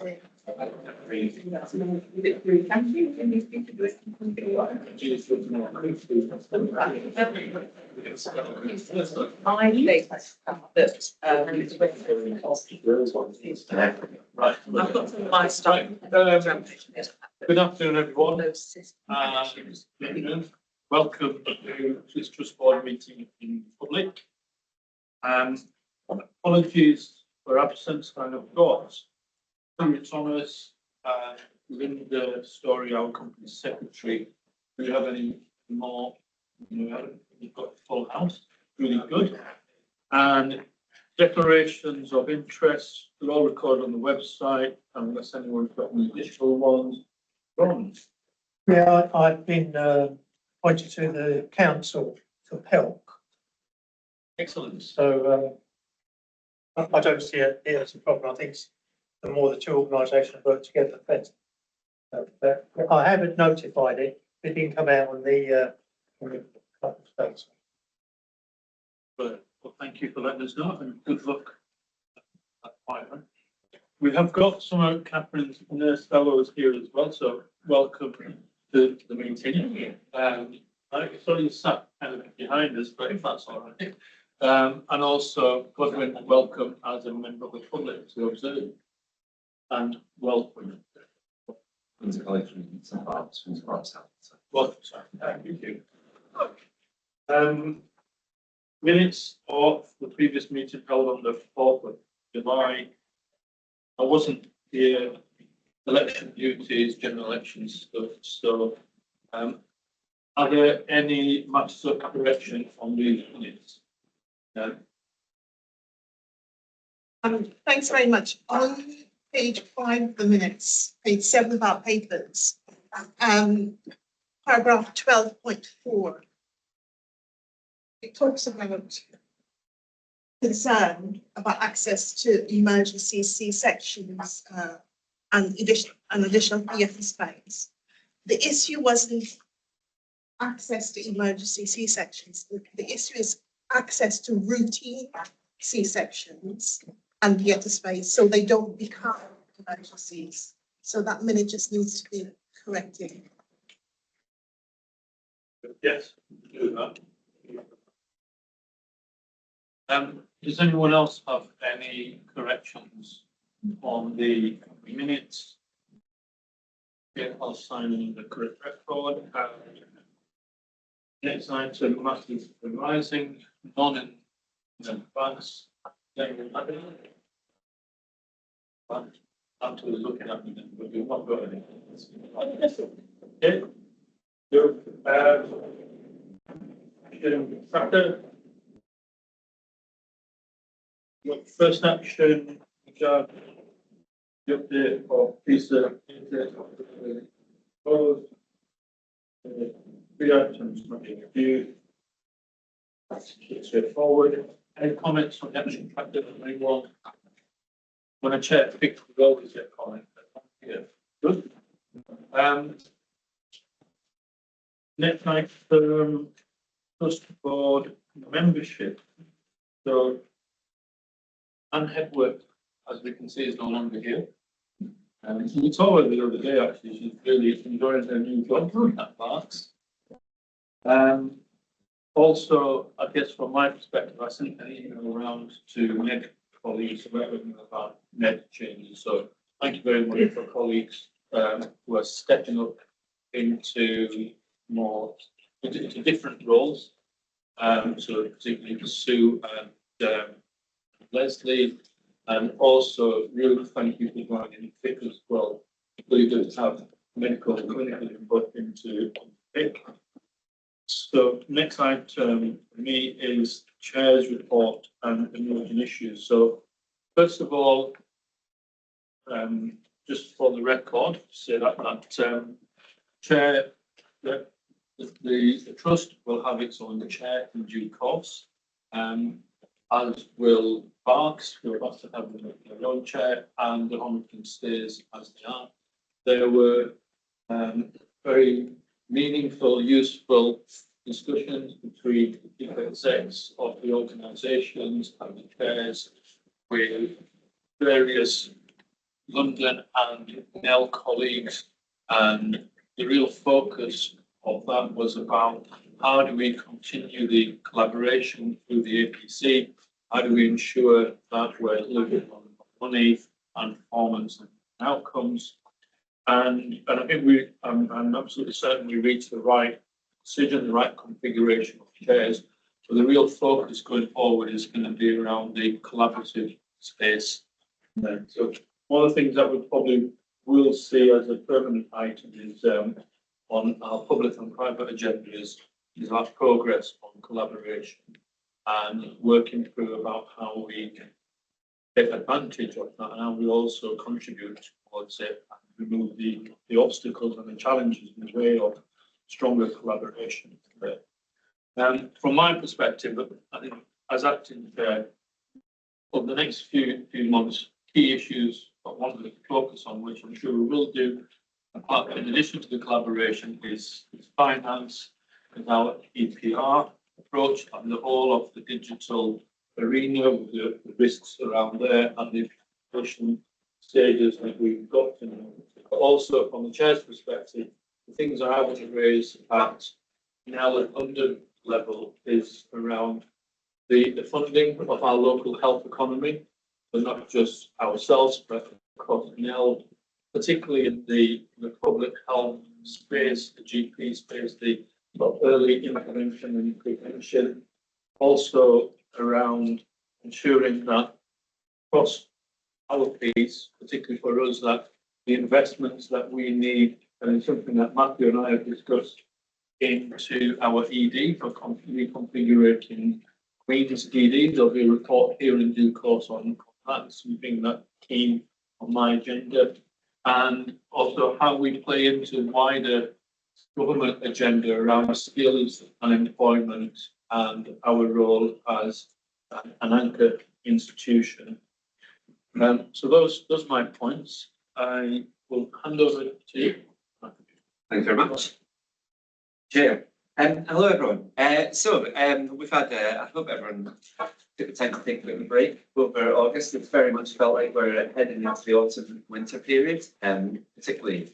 Right. I've got some of my stuff. Good afternoon, everyone. Welcome to this Trust Board meeting in public. Apologies for absence. I have got Thomas, Linda Story, our company secretary. Do you have any more? You've got a full house. Really good. And declarations of interest, they're all recorded on the website, unless anyone's got any additional ones. Ron? Yeah, I've been appointed to the council for PELC, Excellent. so I don't see it as a problem. I think it's the more the two organisations work together, the better. But I haven't notified it. It didn't come out on the couple of states. But, well, thank you for letting us know and good luck. We have got some of Catherine's nurse fellows here as well, so welcome to the meeting. I saw you sat kind of behind us, but if that's all right. And also, Godwin, welcome as a member of the public to observe. And welcome. Well, sorry, thank you. Minutes of the previous meeting held on the 4th of July. I wasn't here, election duties, general election stuff, so are there any matters of correction on these minutes? No? Thanks very much. On page 5 of the minutes, page 7 of our papers, paragraph 12.4, it talks about concern about access to emergency C-sections and additional theatre space. The issue wasn't access to emergency C-sections. The issue is access to routine C-sections and theatre space, so they don't become emergencies. So that minute just needs to be corrected. Yes, do that. Does anyone else have any corrections on the minutes? Yeah, I'll sign in the correct record. Next item, matters arising, none in advance. I'm looking at me, but we've not got any. Okay. So, first action, the update of PISA proposed. 3 items not being reviewed. That's straightforward. Any comments on the action tracker from anyone? When a chair picks, we always get comment. Yeah, good. Next item, Trust Board membership. So, Anne Hepworth, as we can see, is no longer here. We told her the other day, actually, she's really enjoying her new job at Marks. Also, I guess from my perspective, I sent an email around to Ned colleagues about Ned changes. So thank you very much for colleagues who are stepping up into into different roles. So particularly to Sue and Leslie, and also really thank you for going in thick as well. Really good to have medical and clinical input into thick. So next item for me is Chair's report and emerging issues. So first of all, just for the record, say that Chair, the trust will have its own chair in due course, as will Barks, who will have to have their own chair, and the Homerton stays as they are. There were very meaningful, useful discussions between the execs of the organisations and the chairs with various London and Nell colleagues, and the real focus of that was about how do we continue the collaboration through the APC, how do we ensure that we're delivering on money and performance and outcomes. And I think I'm absolutely certain we reached the right decision, the right configuration of chairs. So the real focus going forward is going to be around the collaborative space. So one of the things that we probably will see as a permanent item is on our public and private agendas is our progress on collaboration and working through about how we can take advantage of that and how we also contribute towards it and remove the obstacles and the challenges in the way of stronger collaboration. From my perspective, I think as acting chair, over the next few months, key issues I wanted to focus on, which I'm sure we will do, in addition to the collaboration, is finance, and our EPR approach, and the whole of the digital arena with the risks around there and the implementation stages that we've got. But also from the chair's perspective, the things I want to raise at Nell and London level is around the funding of our local health economy, but not just ourselves, but across Nell, particularly in the public health space, the GP space, the early intervention and prevention, also around ensuring that across our piece, particularly for us, that the investments that we need, and it's something that Matthew and I have discussed, into our ED for reconfiguring Queen's ED. There'll be a report here in due course on that, something that came on my agenda, and also how we play into wider government agenda around skills and employment and our role as an anchor institution. So those are my points. I will hand over to you. Thanks very much. Chair. Hello everyone. We've had, I hope everyone took the time to take a bit of a break over August. It's very much felt like we're heading into the autumn winter period, particularly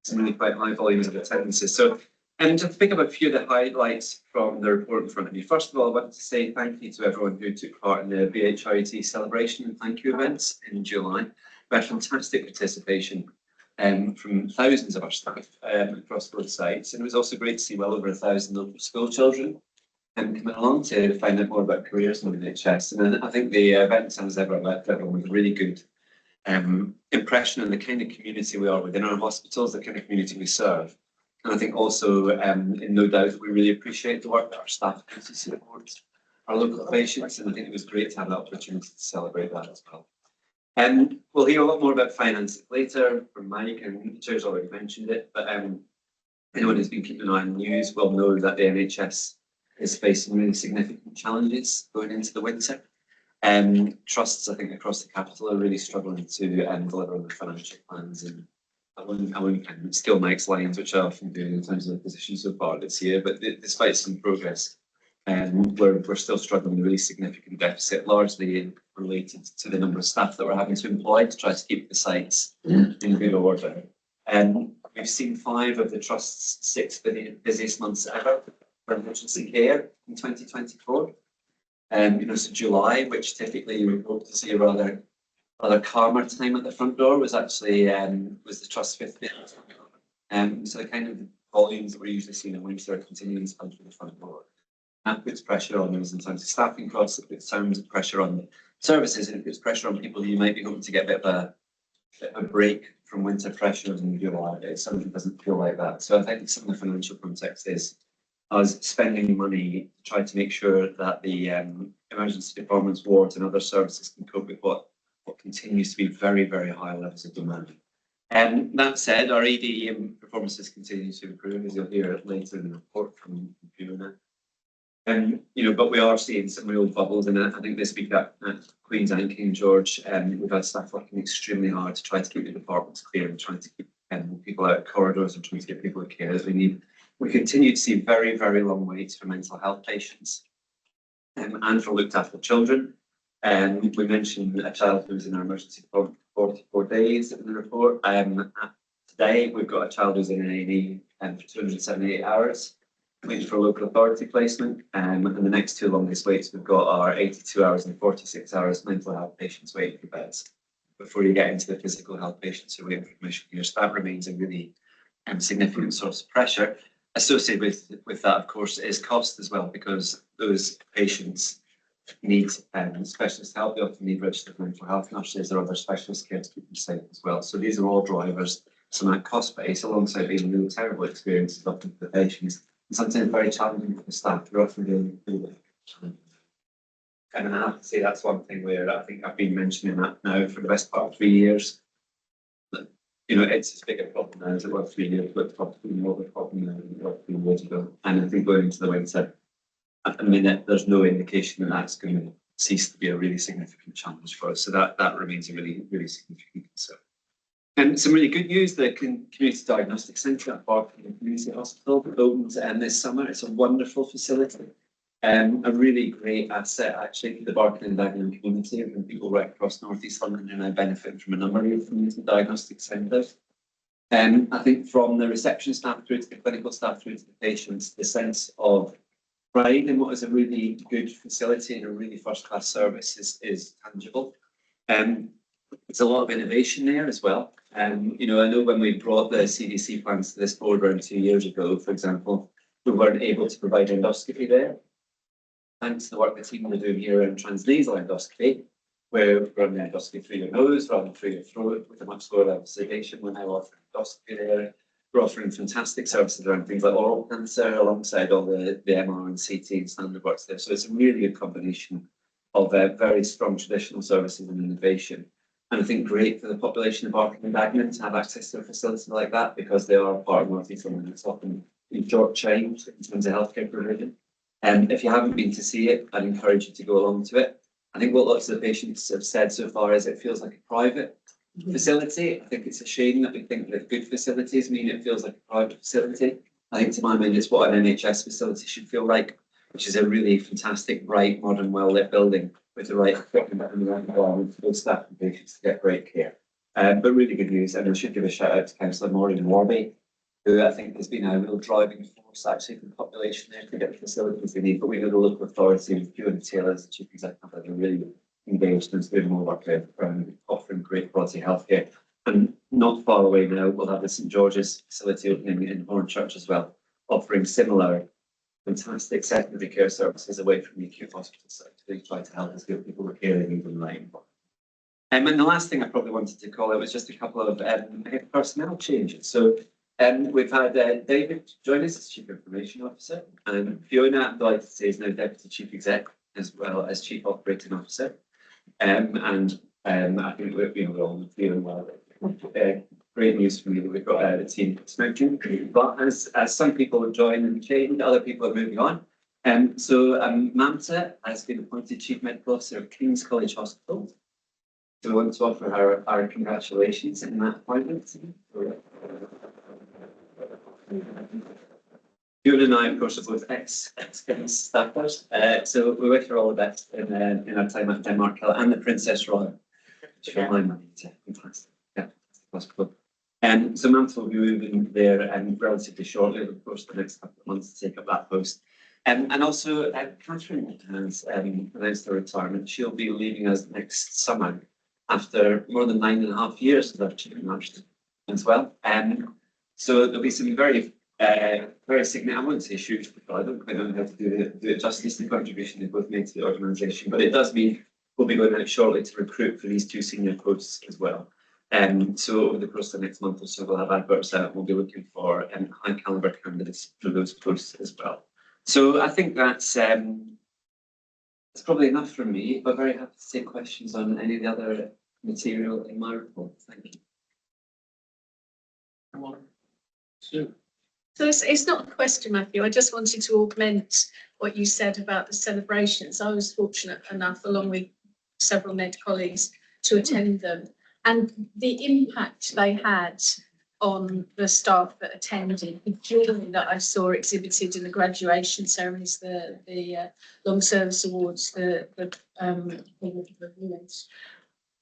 some really quite high volumes of attendances. So, just to pick up a few of the highlights from the report in front of you. First of all, I wanted to say thank you to everyone who took part in the BHRT celebration and thank you events in July. We had fantastic participation from thousands of our staff across both sites, and it was also great to see well over 1,000 local school children coming along to find out more about careers in the NHS. And I think the event has ever left everyone with a really good impression on the kind of community we are within our hospitals, the kind of community we serve. And I think also, in no doubt, we really appreciate the work that our staff do to support our local patients, and I think it was great to have the opportunity to celebrate that as well. We'll hear a lot more about finance later from Mike, and the chair's already mentioned it, but anyone who's been keeping an eye on the news will know that the NHS is facing really significant challenges going into the winter. Trusts, I think, across the capital are really struggling to deliver on their financial plans, and I won't steal Mike's lines, which I often do in terms of the position so far this year, but despite some progress, we're still struggling with a really significant deficit, largely related to the number of staff that we're having to employ to try to keep the sites in good order. We've seen 5 of the Trust's 6 busiest months ever for emergency care in 2024. So July, which typically we hope to see a rather calmer time at the front door, was actually was the Trust's 5th day. So the kind of volumes that we're usually seeing in winter are continuing to come through the front door. That puts pressure on us in terms of staffing costs, it puts terms of pressure on services, and it puts pressure on people who might be hoping to get a bit of a break from winter pressures in July. It certainly doesn't feel like that. So I think some of the financial context is us spending money to try to make sure that the emergency performance wards and other services can cope with what continues to be very, very high levels of demand. That said, our ED performances continue to improve, as you'll hear later in the report from Fiona. But we are seeing some real bubbles, and I think this week at Queen's and King George, we've had staff working extremely hard to try to keep the departments clear and trying to keep people out of corridors and trying to get people the care that we need. We continue to see very, very long waits for mental health patients and for looked after children. We mentioned a child who was in our emergency 44 days in the report. Today, we've got a child who's in an A&E for 278 hours, waiting for local authority placement. And the next two longest waits we've got are 82 hours and 46 hours mental health patients waiting for beds before you get into the physical health patients who are waiting for admission here. So that remains a really significant source of pressure. Associated with that, of course, is cost as well, because those patients need specialist help. They often need registered mental health nurses or other specialist care to keep them safe as well. So these are all drivers. So that cost base, alongside being really terrible experiences often for the patients, and sometimes very challenging for the staff. We're often dealing with it. And I have to say that's one thing where I think I've been mentioning that now for the best part of 3 years. You know, it's as big a problem now as it was 3 years ago, it's probably more of a problem now than it was 3 years ago. And I think going into the winter, at the minute, there's no indication that that's going to cease to be a really significant challenge for us. So that remains a really, really significant concern. And some really good news, the Community Diagnostic Centre at Barking Community Hospital opened this summer. It's a wonderful facility. A really great asset actually for the Barking and Dagenham community, and people right across North East London are now benefiting from a number of community diagnostic centres. I think from the reception staff through to the clinical staff through to the patients, the sense of pride in what is a really good facility and a really first-class service is tangible. There's a lot of innovation there as well. You know, I know when we brought the CDC plans to this board around 2 years ago, for example, we weren't able to provide endoscopy there. Thanks to the work the team are doing here in transnasal endoscopy, where we're running endoscopy through your nose rather than through your throat with a much lower level of sedation. We're now offering endoscopy there. We're offering fantastic services around things like oral cancer alongside all the MR and CT and standard works there. So it's a really good combination of very strong traditional services and innovation. And I think great for the population of Barking and Dagenham to have access to a facility like that, because they are part of North East London. It's often been short-changed in terms of healthcare provision. And if you haven't been to see it, I'd encourage you to go along to it. I think what lots of the patients have said so far is it feels like a private facility. I think it's a shame that we think that good facilities mean it feels like a private facility. I think to my mind it's what an NHS facility should feel like, which is a really fantastic, bright, modern, well-lit building with the right equipment and the right environment for those staff and patients to get great care. But really good news, and I should give a shout out to Councillor Maureen Warby, who I think has been a real driving force actually for the population there to get the facilities they need. But we know the local authority, with Fiona Taylor as the Chief Executive, are really engaged and doing more work there, offering great quality healthcare. And not far away now, we'll have the St George's facility opening in Hornchurch as well, offering similar fantastic secondary care services away from the acute hospital side to really try to help us give people the care they need in the right environment. And the last thing I probably wanted to call out was just a couple of personnel changes. So we've had David join us as Chief Information Officer, and Fiona, I'm delighted to say, is now Deputy Chief Exec as well as Chief Operating Officer. And I think we're all feeling well. Great news for me that we've got the team smoking. But as some people have joined and changed, other people are moving on. So Mamta has been appointed Chief Medical Officer of King's College Hospital. So we want to offer her our congratulations in that appointment. Fiona and I, of course, are both ex-King's staffers. So we wish her all the best in our time at Denmark Hill and the Princess Royal. Show my money to fantastic. Yeah, hospital. So Mamta will be moving there relatively shortly, of course, the next couple of months to take up that post. And also, Catherine has announced her retirement. She'll be leaving us next summer after more than 9.5 years as our Chief Nurse as well. So there'll be some very significant, I wouldn't say huge, because I don't quite know how to do it justice, the contribution they both made to the organisation, but it does mean we'll be going out shortly to recruit for these 2 senior posts as well. So over the course of the next month or so, we'll have adverts out. We'll be looking for high calibre candidates for those posts as well. So I think that's probably enough from me, but very happy to take questions on any of the other material in my report. Thank you. Come on. Sue. So it's not a question, Matthew. I just wanted to augment what you said about the celebrations. I was fortunate enough, along with several Med colleagues, to attend them. And the impact they had on the staff that attended, the joy that I saw exhibited in the graduation ceremonies, the long service awards,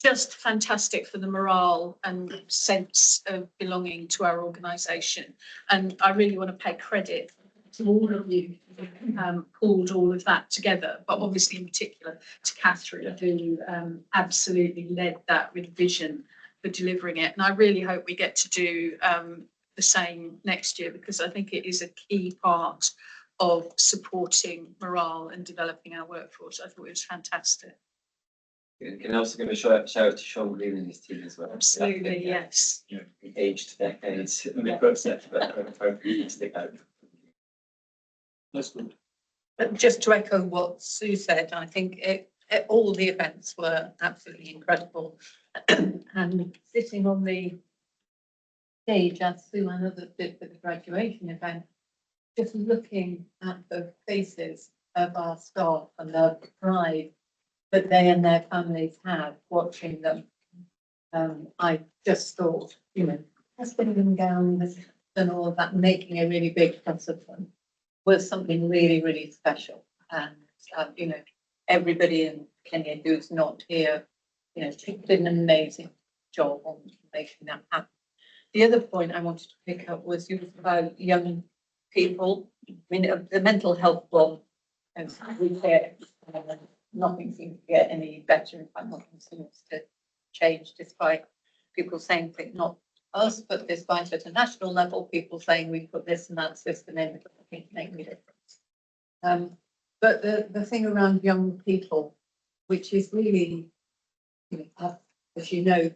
just fantastic for the morale and sense of belonging to our organisation. And I really want to pay credit to all of you who pulled all of that together, but obviously in particular to Catherine, who absolutely led that with vision for delivering it. And I really hope we get to do the same next year, because I think it is a key part of supporting morale and developing our workforce. I thought it was fantastic. You can also give a shout out to Sean Green and his team as well. Absolutely, yes. Aged decades in the process, but for stick out. That's good. But just to echo what Sue said, I think all the events were absolutely incredible. And sitting on the stage as Sue and others did for the graduation event, just looking at the faces of our staff and the pride that they and their families have watching them, I just thought, putting them down and all of that, making a really big fuss of them was something really, really special. And, everybody in Kenya who's not here, did an amazing job on making that happen. The other point I wanted to pick up was you were about young people. I mean, the mental health one, as we hear, nothing seems to get any better. In fact, nothing seems to change, despite people saying that not us, but despite at a national level, people saying we put this and that system in, it doesn't make any difference. But the thing around young people, which is really, as you know, a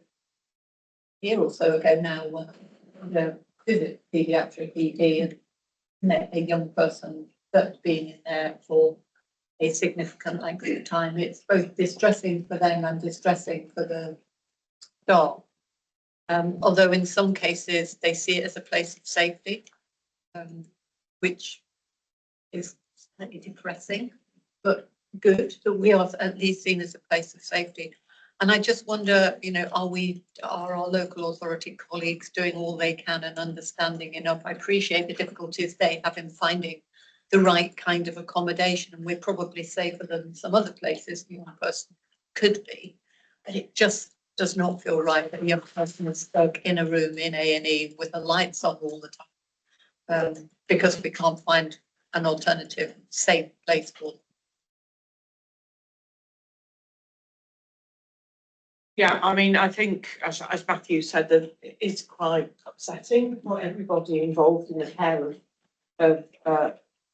year or so ago now, when visit paediatric ED and met a young person that's been in there for a significant length of time. It's both distressing for them and distressing for the staff. Although in some cases they see it as a place of safety, which is slightly depressing, but good that we are at least seen as a place of safety. And I just wonder, are our local authority colleagues doing all they can and understanding enough? I appreciate the difficulties they have in finding the right kind of accommodation, and we're probably safer than some other places a young person could be. But it just does not feel right that a young person is stuck in a room in A&E with the lights on all the time, because we can't find an alternative safe place for them. Yeah, I mean, I think, as Matthew said, that it is quite upsetting for everybody involved in the care of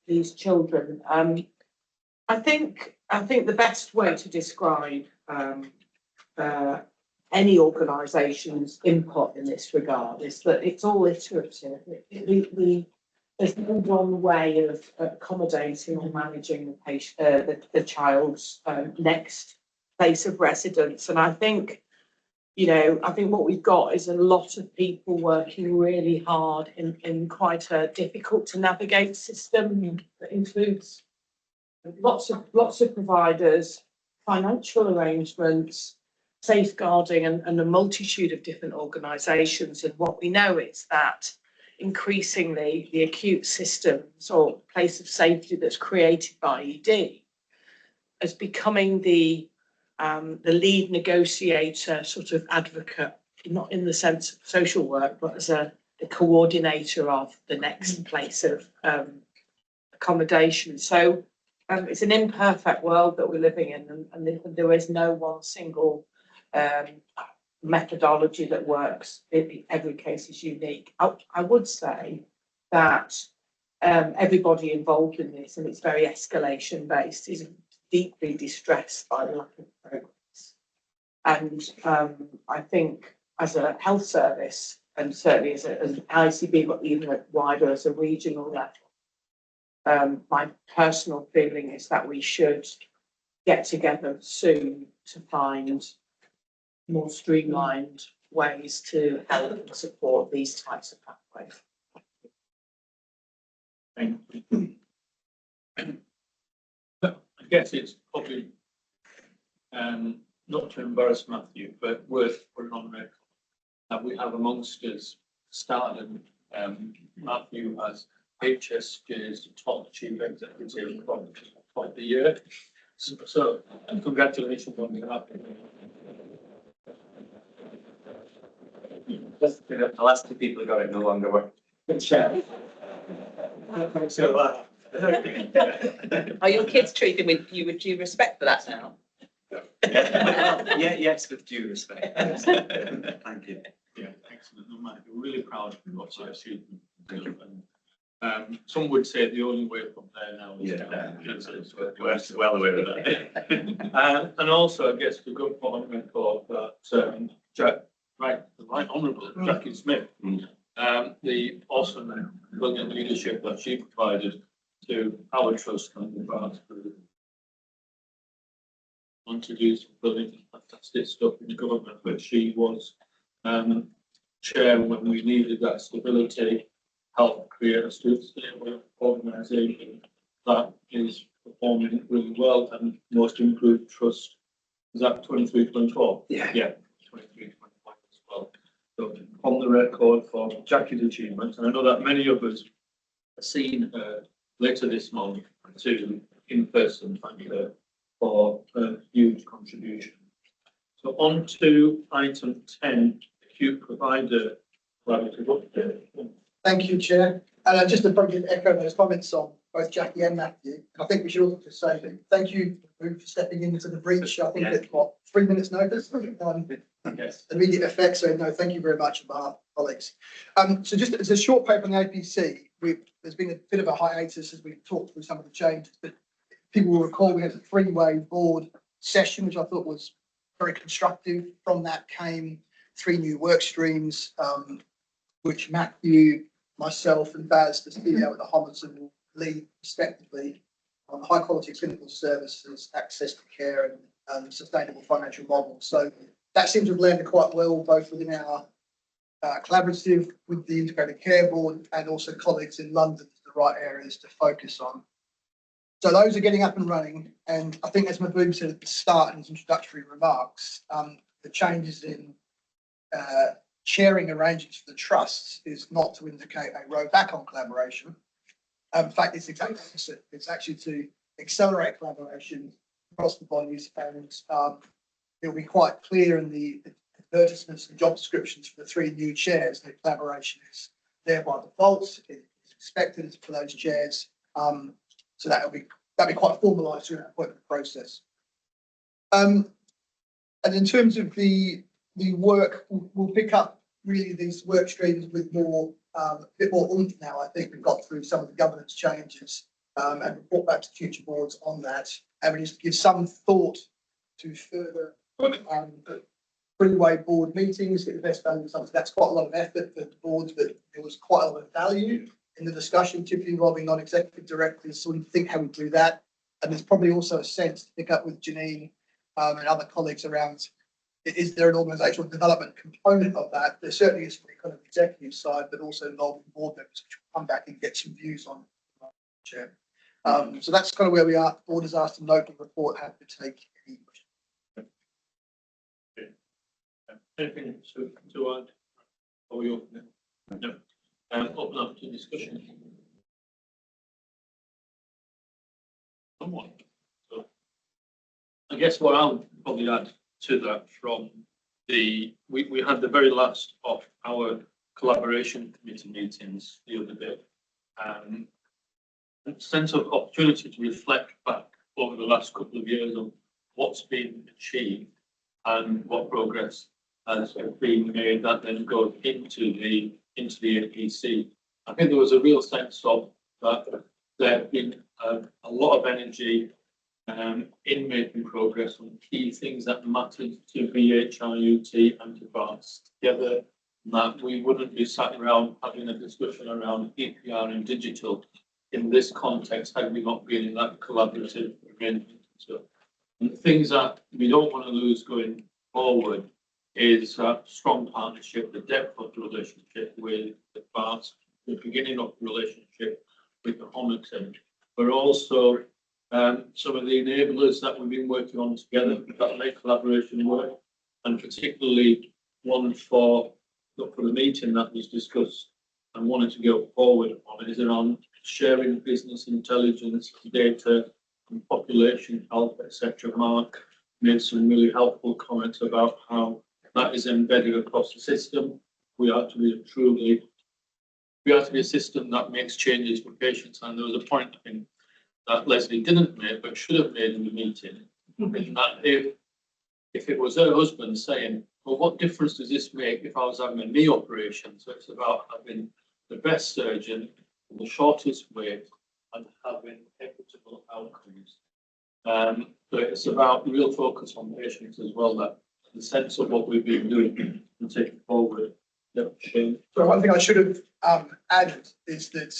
these children. I think the best way to describe any organisation's input in this regard is that it's all iterative. There's no one way of accommodating or managing the patient, the child's next place of residence. And I think what we've got is a lot of people working really hard in quite a difficult to navigate system that includes lots of providers, financial arrangements, safeguarding, and a multitude of different organisations. And what we know is that increasingly the acute systems or place of safety that's created by ED as becoming the lead negotiator, sort of advocate, not in the sense of social work, but as the coordinator of the next place of accommodation. So it's an imperfect world that we're living in, and there is no one single methodology that works. Every case is unique. I would say that everybody involved in this, and it's very escalation based, is deeply distressed by the lack of progress. And I think as a health service, and certainly as an ICB, but even wider as a regional level, my personal feeling is that we should get together soon to find more streamlined ways to help and support these types of pathways. Thank you. I guess it's probably not to embarrass Matthew, but worth putting on record that we have amongst us started Matthew as HSJ's top chief executive of the year. So congratulations on behalf of Just, the last two people who got it no longer work. Chair. So, Are your kids treating you with due respect for that now? Yeah, yes, with due respect. Thank you. Yeah, excellent. No, Mike, we're really proud of what you achieved. Some would say the only way from there now is down. So we're well aware of that. And also, I guess, we've got on record that Jack, right, the Right Honourable Jackie Smith, the awesome and brilliant leadership that she provided to our trust and the Barnes Group. Want to do some brilliant, fantastic stuff in the government, but she was chair when we needed that stability, help create a stable organisation that is performing really well and most improved trust. Is that 23-24? Yeah. Yeah, 23-25 as well. So on the record for Jackie's achievements, and I know that many of us have seen her later this month to in person thank her for a huge contribution. So on to item 10, acute provider collaborative update. Thank you, Chair. And just to probably echo those comments on both Jackie and Matthew, and I think we should also just say that thank you for stepping into the breach. I think it's what, 3 minutes notice? Yes. Immediate effect. So no, thank you very much, on behalf of colleagues. So just as a short paper on the APC, there's been a bit of a hiatus as we've talked through some of the changes, but people will recall we had a 3-way board session, which I thought was very constructive. From that came 3 new work streams, which Matthew, myself and Baz, the CEO at the Homerton, will lead respectively on high quality clinical services, access to care and sustainable financial models. So that seems to have landed quite well, both within our collaborative with the Integrated Care Board and also colleagues in London, the right areas to focus on. So those are getting up and running. And I think as Mahbub said at the start in his introductory remarks, the changes in sharing arrangements for the trusts is not to indicate a row back on collaboration. In fact, it's exactly the opposite. It's actually to accelerate collaboration across the bodies, and it'll be quite clear in the advertisements and job descriptions for the 3 new chairs that collaboration is there by default. It's expected for those chairs. So that'll be quite formalised through that appointment process. And in terms of the work, we'll pick up really these work streams with more a bit more oomph now. I think we've got through some of the governance changes and report back to future boards on that. And we just give some thought to further 3-way board meetings, get the best value of something. That's quite a lot of effort for the boards, but there was quite a lot of value in the discussion, typically involving non-executive directors. So we think how we do that. And there's probably also a sense to pick up with Janine and other colleagues around, is there an organisational development component of that? There certainly is for the kind of executive side, but also involving board members, which will come back and get some views on. Chair. So that's kind of where we are. The board has asked a note of report, happy to take any questions. Anything to add? Or we open it? No. Open up to discussion. Someone. So I guess what I'll probably add to that from we had the very last of our collaboration committee meetings the other day. A sense of opportunity to reflect back over the last couple of years on what's been achieved and what progress has been made that then goes into the APC. I think there was a real sense of that there have been a lot of energy in making progress on key things that mattered to VHRUT and to Barnes together, and that we wouldn't be sat around having a discussion around EPR and digital in this context had we not been in that collaborative arrangement. So, and the things that we don't want to lose going forward is that strong partnership, the depth of the relationship with the Barnes, the beginning of the relationship with the Homerton, but also some of the enablers that we've been working on together that make collaboration work, and particularly one for the meeting that was discussed and wanted to go forward on is around sharing business intelligence, data, and population health, etc. Mark made some really helpful comments about how that is embedded across the system we are to be truly, we are to be a system that makes changes for patients. And there was a point I think that Leslie didn't make, but should have made in the meeting, in that if it was her husband saying, well, what difference does this make if I was having a knee operation? So it's about having the best surgeon in the shortest way and having equitable outcomes. So it's about real focus on patients as well, that the sense of what we've been doing and taking forward. Yeah, Shane. So one thing I should have added is that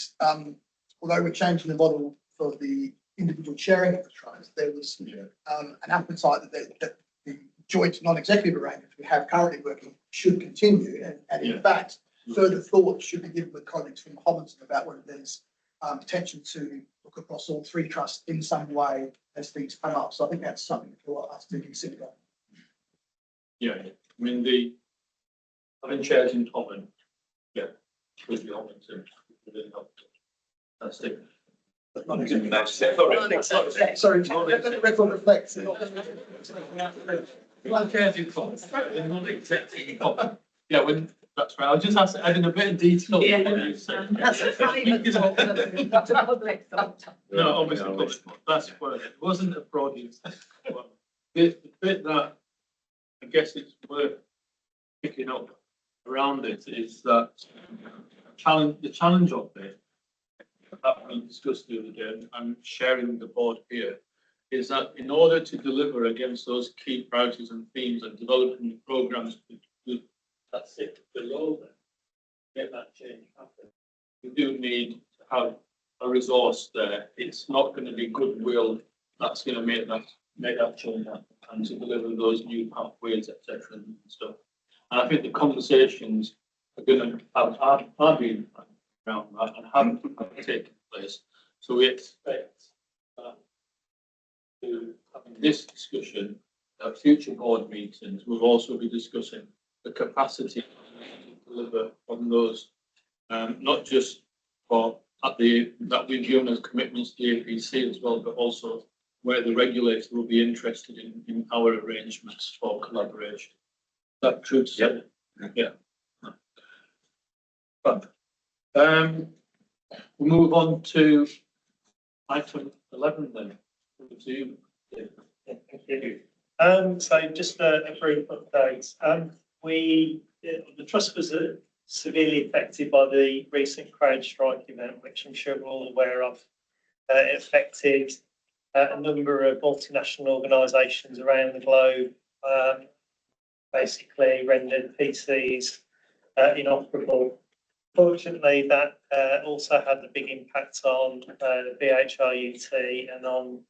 although we're changing the model for the individual sharing of the trust, there was an appetite that the joint non-executive arrangements we have currently working should continue. And in fact, further thought should be given with colleagues from Homerton about whether there's potential to look across all three trusts in some way as things come up. So I think that's something for us to consider. Yeah, I mean, having chairs in common, yeah, with the Homerton, really helpful. That's it. Sorry, let the record reflect. Yeah, when, that's right. I was just adding a bit of detail. Yeah, that's a private thought, not a public thought. No, obviously, that's what it wasn't a broad use. The bit that I guess it's worth picking up around it is that the challenge of it that we discussed the other day, and I'm sharing the board here, is that in order to deliver against those key priorities and themes and developing programs that sit below them, get that change happen, we do need to have a resource there. It's not going to be goodwill that's going to make that change happen and to deliver those new pathways, etc. and stuff. And I think the conversations are going to have been around that and have taken place. So we expect to having this discussion at future board meetings, we'll also be discussing the capacity to deliver on those, not just for that we've given as commitments to the APC as well, but also where the regulator will be interested in our arrangements for collaboration. That true? Yep. Yeah. But we'll move on to item 11 then. To you. Thank you. So just a brief update. The trust was severely affected by the recent CrowdStrike event, which I'm sure we're all aware of. It affected a number of multinational organisations around the globe, basically rendered PCs inoperable. Fortunately, that also had a big impact on the BHRUT, and on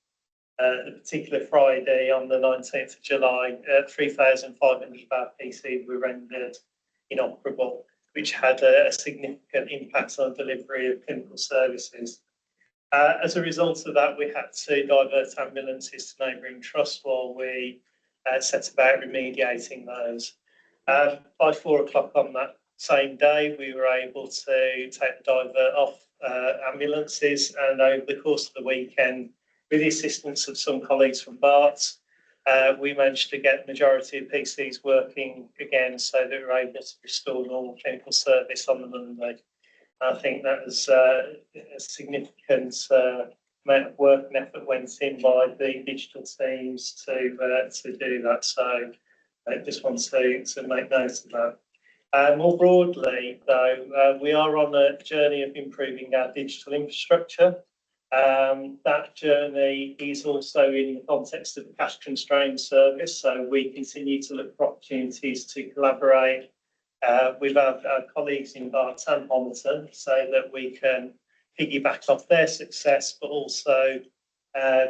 the particular Friday on the 19th of July, 3,500 of our PCs were rendered inoperable, which had a significant impact on delivery of clinical services. As a result of that, we had to divert ambulances to neighbouring trusts while we set about remediating those. By 4 o'clock on that same day, we were able to take the divert off ambulances, and over the course of the weekend, with the assistance of some colleagues from BART, we managed to get the majority of PCs working again, so that we were able to restore normal clinical service on the Monday. I think that was a significant amount of work and effort went in by the digital teams to do that. So I just want to make note of that. More broadly, though, we are on a journey of improving our digital infrastructure. That journey is also in the context of the cash constrained service, so we continue to look for opportunities to collaborate with our colleagues in BART and Homerton, so that we can piggyback off their success, but also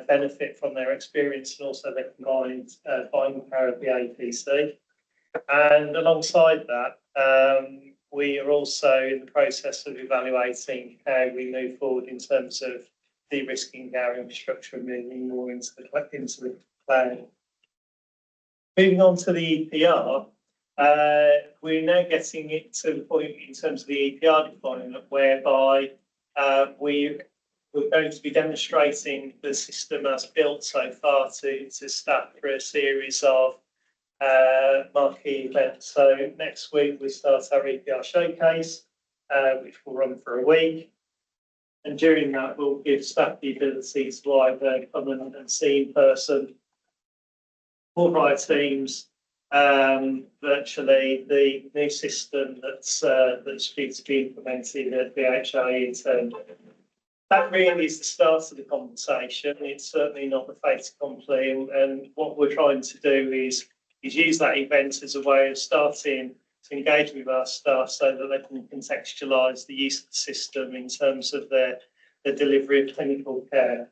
benefit from their experience and also their combined buying power of the APC. And alongside that, we are also in the process of evaluating how we move forward in terms of de-risking our infrastructure and moving more into the cloud. Moving on to the EPR, we're now getting it to the point in terms of the EPR deployment whereby we're going to be demonstrating the system as built so far to staff for a series of marquee events. So next week we start our EPR showcase, which will run for a week. And during that, we'll give staff the ability to either come and see in person or via Teams, virtually the new system that's due to be implemented at BHA internally. That really is the start of the conversation. It's certainly not the fait accompli, and what we're trying to do is use that event as a way of starting to engage with our staff so that they can contextualise the use of the system in terms of their delivery of clinical care.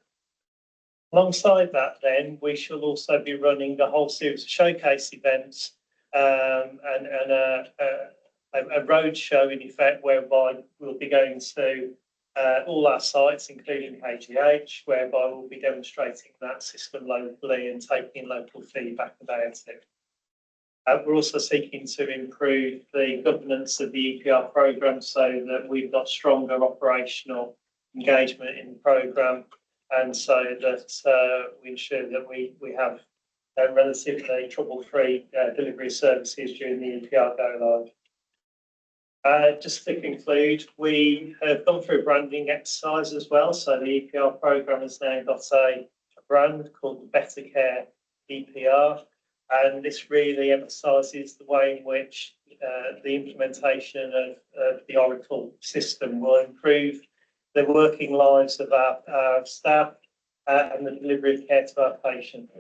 Alongside that, then, we shall also be running a whole series of showcase events and a road show, in effect, whereby we'll be going to all our sites, including HGH, whereby we'll be demonstrating that system locally and taking local feedback about it. We're also seeking to improve the governance of the EPR programme so that we've got stronger operational engagement in the programme, and so that we ensure that we have relatively trouble-free delivery services during the EPR go live. Just to conclude, we have gone through a branding exercise as well. So the EPR programme has now got a brand called the Better Care EPR. And this really emphasises the way in which the implementation of the Oracle system will improve the working lives of our staff and the delivery of care to our patients.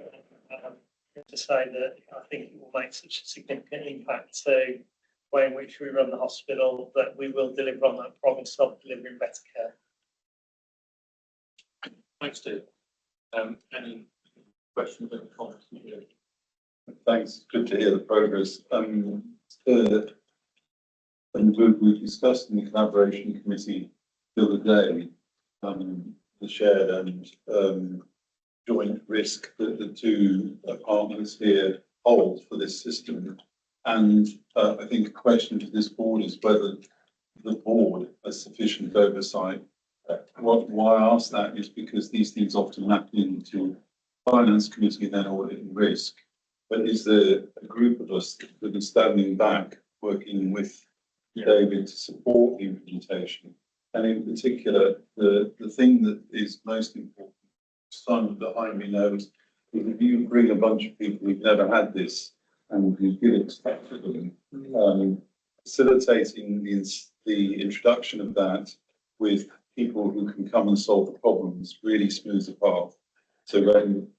To say that I think it will make such a significant impact to the way in which we run the hospital that we will deliver on that promise of delivering better care. Thanks, Steve. Any questions or comments? Thanks. Good to hear the progress. And we discussed in the collaboration committee the other day the shared and joint risk that the two partners here hold for this system. And I think a question to this board is whether the board has sufficient oversight. Why I ask that is because these things often map into finance committee and then audit and risk. But is there a group of us that are standing back, working with David to support the implementation? And in particular, the thing that is most important, Simon behind me knows, is if you bring a bunch of people who've never had this and you give it to them, facilitating the introduction of that with people who can come and solve the problems really smooths the path. So when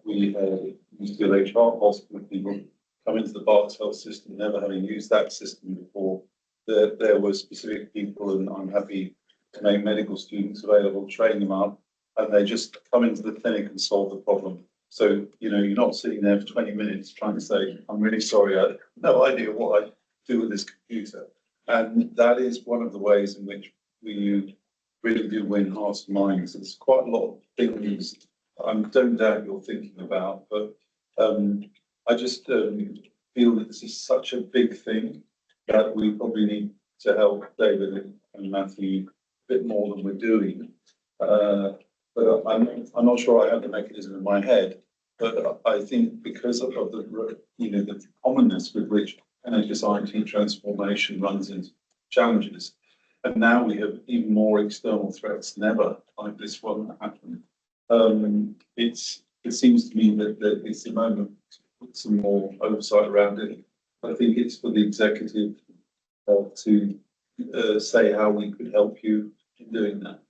we had UCLH Hospital people come into the Berks Health system, never having used that system before, there were specific people, and I'm happy to make medical students available, train them up, and they just come into the clinic and solve the problem. So, you know, you're not sitting there for 20 minutes trying to say, I'm really sorry, I have no idea what I do with this computer. And that is one of the ways in which we really do win hearts and minds. There's quite a lot of things I don't doubt you're thinking about, but I just feel that this is such a big thing that we probably need to help David and Matthew a bit more than we're doing. But I'm not sure I have the mechanism in my head, but I think because of the, you know, the commonness with which NHS IT transformation runs into challenges, and now we have even more external threats than ever, like this one that happened. It seems to me that it's the moment to put some more oversight around it. I think it's for the executive to say how we could help you in doing that.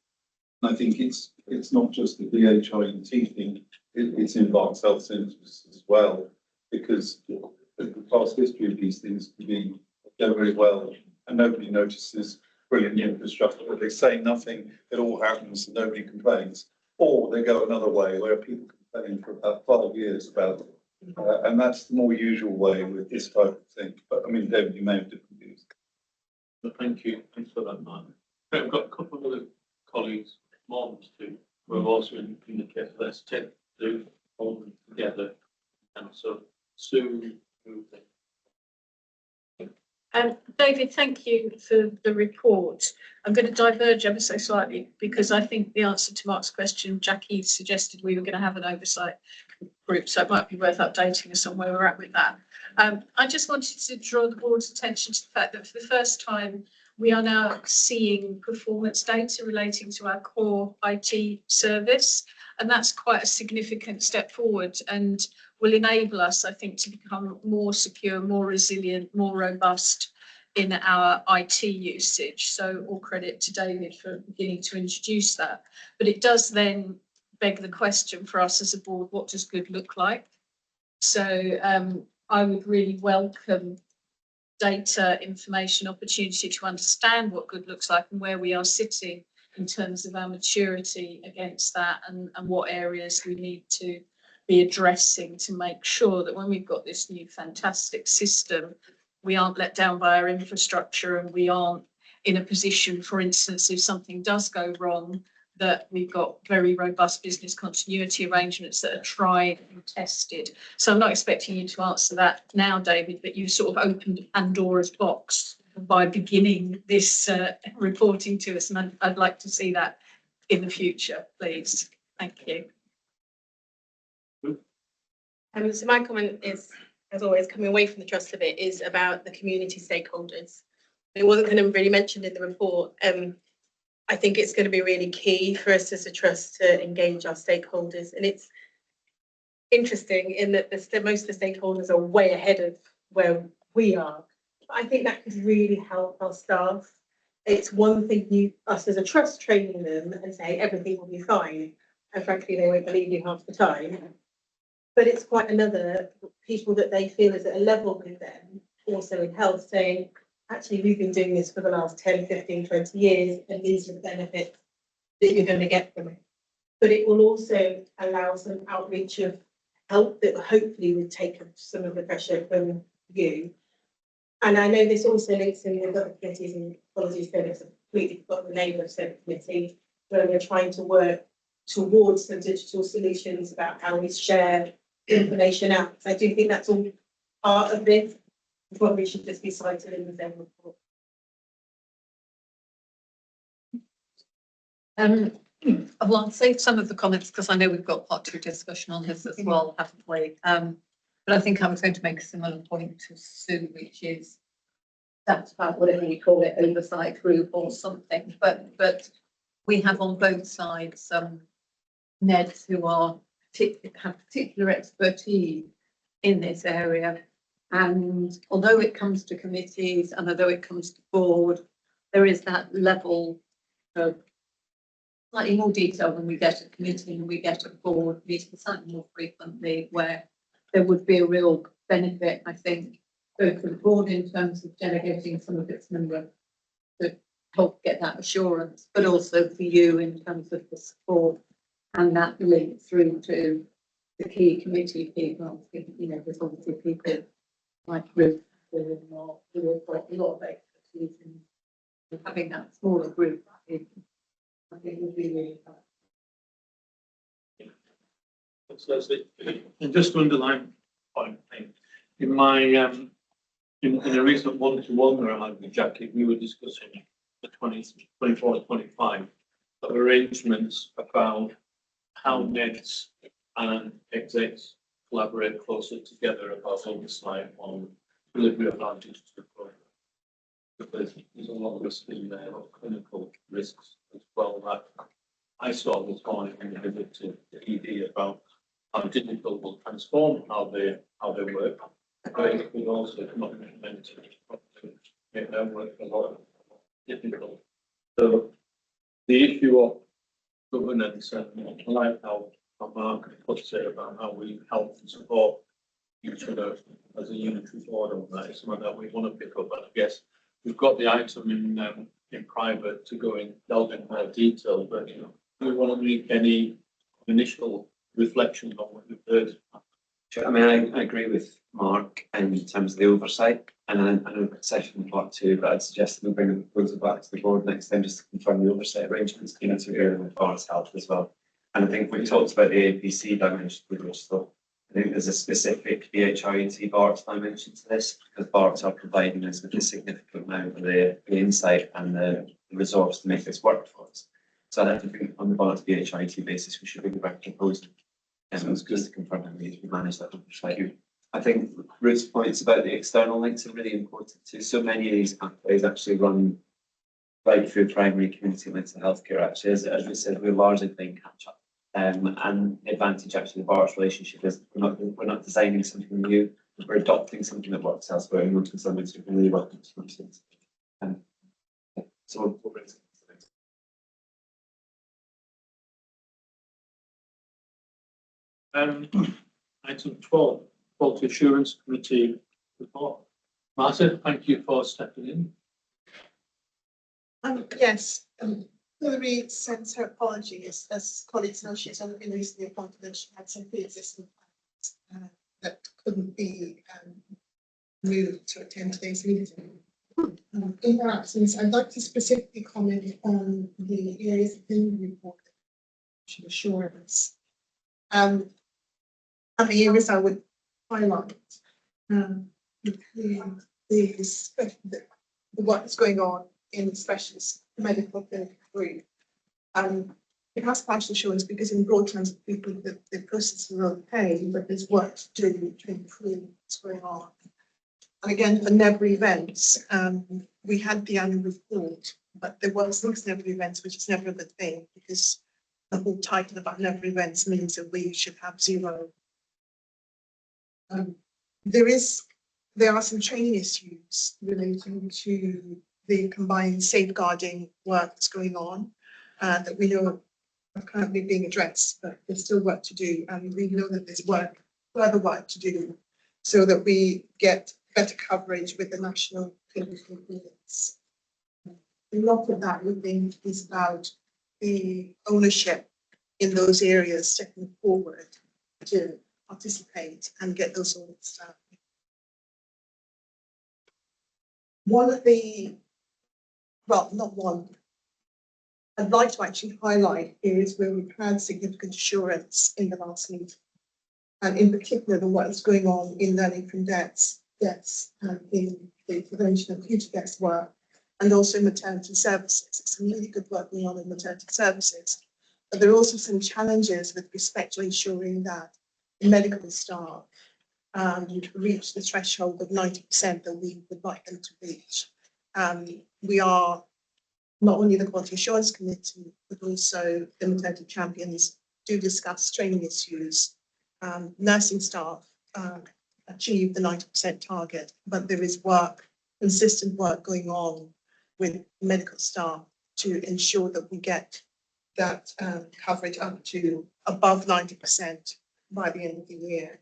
And I think it's not just the BHIT thing, it's in Berks Health Centres as well, because the past history of these things can be go very well and nobody notices brilliant infrastructure, but they say nothing, it all happens and nobody complains. Or they go another way where people complain for about 5 years about it. And that's the more usual way with this type of thing. But I mean, David, you may have different views. But thank you. Thanks for that, Mark. I've got a couple of other colleagues, moms too, who have also in the case. Let's take the all together. And so Sue, David, thank you for the report. I'm going to diverge ever so slightly because I think the answer to Mark's question, Jackie suggested we were going to have an oversight group, so it might be worth updating us on where we're at with that. I just wanted to draw the board's attention to the fact that for the first time, we are now seeing performance data relating to our core IT service. And that's quite a significant step forward and will enable us, I think, to become more secure, more resilient, more robust in our IT usage. So all credit to David for beginning to introduce that. But it does then beg the question for us as a board, what does good look like? So I would really welcome data, information, opportunity to understand what good looks like and where we are sitting in terms of our maturity against that and what areas we need to be addressing to make sure that when we've got this new fantastic system, we aren't let down by our infrastructure and we aren't in a position, for instance, if something does go wrong, that we've got very robust business continuity arrangements that are tried and tested. So I'm not expecting you to answer that now, David, but you sort of opened Pandora's box by beginning this reporting to us, and I'd like to see that in the future, please. Thank you. So my comment is, as always, coming away from the trust of it, is about the community stakeholders. It wasn't kind of really mentioned in the report. I think it's going to be really key for us as a trust to engage our stakeholders. And it's interesting in that most of the stakeholders are way ahead of where we are. But I think that could really help our staff. It's one thing us as a trust training them and say everything will be fine. And frankly, they won't believe you half the time. But it's quite another people that they feel is at a level with them, also in health, saying, actually, we've been doing this for the last 10, 15, 20 years, and these are the benefits that you're going to get from it. But it will also allow some outreach of help that hopefully would take some of the pressure from you. And I know this also links in with other committees, and apologies for this, I've completely forgot the name of said committee, where we're trying to work towards some digital solutions about how we share information out. I do think that's all part of this. Probably should just be cited in the same report. Well, I'll save some of the comments because I know we've got part 2 discussion on this as well, haven't we? But I think I was going to make a similar point to Sue, which is that's about whatever we call it, oversight group or something. But we have on both sides NEDs who have particular expertise in this area. And although it comes to committees and although it comes to board, there is that level of slightly more detail when we get a committee and we get a board meeting slightly more frequently, where there would be a real benefit, I think, both for the board in terms of delegating some of its members to help get that assurance, but also for you in terms of the support and that link through to the key committee people. You know, there's obviously people like Ruth who have got a lot of expertise in having that smaller group. I think would be really helpful. And just to underline point, in my in a recent one-to-one that I had with Jackie, we were discussing the 24-25 arrangements about how NEDs and execs collaborate closer together about oversight on delivery of our digital program. Because there's a lot of risk in there, of clinical risks as well, that I saw this morning when I visited the ED about how digital will transform how they work, but it will also not implement it, make their work a lot difficult. So the issue of governance, and I like how Mark puts it about how we help and support each other as a unitary board on that. It's something that we want to pick up. And I guess we've got the item in private to go in, delve in more detail, but do we want to make any initial reflections on what we've heard? Sure. I mean, I agree with Mark in terms of the oversight, and I know session part 2, but I'd suggest that we bring the proposal back to the board next time just to confirm the oversight arrangements into here with Bart's Health as well. And I think we talked about the APC dimension with Bristol. I think there's a specific BHIT Bart's dimension to this, because Bart's are providing us with a significant amount of the insight and the resource to make this work for us. So I think on the Bart's BHIT basis, we should bring back a proposal And it was good to confirm that we managed that. I think Ruth's points about the external links are really important too. So many of these pathways actually run right through primary community mental health care. Actually, as we said, we're largely playing catch up. And the advantage actually of our relationship is we're not designing something new, we're adopting something that works elsewhere and wanting something to really work in some sense. So we'll bring some things. Item 12, Quality Assurance Committee report. Martin, thank you for stepping in. Yes, Hilary sends her apologies, as colleagues know, she's only been recently appointed and she had some pre-existing plans that couldn't be moved to attend today's meeting. In her absence, I'd like to specifically comment on the areas in the report, assurance. And the areas I would highlight include the what's going on in the specialist medical clinic group. It has partial assurance because in broad terms, people the process are okay, but there's work to do to improve what's going on. And again, for never events, we had the annual report, but there was things never events, which is never a good thing because the whole title about never events means that we should have zero. There are some training issues relating to the combined safeguarding work that's going on that we know are currently being addressed, but there's still work to do. And we know that there's further work to do so that we get better coverage with the national clinical units. A lot of that we think is about the ownership in those areas stepping forward to participate and get those audits done. One of the, well, not one, I'd like to actually highlight areas where we've had significant assurance in the last meeting. And in particular, what is going on in learning from deaths and in the prevention of future deaths work, and also maternity services. It's some really good work going on in maternity services. But there are also some challenges with respect to ensuring that medical staff reach the threshold of 90% that we would like them to reach. We are not only the Quality Assurance Committee, but also the maternity champions do discuss training issues. Nursing staff achieve the 90% target, but there is consistent work going on with medical staff to ensure that we get that coverage up to above 90% by the end of the year.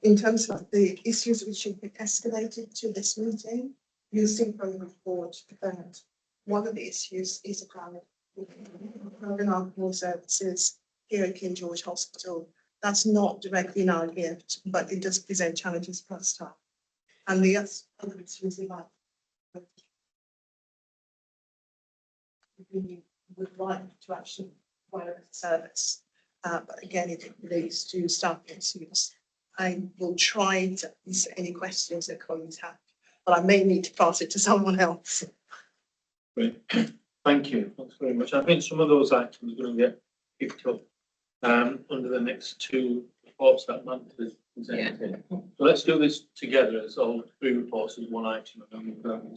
In terms of the issues which should be escalated to this meeting, you'll see from the report that one of the issues is around alcohol services here at King George Hospital. That's not directly in our gift, but it does present challenges for staff. And the other issues about we would like to actually provide a service, but again, it relates to staff issues. I will try to answer any questions that colleagues have, but I may need to pass it to someone else. Great, thank you. Thanks very much. I think some of those items are going to get picked up under the next two reports that month is presented. So let's do this together as all three reports as one item. And then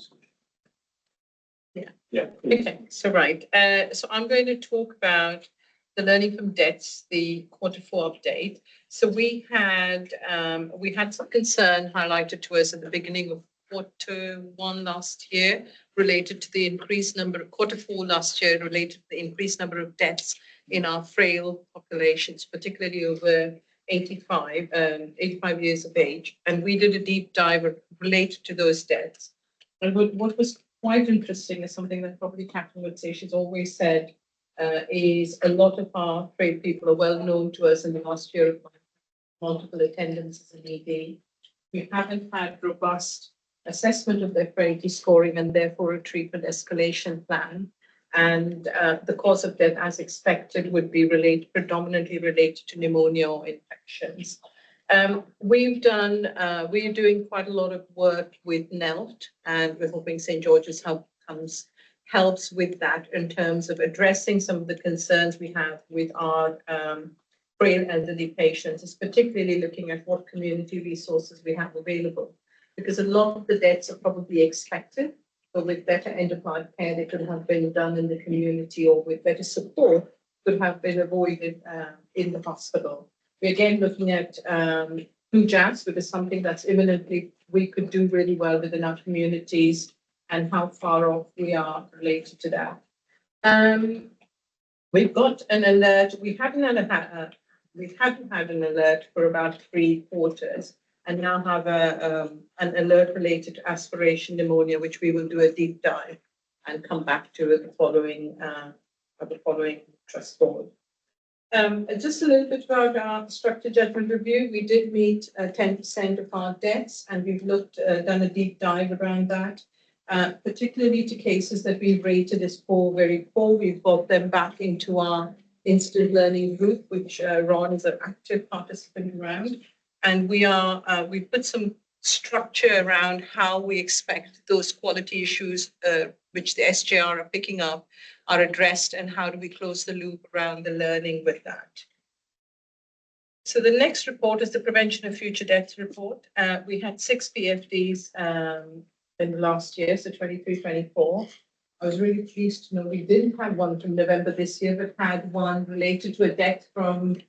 yeah. Okay, so right. So I'm going to talk about the learning from deaths, the quarter 4 update. So we had some concern highlighted to us at the beginning of quarter 1 last year related to the increased number of quarter 4 last year related to the increased number of deaths in our frail populations, particularly over 85 years of age. And we did a deep dive related to those deaths. And what was quite interesting is something that probably Catherine would say she's always said, is a lot of our frail people are well known to us in the last year of multiple attendances in ED. We haven't had robust assessment of their frailty scoring and therefore a treatment escalation plan. And the cause of death, as expected, would be predominantly related to pneumonia or infections. We're doing quite a lot of work with NELT, and we're hoping St. George's helps with that in terms of addressing some of the concerns we have with our frail elderly patients is particularly looking at what community resources we have available. Because a lot of the deaths are probably expected, but with better end-of-life care, they could have been done in the community, or with better support, could have been avoided in the hospital. We're again looking at flu jabs, because something that's imminently we could do really well within our communities, and how far off we are related to that. We've got an alert. We hadn't had an alert for about 3 quarters, and now have an alert related to aspiration pneumonia, which we will do a deep dive and come back to at the following trust board. Just a little bit about our structured judgment review. We did meet 10% of our deaths, and we've done a deep dive around that. Particularly to cases that we've rated as poor, very poor. We've got them back into our instant learning group, which Ron is an active participant around. And we've put some structure around how we expect those quality issues, which the SJR are picking up, are addressed, and how do we close the loop around the learning with that. So the next report is the Prevention of Future Deaths report. We had 6 PFDs in the last year, so 23-24. I was really pleased to know we didn't have one from November this year, but had one related to a death from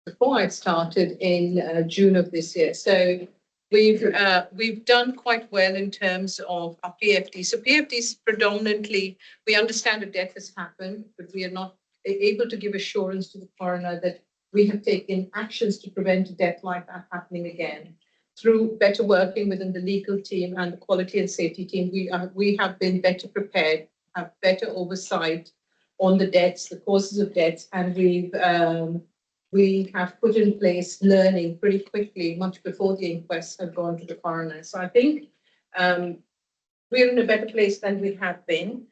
before I started in June of this year. So we've done quite well in terms of our PFD. So PFDs predominantly, we understand a death has happened, but we are not able to give assurance to the coroner that we have taken actions to prevent a death like that happening again. Through better working within the legal team and the quality and safety team, we have been better prepared, have better oversight on the deaths, the causes of deaths, and we have put in place learning pretty quickly, much before the inquests have gone to the coroner. So I think we're in a better place than we have been.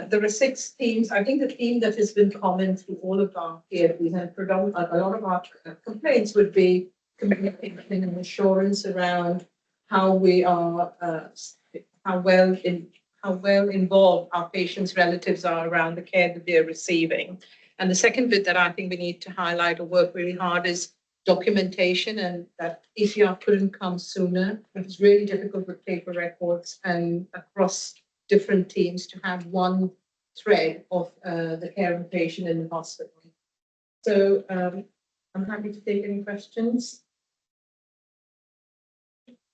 There are 6 themes. I think the theme that has been common through all of our PFDs and a lot of our complaints would be communication and assurance around how we are, how well involved our patients' relatives are around the care that they're receiving. And the second bit that I think we need to highlight or work really hard is documentation, and that EPR couldn't come sooner. It was really difficult with paper records and across different teams to have one thread of the care of the patient in the hospital. So I'm happy to take any questions.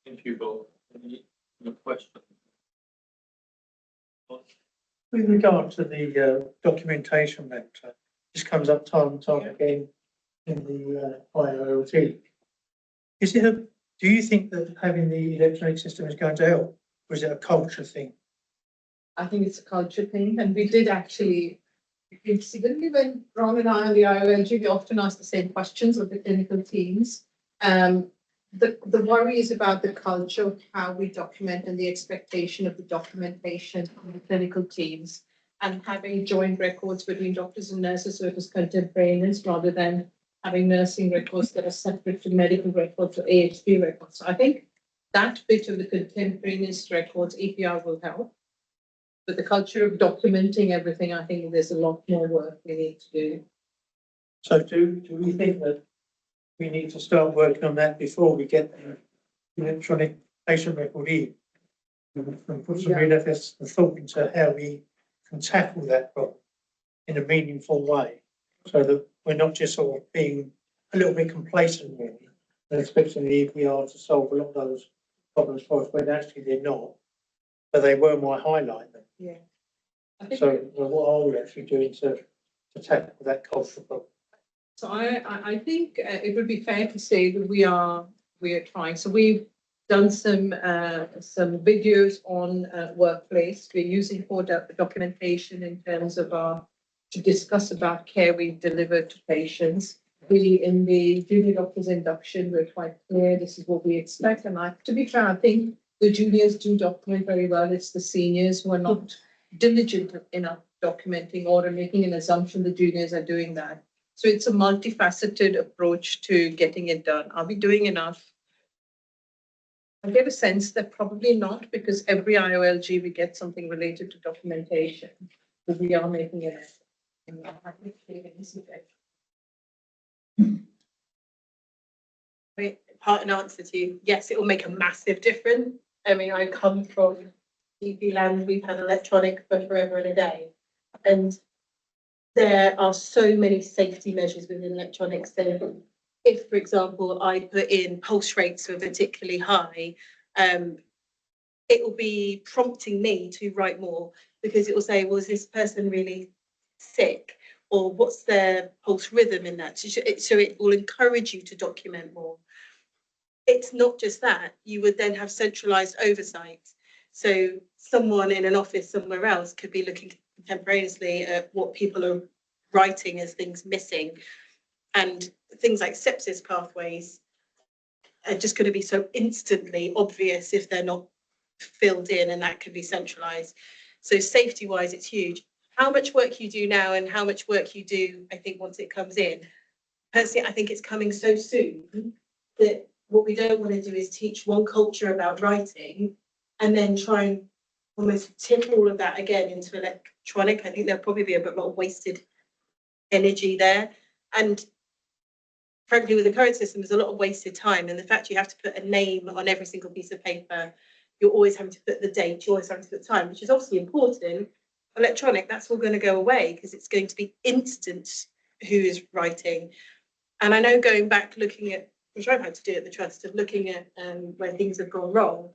Thank you both. Any questions? With regard to the documentation matter, this comes up time and time again in the IOLT. Do you think that having the electronic system is going to help, or is it a culture thing? I think it's a culture thing, and we did actually, incidentally, when Ron and I on the IOLG, we often ask the same questions of the clinical teams. The worry is about the culture of how we document and the expectation of the documentation from the clinical teams, and having joint records between doctors and nurses so it is contemporaneous rather than having nursing records that are separate to medical records or AHP records. So I think that bit of the contemporaneous records, EPR will help. But the culture of documenting everything, I think there's a lot more work we need to do. So do we think that we need to start working on that before we get the electronic patient record in? And put some real efforts and thought into how we can tackle that problem in a meaningful way, so that we're not just sort of being a little bit complacent really, and expecting the EPR to solve a lot of those problems for us when actually they're not, but they were my highlight. Yeah. I think So what are we actually doing to tackle that cultural problem? So I think it would be fair to say that we are trying. So we've done some videos on workplace. We're using for documentation in terms of to discuss about care we deliver to patients. In the junior doctors induction, we're quite clear this is what we expect. And to be fair, I think the juniors do document very well. It's the seniors who are not diligent enough documenting or making an assumption the juniors are doing that. So it's a multifaceted approach to getting it done. Are we doing enough? I get a sense that probably not, because every IOLG we get something related to documentation, but we are making an effort. Part and answer to you, yes, it will make a massive difference. I mean, I come from DP land, we've had electronic for forever and a day. And there are so many safety measures within electronics. So if, for example, I put in pulse rates were particularly high, it will be prompting me to write more because it will say, well, is this person really sick? Or what's their pulse rhythm in that? So it will encourage you to document more. It's not just that, you would then have centralized oversight. So someone in an office somewhere else could be looking contemporaneously at what people are writing as things missing. And things like sepsis pathways are just going to be so instantly obvious if they're not filled in, and that can be centralized. So safety wise, it's huge. How much work you do now and how much work you do, I think, once it comes in. Personally, I think it's coming so soon that what we don't want to do is teach one culture about writing and then try and almost tip all of that again into electronic. I think there'll probably be a bit more wasted energy there. And frankly, with the current system, there's a lot of wasted time. And the fact you have to put a name on every single piece of paper, you're always having to put the date, you're always having to put the time, which is obviously important. Electronic, that's all going to go away because it's going to be instant who is writing. And I know going back, looking at, which I've had to do at the trust, of looking at where things have gone wrong,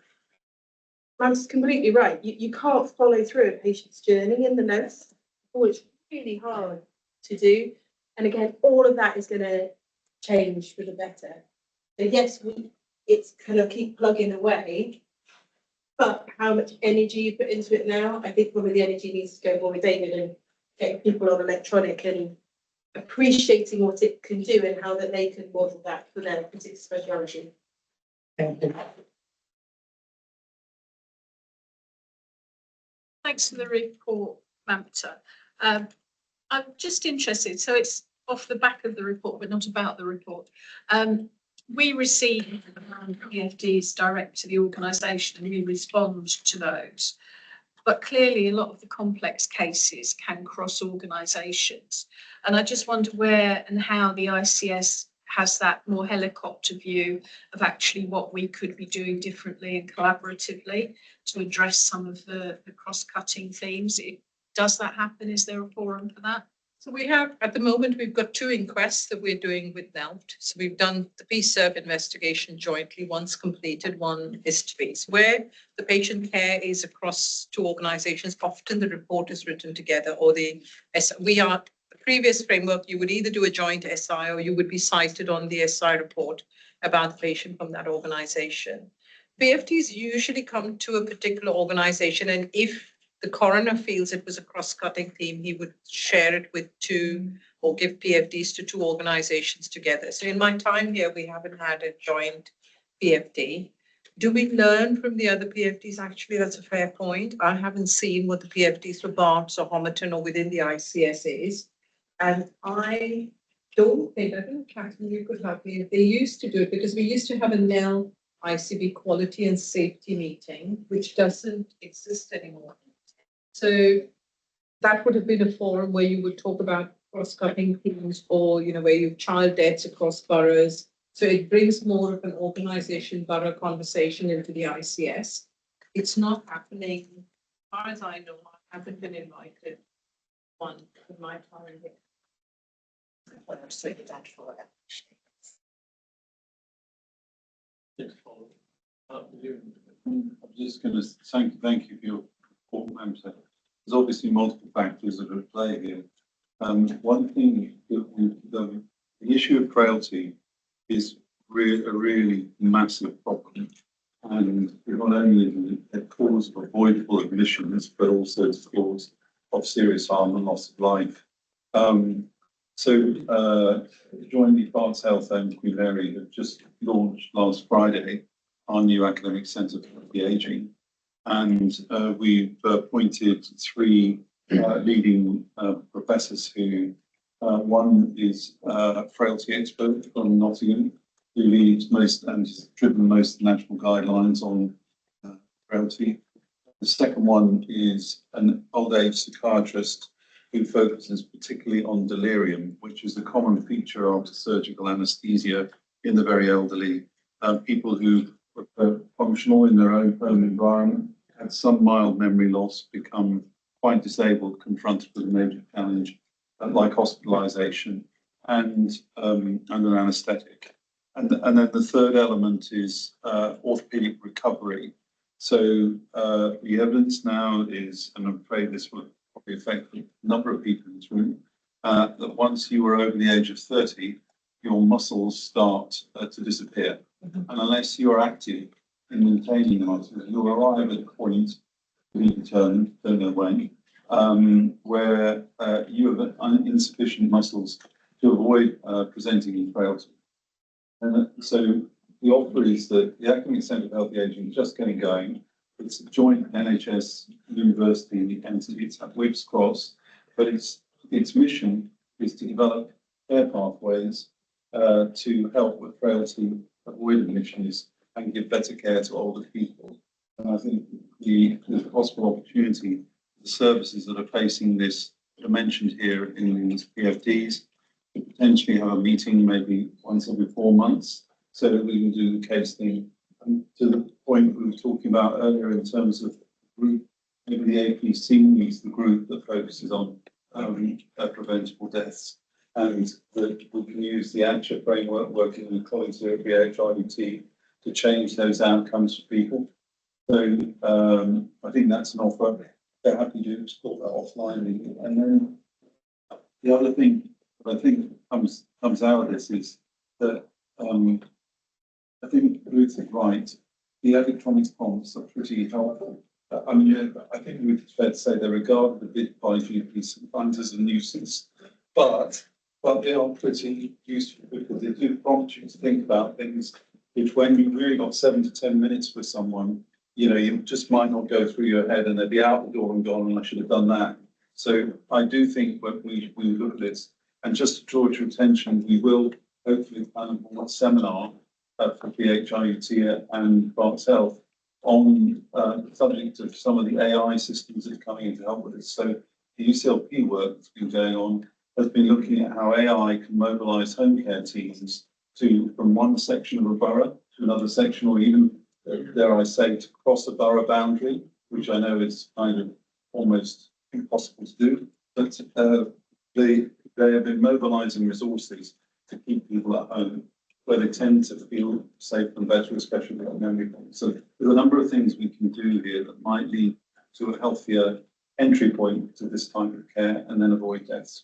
Man's completely right. You can't follow through a patient's journey in the notes. Oh, it's really hard to do. And again, all of that is going to change for the better. So yes, it's kind of keep plugging away, but how much energy you put into it now, I think probably the energy needs to go more with David and getting people on electronic and appreciating what it can do and how that they can model that for their particular speciality. Thank you. Thanks for the report, Mamta. I'm just interested, so it's off the back of the report, but not about the report. We receive PFDs direct to the organisation and we respond to those. But clearly a lot of the complex cases can cross organisations. And I just wonder where and how the ICS has that more helicopter view of actually what we could be doing differently and collaboratively to address some of the cross-cutting themes. Does that happen? Is there a forum for that? So we have, at the moment, we've got 2 inquests that we're doing with NELT. So we've done the PSERV investigation jointly, one's completed, one is to be. Where the patient care is across 2 organisations, often the report is written together or the previous framework, you would either do a joint SI or you would be cited on the SI report about the patient from that organisation. PFDs usually come to a particular organisation, and if the coroner feels it was a cross-cutting theme, he would share it with 2 or give PFDs to 2 organisations together. So in my time here, we haven't had a joint PFD. Do we learn from the other PFDs? Actually, that's a fair point. I haven't seen what the PFDs for Barts or Homerton or within the ICS is. And I don't think, I think Catherine, you could help me, if they used to do it, because we used to have a NEL ICB quality and safety meeting, which doesn't exist anymore. So that would have been a forum where you would talk about cross-cutting themes or, you know, where you have child deaths across boroughs. So it brings more of an organisation borough conversation into the ICS. It's not happening, as far as I know, I haven't been invited one in my time here. I'm just going to thank you for your report, Mamta. There's obviously multiple factors that are at play here. One thing that the issue of frailty is a really massive problem, and not only a cause of avoidable admissions, but also a cause of serious harm and loss of life. Jointly, Barts Health and Queen Mary have just launched last Friday our new academic centre for the ageing, and we've appointed 3 leading professors who, one is a frailty expert from Nottingham, who leads most and has driven most national guidelines on frailty. The second one is an old age psychiatrist who focuses particularly on delirium, which is a common feature after surgical anaesthesia in the very elderly. People who were functional in their own home environment, had some mild memory loss, become quite disabled, confronted with a major challenge like hospitalisation and an anaesthetic. And then the third element is orthopaedic recovery. So the evidence now is, and I'm afraid this will probably affect a number of people in this room, that once you are over the age of 30, your muscles start to disappear. And unless you are active in maintaining the muscles, you'll arrive at a point, to be determined, don't know when, where you have insufficient muscles to avoid presenting in frailty. And so the offer is that the Academic Centre for Healthy Ageing is just getting going. It's a joint NHS university entity. It's at Whipps Cross, but its mission is to develop care pathways to help with frailty, avoid admissions, and give better care to older people. And I think there's a possible opportunity, the services that are facing this that are mentioned here in these PFDs, to potentially have a meeting maybe once every 4 months, so that we can do the case thing. And to the point we were talking about earlier in terms of group, maybe the APC is the group that focuses on preventable deaths, and that we can use the ACHA framework, working with colleagues here at BHIUT, to change those outcomes for people. So I think that's an offer. They're happy to explore that offline. And then the other thing that I think comes out of this is that I think Ruth is right. The electronic prompts are pretty helpful. I mean, I think it's fair to say they're regarded a bit by GPs sometimes as a nuisance, but they are pretty useful because they do prompt you to think about things which, when you've really got 7 to 10 minutes with someone, you know, you just might not go through your head and they'd be out the door and gone, and I should have done that. So I do think when we look at this, and just to draw your attention, we will hopefully plan a seminar for BHIUT and Barts Health on the subject of some of the AI systems that are coming in to help with this. So the UCLP work that's been going on has been looking at how AI can mobilise home care teams from one section of a borough to another section, or even, dare I say, to cross a borough boundary, which I know is kind of almost impossible to do. But they have been mobilising resources to keep people at home, where they tend to feel safer and better, especially with memory problems. So there's a number of things we can do here that might lead to a healthier entry point to this type of care, and then avoid deaths.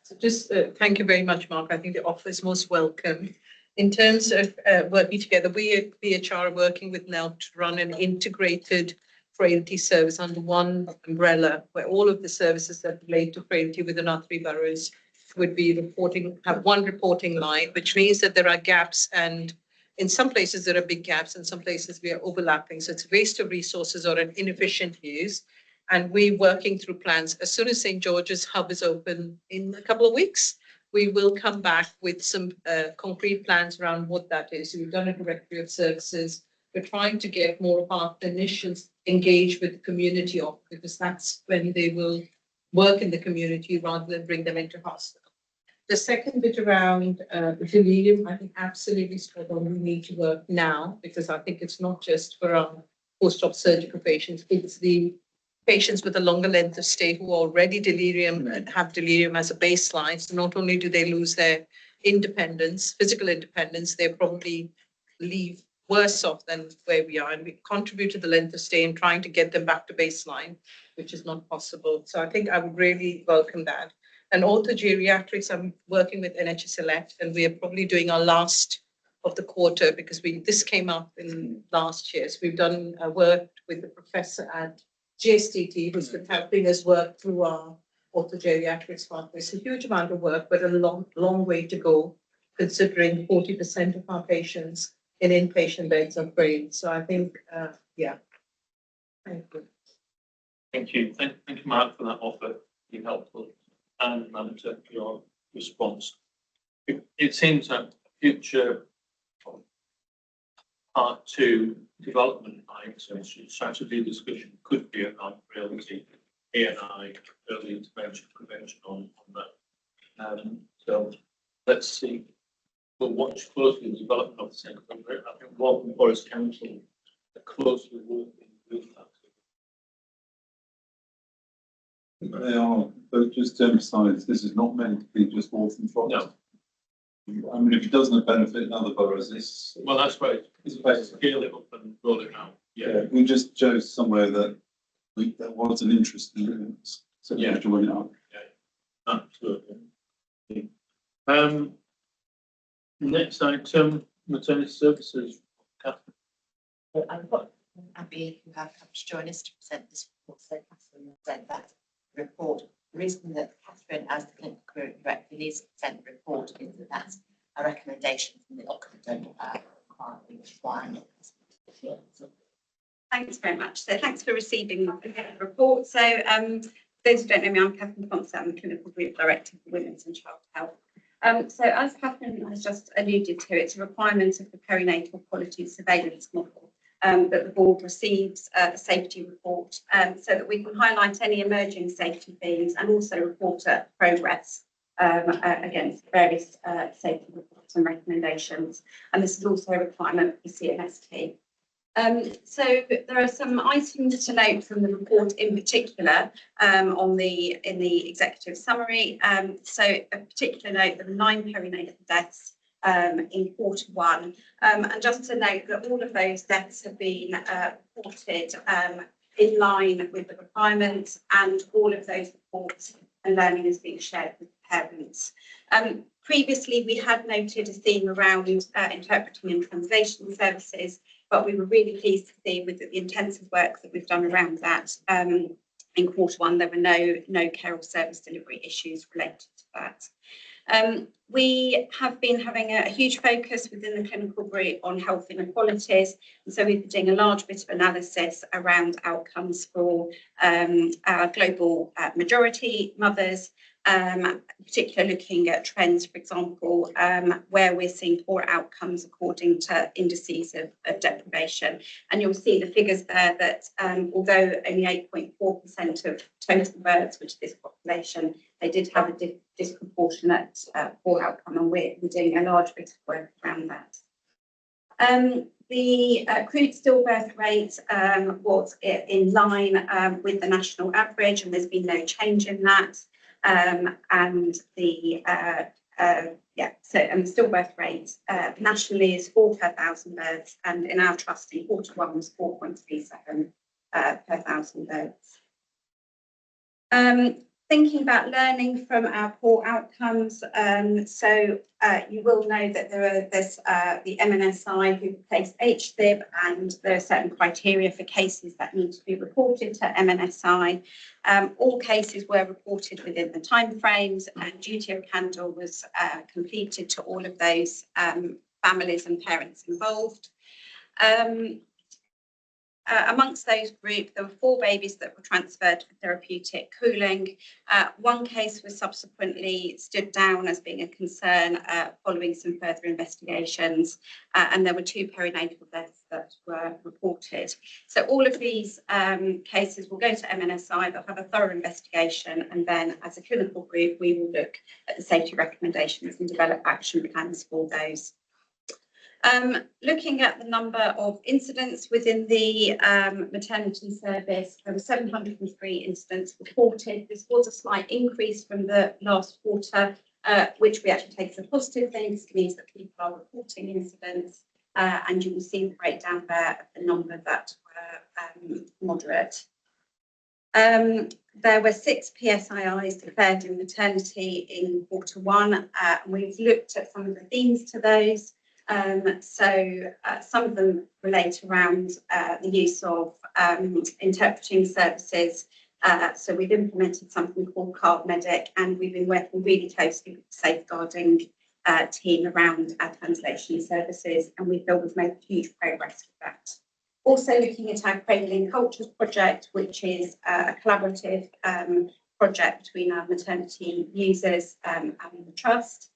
So just thank you very much, Mark. I think the offer is most welcome. In terms of working together, we at BHR are working with NELT to run an integrated frailty service under one umbrella, where all of the services that relate to frailty within our 3 boroughs would be have one reporting line, which means that there are gaps, and in some places there are big gaps, and some places we are overlapping. So it's a waste of resources or an inefficient use. And we're working through plans. As soon as St. George's Hub is open in a couple of weeks, we will come back with some concrete plans around what that is. We've done a directory of services. We're trying to get more of our clinicians engaged with the community, because that's when they will work in the community rather than bring them into hospital. The second bit around delirium, I think absolutely spot on. We need to work now, because I think it's not just for our post-op surgical patients, it's the patients with a longer length of stay who are already delirium and have delirium as a baseline. So not only do they lose their independence, physical independence, they probably leave worse off than where we are. And we contribute to the length of stay in trying to get them back to baseline, which is not possible. So I think I would really welcome that. And also geriatrics, I'm working with NHSLF, and we are probably doing our last of the quarter, because this came up in last year. So we've done work with the professor at GSTT, who's been helping us work through our orthogeriatrics pathway. It's a huge amount of work, but a long way to go, considering 40% of our patients in inpatient beds are frail. So I think, yeah. Thank you. Thank you. Thank you, Mark, for that offer. You've helpful. And Madam for your response. It seems that future part two development items, strategy discussion could be around reality, ANI, early intervention, prevention on that. So let's see. We'll watch closely the development of the centre. I think Waltham Forest Council are closely working with that. They are, but just to emphasise, this is not meant to be just Waltham Forest. No. I mean, if it doesn't benefit in other boroughs, it's. Well, that's right. It's about to scale it up and roll it out. Yeah. We just chose somewhere that there was an interest in it, so we Yeah. join it up. Absolutely. Next item, maternity services. I've got Abby who have come to join us to present this report, so Catherine will present that report. The reason that Catherine, as the clinical career director, needs to present the report is that that's a recommendation from the Oxford requirement, which is why I'm not. Thanks very much. So thanks for receiving the report. So those who don't know me, I'm Catherine Ponce, I'm the Clinical Group Director for Women's and Child Health. So as Catherine has just alluded to, it's a requirement of the perinatal quality surveillance model that the board receives a safety report so that we can highlight any emerging safety themes and also report progress against various safety reports and recommendations. And this is also a requirement for the CMST. So there are some items to note from the report in particular in the executive summary. So a particular note, there were 9 perinatal deaths in Q1. And just to note that all of those deaths have been reported in line with the requirements, and all of those reports and learning is being shared with parents. Previously, we had noted a theme around interpreting and translation services, but we were really pleased to see with the intensive work that we've done around that. In Q1, there were no care or service delivery issues related to that. We have been having a huge focus within the clinical group on health inequalities. And so we've been doing a large bit of analysis around outcomes for our global majority mothers, particularly looking at trends, for example, where we're seeing poor outcomes according to indices of deprivation. And you'll see the figures there that although only 8.4% of total births, which is this population, they did have a disproportionate poor outcome, and we're doing a large bit of work around that. The crude stillbirth rate was in line with the national average, and there's been no change in that. And the stillbirth rate nationally is 4 per 1,000 births, and in our trust in Q1 was 4.37 per 1,000 births. Thinking about learning from our poor outcomes, you will know that there's the MNSI who replaced HSIB, and there are certain criteria for cases that need to be reported to MNSI. All cases were reported within the timeframes, and duty of candour was completed to all of those families and parents involved. Amongst those group, there were 4 babies that were transferred for therapeutic cooling. 1 case was subsequently stood down as being a concern following some further investigations, and there were 2 perinatal deaths that were reported. So all of these cases will go to MNSI, they'll have a thorough investigation, and then as a clinical group, we will look at the safety recommendations and develop action plans for those. Looking at the number of incidents within the maternity service, there were 703 incidents reported. This was a slight increase from the last quarter, which we actually take as a positive thing, because it means that people are reporting incidents, and you will see the breakdown there of the number that were moderate. There were 6 PSIIs declared in maternity in Q1, and we've looked at some of the themes to those. Some of them relate around the use of interpreting services. So we've implemented something called Card Medic, and we've been working really closely with the safeguarding team around our translation services, and we feel we've made huge progress with that. Also looking at our Cradling Cultures project, which is a collaborative project between our maternity users and the trust.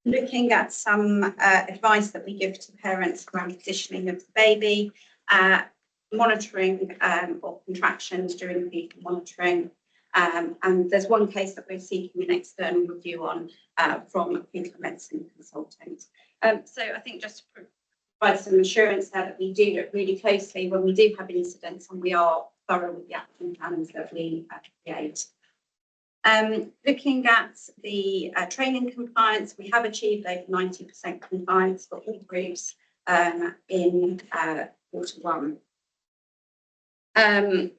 looking at some advice that we give to parents around positioning of the baby, monitoring of contractions during fetal monitoring. And there's one case that we're seeking an external review on from a fetal medicine consultant. So I think just to provide some assurance there that we do look really closely when we do have incidents, and we are thorough with the action plans that we create. Looking at the training compliance, we have achieved over 90% compliance for all groups in Q1.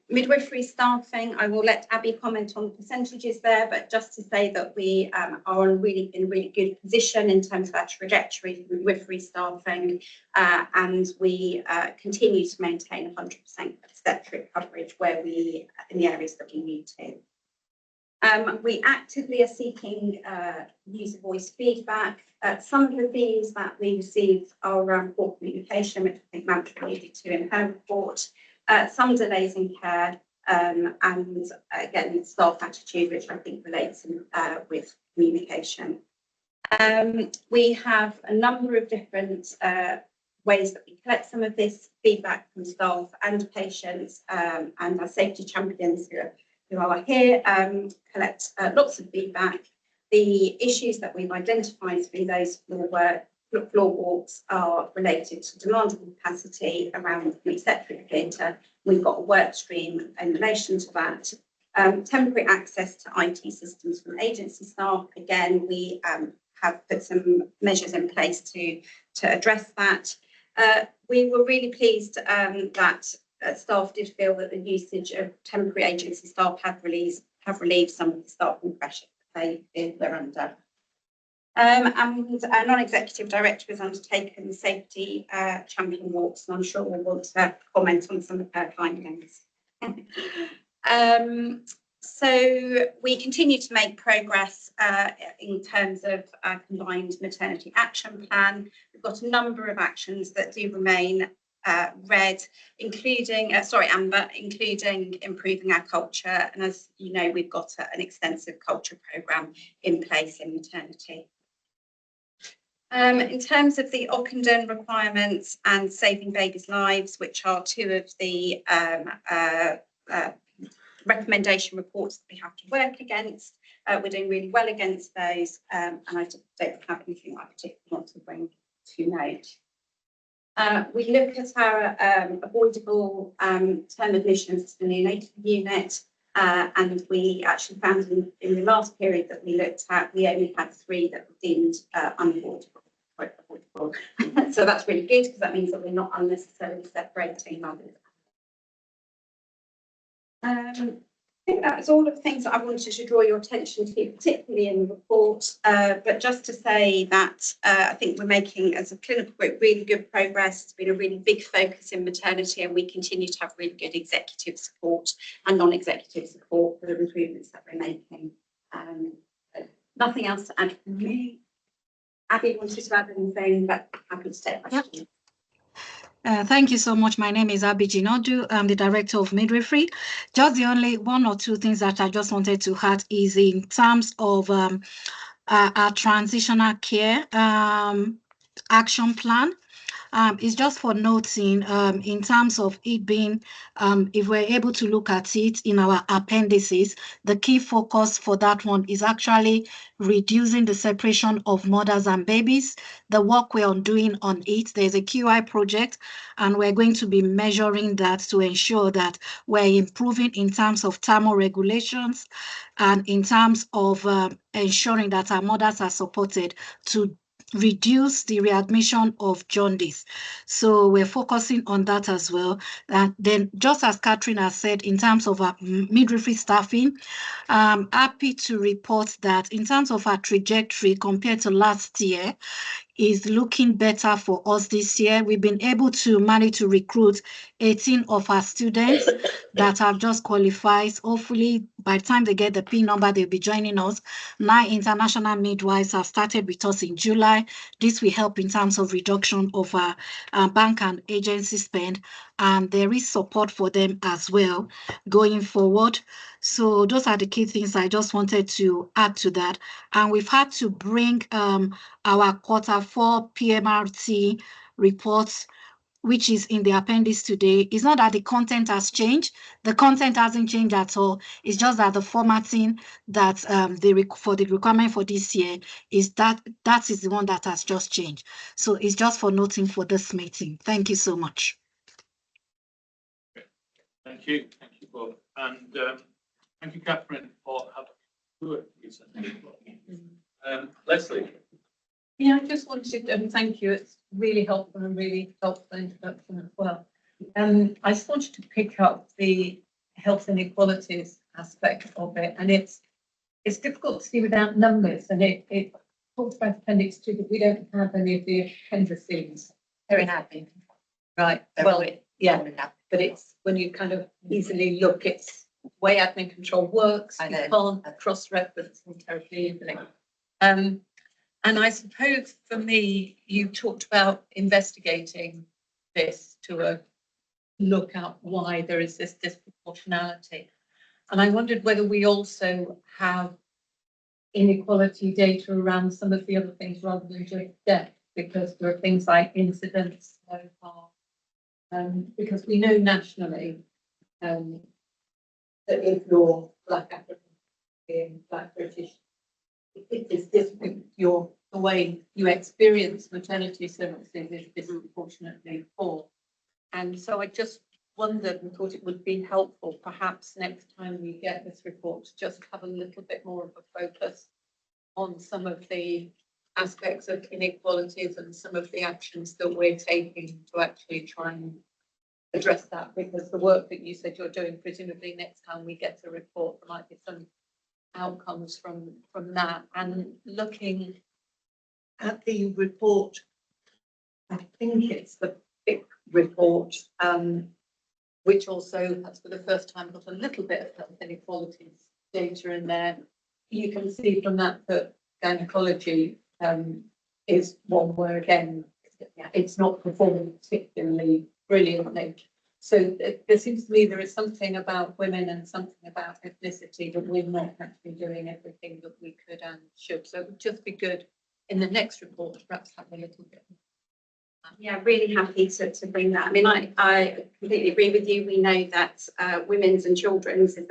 Midwifery staffing, I will let Abby comment on the percentages there, but just to say that we are in a really good position in terms of our trajectory for midwifery staffing, and we continue to maintain 100% obstetric coverage where we in the areas that we need to. We actively are seeking user voice feedback. Some of the themes that we receive are around poor communication, which I think Matt alluded to in her report. Some delays in care, and again, staff attitude, which I think relates with communication. We have a number of different ways that we collect some of this feedback from staff and patients, and our safety champions who are here collect lots of feedback. The issues that we've identified through those floor walks are related to demand and capacity around the obstetric theatre. We've got a work stream in relation to that. Temporary access to IT systems from agency staff. Again, we have put some measures in place to address that. We were really pleased that staff did feel that the usage of temporary agency staff have relieved some of the staffing pressure that they're under. And a non-executive director has undertaken safety champion walks, and I'm sure we'll want to comment on some of her findings. So we continue to make progress in terms of our combined maternity action plan. We've got a number of actions that do remain red, including, amber, including improving our culture. And as you know, we've got an extensive culture programme in place in maternity. In terms of the Ockenden requirements and saving babies' lives, which are two of the recommendation reports that we have to work against, we're doing really well against those, and I don't have anything I particularly want to bring to note. We look at our avoidable term admissions to the neonatal unit, and we actually found in the last period that we looked at, we only had 3 that were deemed unavoidable. So that's really good, because that means that we're not unnecessarily separating mothers. I think that's all of the things that I wanted to draw your attention to, particularly in the report. But just to say that I think we're making, as a clinical group, really good progress. It's been a really big focus in maternity, and we continue to have really good executive support and non-executive support for the improvements that we're making. Nothing else to add from me. Abby wanted to add anything, but happy to take questions. Thank you so much. My name is Abby Jinodu. I'm the Director of Midwifery. Just the only 1 or 2 things that I just wanted to add is in terms of our transitional care action plan. It's just for noting in terms of it being, if we're able to look at it in our appendices, the key focus for that one is actually reducing the separation of mothers and babies. The work we're doing on it, there's a QI project, and we're going to be measuring that to ensure that we're improving in terms of thermoregulations and in terms of ensuring that our mothers are supported to reduce the readmission of jaundice. So we're focusing on that as well. And then, just as Catherine has said, in terms of our midwifery staffing, I'm happy to report that in terms of our trajectory compared to last year, is looking better for us this year. We've been able to manage to recruit 18 of our students that have just qualified. Hopefully, by the time they get the PIN number, they'll be joining us. 9 international midwives have started with us in July. This will help in terms of reduction of our bank and agency spend, and there is support for them as well going forward. So those are the key things I just wanted to add to that. And we've had to bring our Q4 PMRT reports, which is in the appendix today. It's not that the content has changed. The content hasn't changed at all. It's just that the formatting that for the requirement for this year is that is the one that has just changed. So it's just for noting for this meeting. Thank you so much. Thank you both. And thank you, Catherine, for having good recently. Leslie. Yeah, I just wanted to thank you. It's really helpful and really helpful introduction as well. I just wanted to pick up the health inequalities aspect of it, and it's difficult to see without numbers, and it talks about appendix 2, but we don't have any of the appendices. They're in admin. Right. They're Well, all in- yeah, all in admin. but it's when you kind of easily look, it's way admin control works. I You know. can't cross-reference them terribly easily. And I suppose for me, you talked about investigating this to look at why there is this disproportionality. And I wondered whether we also have inequality data around some of the other things rather than just death, because there are things like incidents so far. Because we know nationally that if you're Black African, Black British, it is different. The way you experience maternity services is disproportionately poor. And so I just wondered and thought it would be helpful, perhaps next time we get this report, to just have a little bit more of a focus on some of the aspects of inequalities and some of the actions that we're taking to actually try and address that, because the work that you said you're doing, presumably next time we get a report, there might be some outcomes from that. And looking at the report, I think it's the big report, which also has for the first time got a little bit of health inequalities data in there. You can see from that that gynecology is one where, again, it's not performing particularly brilliantly. So there seems to me there is something about women and something about ethnicity that we're not actually doing everything that we could and should. So it would just be good in the next report to perhaps have a little bit. Yeah, really happy to bring that. I mean, I completely agree with you. We know that women's and children's is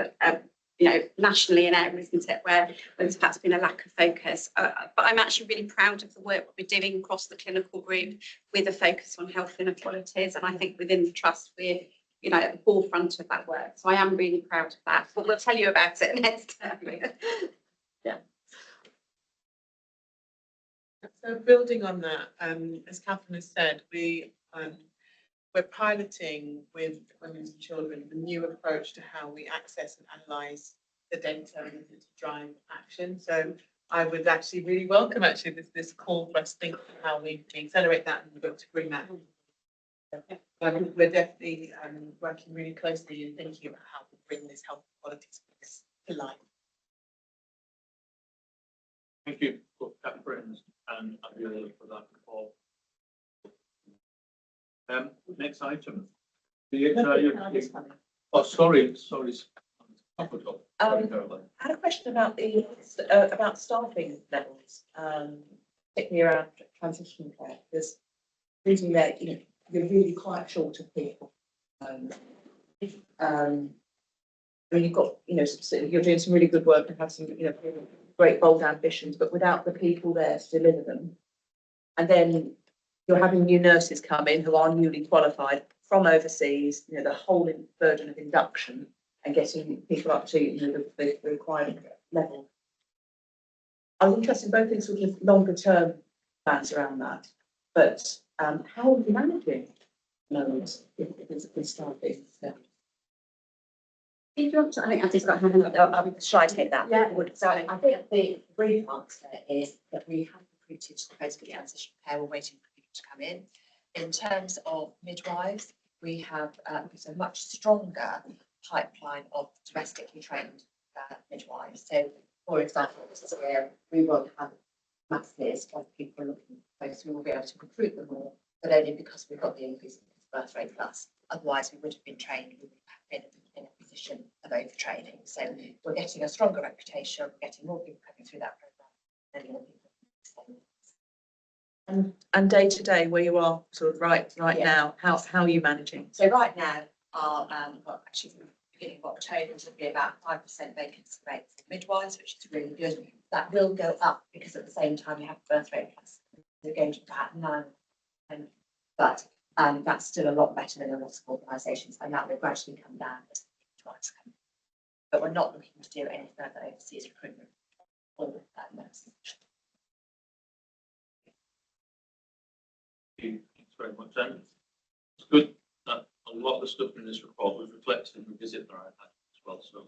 nationally an area, isn't it, where there's perhaps been a lack of focus. But I'm actually really proud of the work we're doing across the clinical group with a focus on health inequalities. And I think within the trust, we're at the forefront of that work. So I am really proud of that. But we'll tell you about it next time. Yeah. So building on that, as Catherine has said, we're piloting with women and children the new approach to how we access and analyse the data and to drive action. So I would actually really welcome this call for us to think how we can accelerate that and look to bring that. We're definitely working really closely and thinking about how to bring this health qualities to life. Thank you, Catherine and Abiola, for that report. Next item. Oh, sorry. I had a question about about staffing levels, particularly around transition care, because reading that, you're really quite short of people. You've got, you're doing some really good work and have some, great bold ambitions, but without the people there to deliver them. And then you're having new nurses come in who are newly qualified from overseas, the whole burden of induction and getting people up to the required level. I was interested in both in sort of longer term plans around that, but how are you managing those if it's starting? If you want to, I think I've just got hand up. Shall I take that? Yeah. So I think the brief answer is that we have recruited supposedly transition care. We're waiting for people to come in. In terms of midwives, we have a much stronger pipeline of domestically trained midwives. So, for example, this year we won't have mass list of people looking for posts. We will be able to recruit them all, but only because we've got the increase in birth rate plus. Otherwise, we would have been trained, we would have been in a position of overtraining. So we're getting a stronger reputation, we're getting more people coming through that programme. And more people. And day to day, where you are sort of right Yeah. now, how are you managing? So right now, our, well, actually, from the beginning of October, it'll be about 5% vacancy rate for midwives, which is really good. That will go up because at the same time we have birth rate plus. We're going to about 9, but that's still a lot better than a lot of organisations, and that will gradually come down as midwives come. But we're not looking to do any further overseas recruitment or nurses. Thanks very much, Anne. It's good that a lot of the stuff in this report was reflected in the visit that I had as well. So,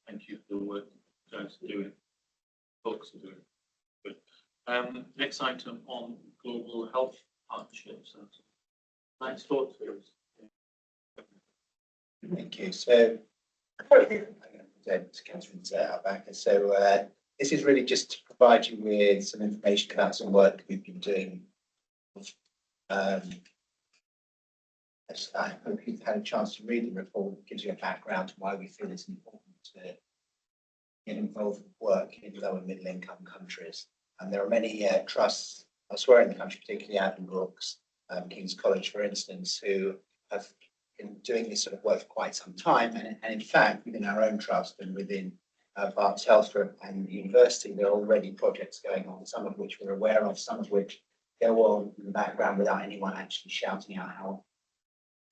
thank you for the work you guys are doing. Folks are doing. Good. Next item on global health partnerships. Nice thought, please. Thank you. So I'm going to present Catherine's Outbacker. So this is really just to provide you with some information about some work we've been doing. I hope you've had a chance to read the report. It gives you a background to why we feel it's important to get involved with work in lower middle income countries. And there are many trusts elsewhere in the country, particularly Addenbrooke's, King's College, for instance, who have been doing this sort of work for quite some time. And in fact, within our own trust and within Barts Health and the university, there are already projects going on, some of which we're aware of, some of which go on in the background without anyone actually shouting out how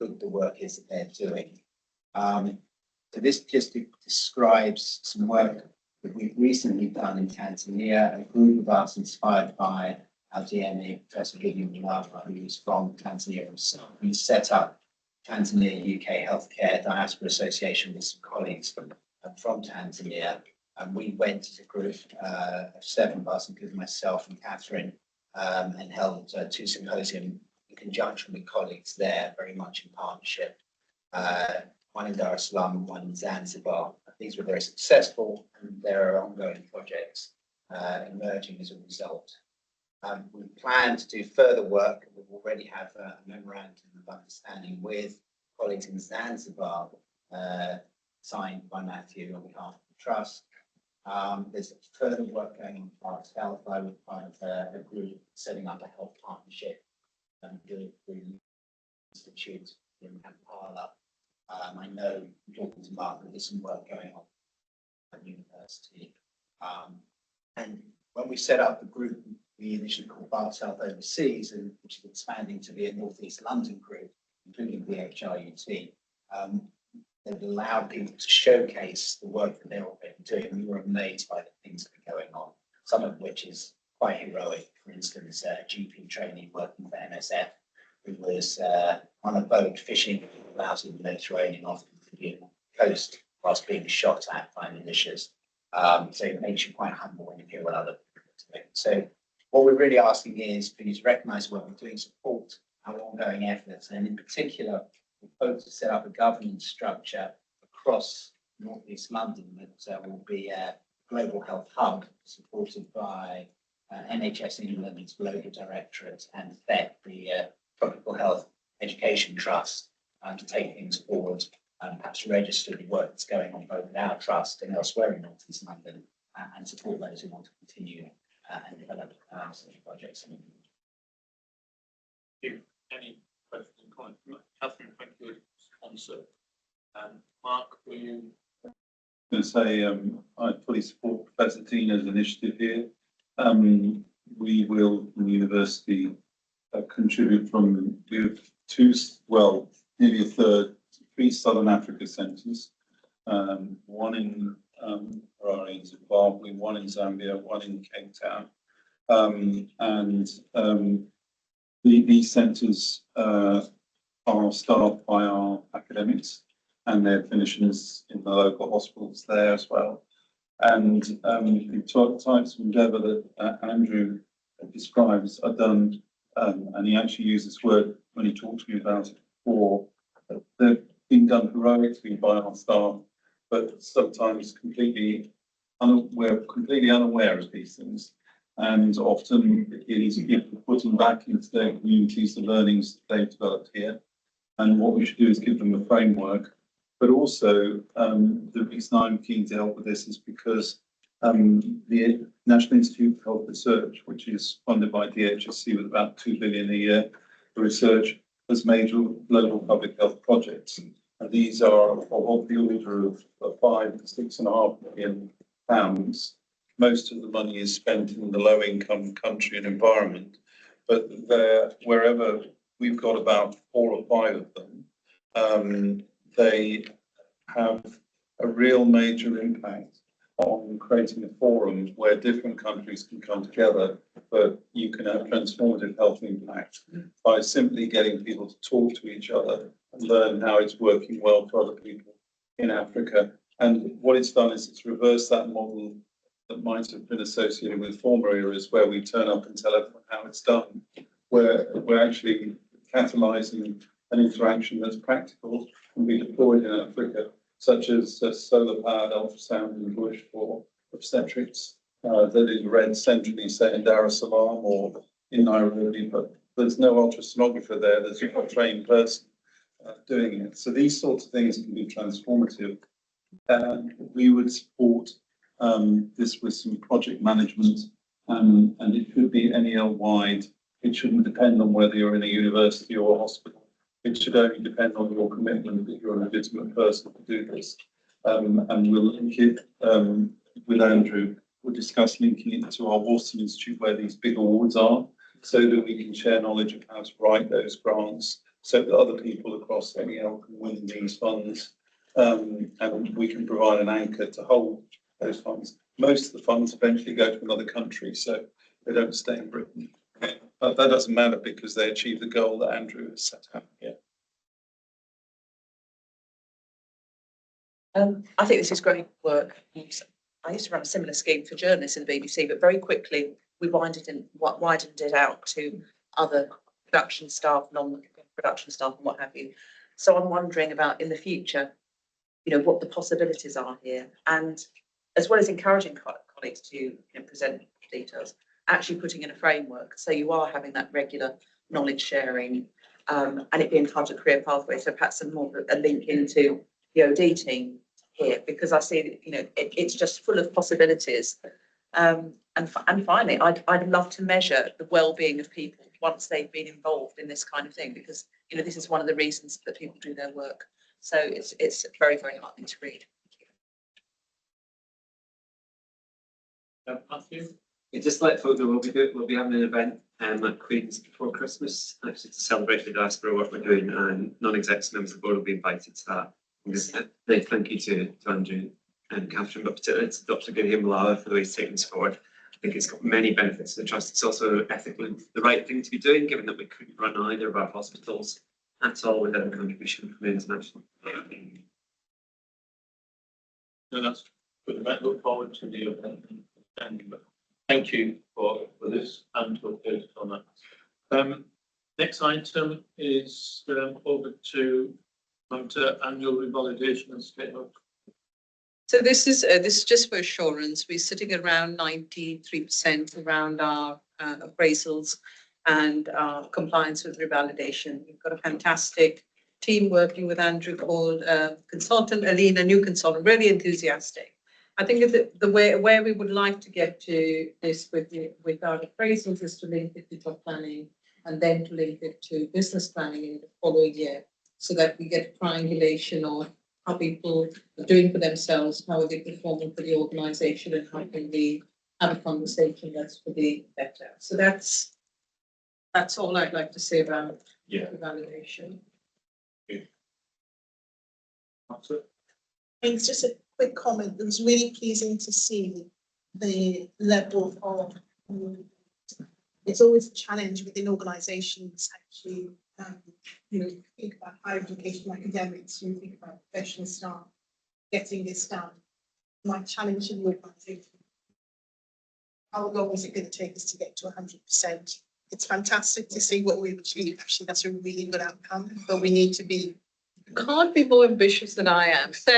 good the work is that they're doing. So this just describes some work that we've recently done in Tanzania. A group of us, inspired by our DME, Professor Gideon Mulava, who's from Tanzania himself, we set up Tanzania UK Healthcare Diaspora Association with some colleagues from Tanzania. And we went as a group of 7 of us, including myself and Catherine, and held 2 symposium in conjunction with colleagues there, very much in partnership. One in Dar es Salaam and one in Zanzibar. These were very successful, and there are ongoing projects emerging as a result. We plan to do further work. We already have a memorandum of understanding with colleagues in Zanzibar, signed by Matthew on behalf of the Trust. There's further work going on Barts Health. I was part of a group setting up a health partnership doing through the Institute in Kampala. I know, talking to Mark, that there's some work going on at university. And when we set up the group, we initially called Barts Health Overseas, and which is expanding to be a North East London group, including the HRUT. They've allowed people to showcase the work that they're already doing. We were amazed by the things that are going on, some of which is quite heroic. For instance, a GP trainee working for MSF, who was on a boat fishing out in the Mediterranean off the Indian coast whilst being shot at by militias. So it makes you quite humble when you hear what other people are doing. So what we're really asking is for you to recognise what we're doing, support our ongoing efforts, and in particular, we hope to set up a governance structure across North East London that will be a global health hub supported by NHS England's Global Directorate and FET, the Tropical Health Education Trust, to take things forward and perhaps register the work that's going on both in our trust and elsewhere in North East London, and support those who want to continue and develop such projects. Thank you. Any questions and comments? Catherine, thank you, sponsor. Mark, will you? I'm going to say I fully support Professor Tina's initiative here. We will, in the university, contribute from, we have 2, well, nearly a third, 3 Southern Africa centres, one in Harare in Zimbabwe, one in Zambia, one in Cape Town. These centres are staffed by our academics and their clinicians in the local hospitals there as well. And the types of endeavour that Andrew describes are done, and he actually used this word when he talked to me about it before. They're being done heroically by our staff, but sometimes we're completely unaware of these things. And often it is people putting back into their communities the learnings that they've developed here. And what we should do is give them a framework. But also, the reason I'm keen to help with this is because the National Institute for Health Research, which is funded by DHSC with about 2 billion a year for research, has major global public health projects. And these are of the order of £5 to £6.5 million. Most of the money is spent in the low income country and environment, but wherever we've got about 4 or 5 of them, they have a real major impact on creating a forum where different countries can come together, but you can have transformative health impact by simply getting people to talk to each other and learn how it's working well for other people in Africa. And what it's done is it's reversed that model that might have been associated with former eras where we turn up and tell everyone how it's done, where we're actually catalysing an interaction that's practical and be deployed in Africa, such as solar-powered ultrasound in bush for obstetrics that is read centrally, say in Dar es Salaam or in Nairobi, but there's no ultrasonographer there, there's a trained person doing it. So these sorts of things can be transformative. We would support this with some project management, and it should be NEL wide. It shouldn't depend on whether you're in a university or a hospital. It should only depend on your commitment that you're a legitimate person to do this. And we'll link it with Andrew. We'll discuss linking it to our Wolfson Institute where these big awards are, so that we can share knowledge of how to write those grants, so that other people across NEL can win these funds, and we can provide an anchor to hold those funds. Most of the funds eventually go to another country, so they don't stay in Britain. But that doesn't matter because they achieve the goal that Andrew has set out here. I think this is great work. I used to run a similar scheme for journalists in the BBC, but very quickly we widened it out to other production staff, non-production staff and what have you. So I'm wondering about in the future, you know, what the possibilities are here. And as well as encouraging colleagues to present details, actually putting in a framework. So you are having that regular knowledge sharing and it being part of career pathway. So perhaps some more of a link into the OD team here, because I see, you know, it's just full of possibilities. And finally, I'd love to measure the well-being of people once they've been involved in this kind of thing, because, you know, this is one of the reasons that people do their work. So it's very, very heartening to read. Matthew? Just let folk know we'll be having an event at Queen's before Christmas, actually to celebrate the diaspora work we're doing, and non-execs members of the board will be invited to that. And just thank you to Andrew and Catherine, but particularly to Dr. Gideon Malawa for the way he's taken this forward. I think it's got many benefits to the trust. It's also ethically the right thing to be doing, given that we couldn't run either of our hospitals at all without a contribution from international. No, that's good. I look forward to the event, and thank you for this and to update on that. Next item is over to annual revalidation and statement. So this is just for assurance. We're sitting around 93% around our appraisals and compliance with revalidation. We've got a fantastic team working with Andrew called consultant, Aline, a new consultant, really enthusiastic. I think the where we would like to get to this with our appraisals is to link it to job planning and then to link it to business planning in the following year, so that we get triangulation of how people are doing for themselves, how are they performing for the organisation, and how can we have a conversation that's for the better. So that's all I'd like to say about the validation. It's just a quick comment. It was really pleasing to see the level of, it's always a challenge within organisations actually, think about higher education academics, you think about professional staff getting this done. My challenge in the organisation, how long is it going to take us to get to 100%? It's fantastic to see what we've achieved. Actually, that's a really good outcome, but we need to be. Can't be more ambitious than I am. So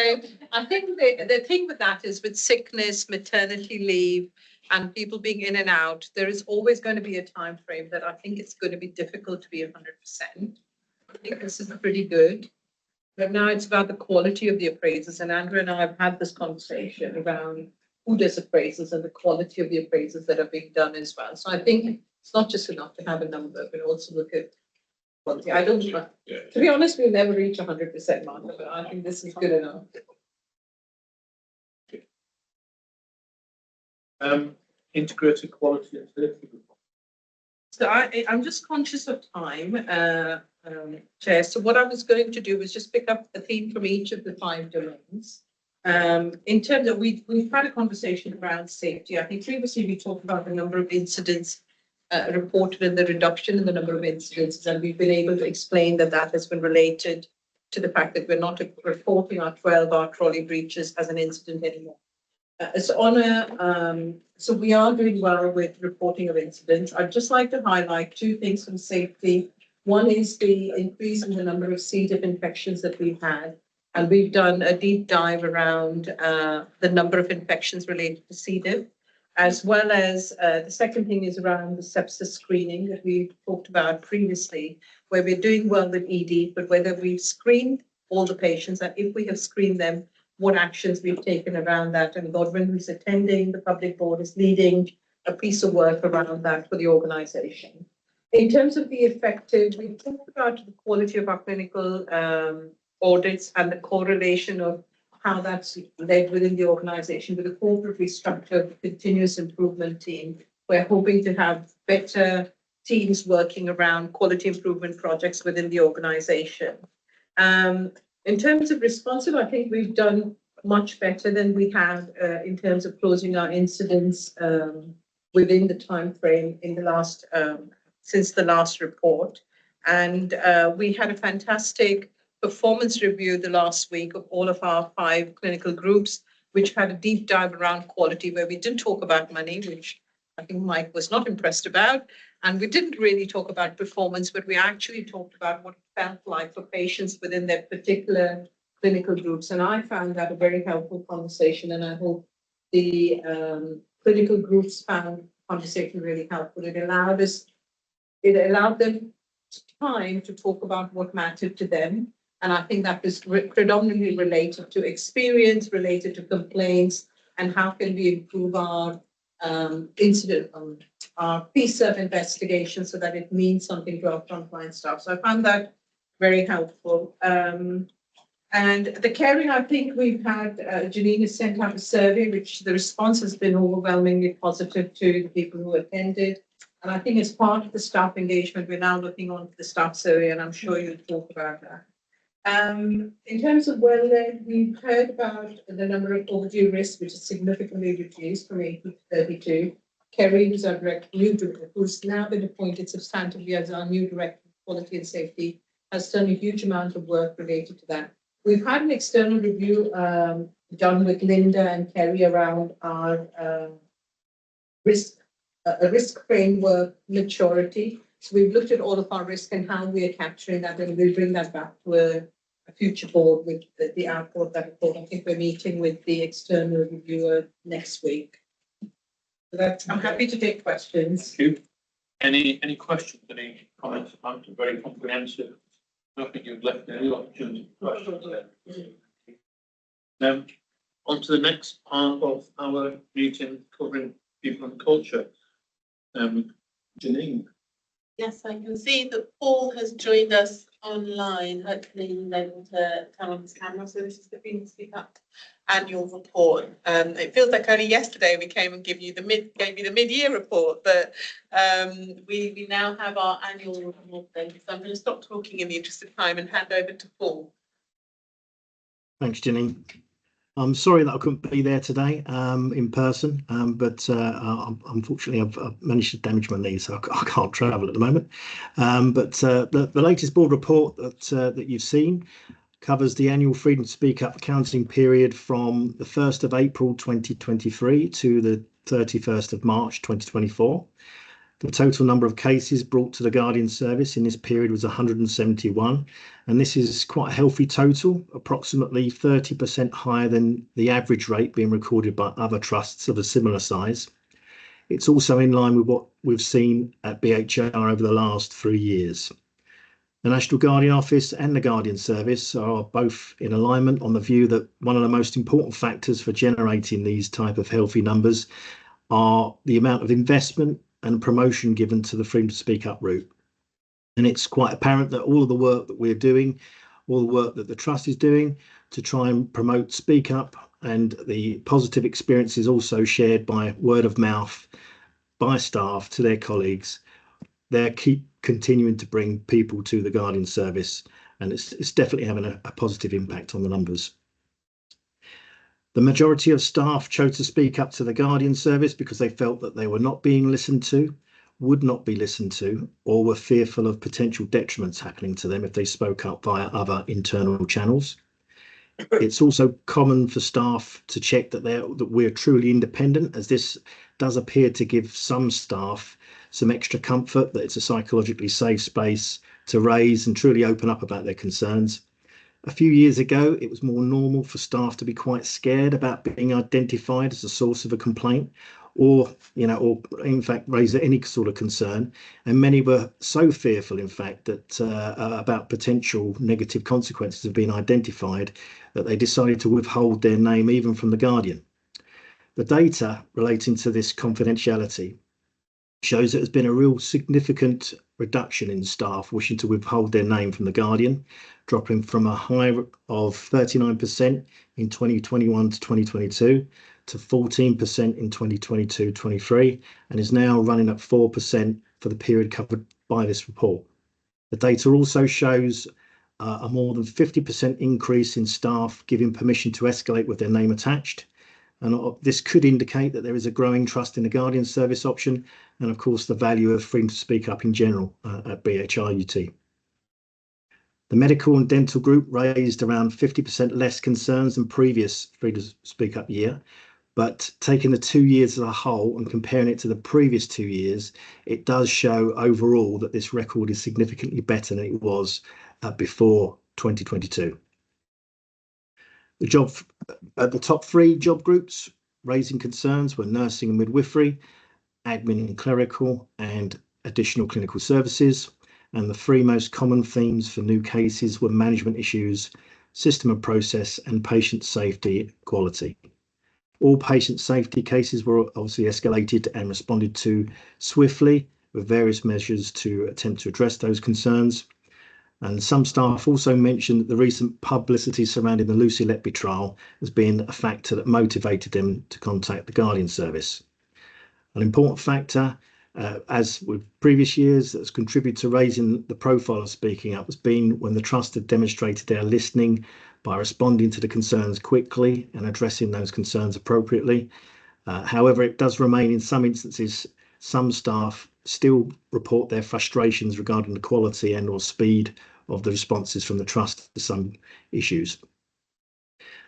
I think the thing with that is with sickness, maternity leave, and people being in and out, there is always going to be a time frame that I think it's going to be difficult to be 100%. I think this is pretty good. But now it's about the quality of the appraisals, and Andrew and I have had this conversation around who does appraisals and the quality of the appraisals that are being done as well. So I think it's not just enough to have a number, but also look at quality. I don't, to be honest, we'll never reach 100% mark, but I think this is good enough. Integrated quality and safety. So I'm just conscious of time, Chair. So what I was going to do was just pick up a theme from each of the 5 domains. In terms of, we've had a conversation around safety. I think previously we talked about the number of incidents reported and the reduction in the number of incidents, and we've been able to explain that that has been related to the fact that we're not reporting our 12-hour trolley breaches as an incident anymore. So we are doing well with reporting of incidents. I'd just like to highlight 2 things from safety. One is the increase in the number of C. diff infections that we've had. And we've done a deep dive around the number of infections related to C. diff, as well as the second thing is around the sepsis screening that we talked about previously, where we're doing well with ED, but whether we've screened all the patients, and if we have screened them, what actions we've taken around that. And Godwin, who's attending the public board, is leading a piece of work around that for the organization. In terms of the effective, we talked about the quality of our clinical audits and the correlation of how that's led within the organization with a corporate restructure of the continuous improvement team. We're hoping to have better teams working around quality improvement projects within the organization. In terms of responsive, I think we've done much better than we have in terms of closing our incidents within the time frame in the last since the last report. And we had a fantastic performance review the last week of all of our 5 clinical groups, which had a deep dive around quality, where we didn't talk about money, which I think Mike was not impressed about. And we didn't really talk about performance, but we actually talked about what it felt like for patients within their particular clinical groups. And I found that a very helpful conversation, and I hope the clinical groups found the conversation really helpful. It allowed them time to talk about what mattered to them. And I think that was predominantly related to experience, related to complaints, and how can we improve our incident, our piece of investigation so that it means something to our frontline staff. So I found that very helpful. And the caring, I think we've had, Janine has sent out a survey, which the response has been overwhelmingly positive to the people who attended. And I think as part of the staff engagement, we're now looking on the staff survey, and I'm sure you'll talk about that. In terms of well-led, we've heard about the number of overdue risks, which is significantly reduced from 80 to 32. Kerry, who's our who's now been appointed substantively as our new director of quality and safety, has done a huge amount of work related to that. We've had an external review done with Linda and Kerry around our risk framework maturity. So we've looked at all of our risk and how we are capturing that, and we'll bring that back to a future board with the output of that report. I think we're meeting with the external reviewer next week. So that's, I'm happy to take questions. Thank you. Any questions, any comments? I'm very comprehensive. I don't think you've left any opportunity for questions there. On to the next part of our meeting, covering people and culture. Janine. Yes, I can see that Paul has joined us online. Hopefully he's able to turn on his camera. So this is the Green Speak Up annual report. It feels like only yesterday we came and gave you the mid-year report, but we now have our annual report then. So I'm going to stop talking in the interest of time and hand over to Paul. Thanks, Janine. I'm sorry that I couldn't be there today in person, but unfortunately I've managed to damage my knee, so I can't travel at the moment. But the latest board report that you've seen covers the annual Freedom to Speak Up accounting period from the 1st of April 2023 to the 31st of March 2024. The total number of cases brought to the Guardian Service in this period was 171, and this is quite a healthy total, approximately 30% higher than the average rate being recorded by other trusts of a similar size. It's also in line with what we've seen at BHR over the last 3 years. The National Guardian Office and the Guardian Service are both in alignment on the view that one of the most important factors for generating these type of healthy numbers are the amount of investment and promotion given to the Freedom to Speak Up route. And it's quite apparent that all of the work that we're doing, all the work that the Trust is doing to try and promote Speak Up, and the positive experiences also shared by word of mouth by staff to their colleagues, they keep continuing to bring people to the Guardian Service, and it's definitely having a positive impact on the numbers. The majority of staff chose to speak up to the Guardian Service because they felt that they were not being listened to, would not be listened to, or were fearful of potential detriments happening to them if they spoke up via other internal channels. It's also common for staff to check that we're truly independent, as this does appear to give some staff some extra comfort that it's a psychologically safe space to raise and truly open up about their concerns. A few years ago, it was more normal for staff to be quite scared about being identified as a source of a complaint, or in fact raise any sort of concern. And many were so fearful, in fact, that about potential negative consequences of being identified, that they decided to withhold their name even from the Guardian. The data relating to this confidentiality shows that there's been a real significant reduction in staff wishing to withhold their name from the Guardian, dropping from a high of 39% in 2021 to 2022 to 14% in 2022-23, and is now running at 4% for the period covered by this report. The data also shows a more than 50% increase in staff giving permission to escalate with their name attached. And this could indicate that there is a growing trust in the Guardian Service option, and of course the value of Freedom to Speak Up in general at BHRUT. The medical and dental group raised around 50% less concerns than previous Freedom to Speak Up year, but taking the 2 years as a whole and comparing it to the previous 2 years, it does show overall that this record is significantly better than it was before 2022. The top 3 job groups raising concerns were nursing and midwifery, admin and clerical, and additional clinical services. And the 3 most common themes for new cases were management issues, system and process, and patient safety quality. All patient safety cases were obviously escalated and responded to swiftly with various measures to attempt to address those concerns. And some staff also mentioned that the recent publicity surrounding the Lucy Letby trial has been a factor that motivated them to contact the Guardian Service. An important factor, as with previous years, that's contributed to raising the profile of speaking up has been when the Trust have demonstrated their listening by responding to the concerns quickly and addressing those concerns appropriately. However, it does remain in some instances, some staff still report their frustrations regarding the quality and or speed of the responses from the Trust to some issues.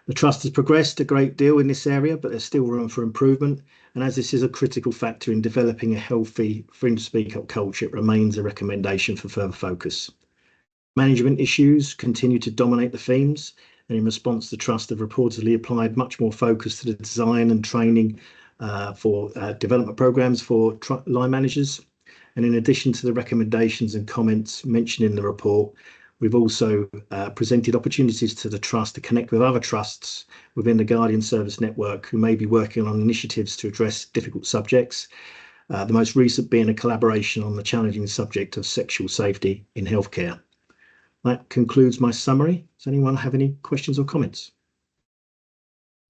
The Trust has progressed a great deal in this area, but there's still room for improvement. And as this is a critical factor in developing a healthy Freedom to Speak Up culture, it remains a recommendation for further focus. Management issues continue to dominate the themes, and in response, the Trust have reportedly applied much more focus to the design and training for development programs for line managers. And in addition to the recommendations and comments mentioned in the report, we've also presented opportunities to the Trust to connect with other trusts within the Guardian Service network who may be working on initiatives to address difficult subjects. The most recent being a collaboration on the challenging subject of sexual safety in healthcare. That concludes my summary. Does anyone have any questions or comments?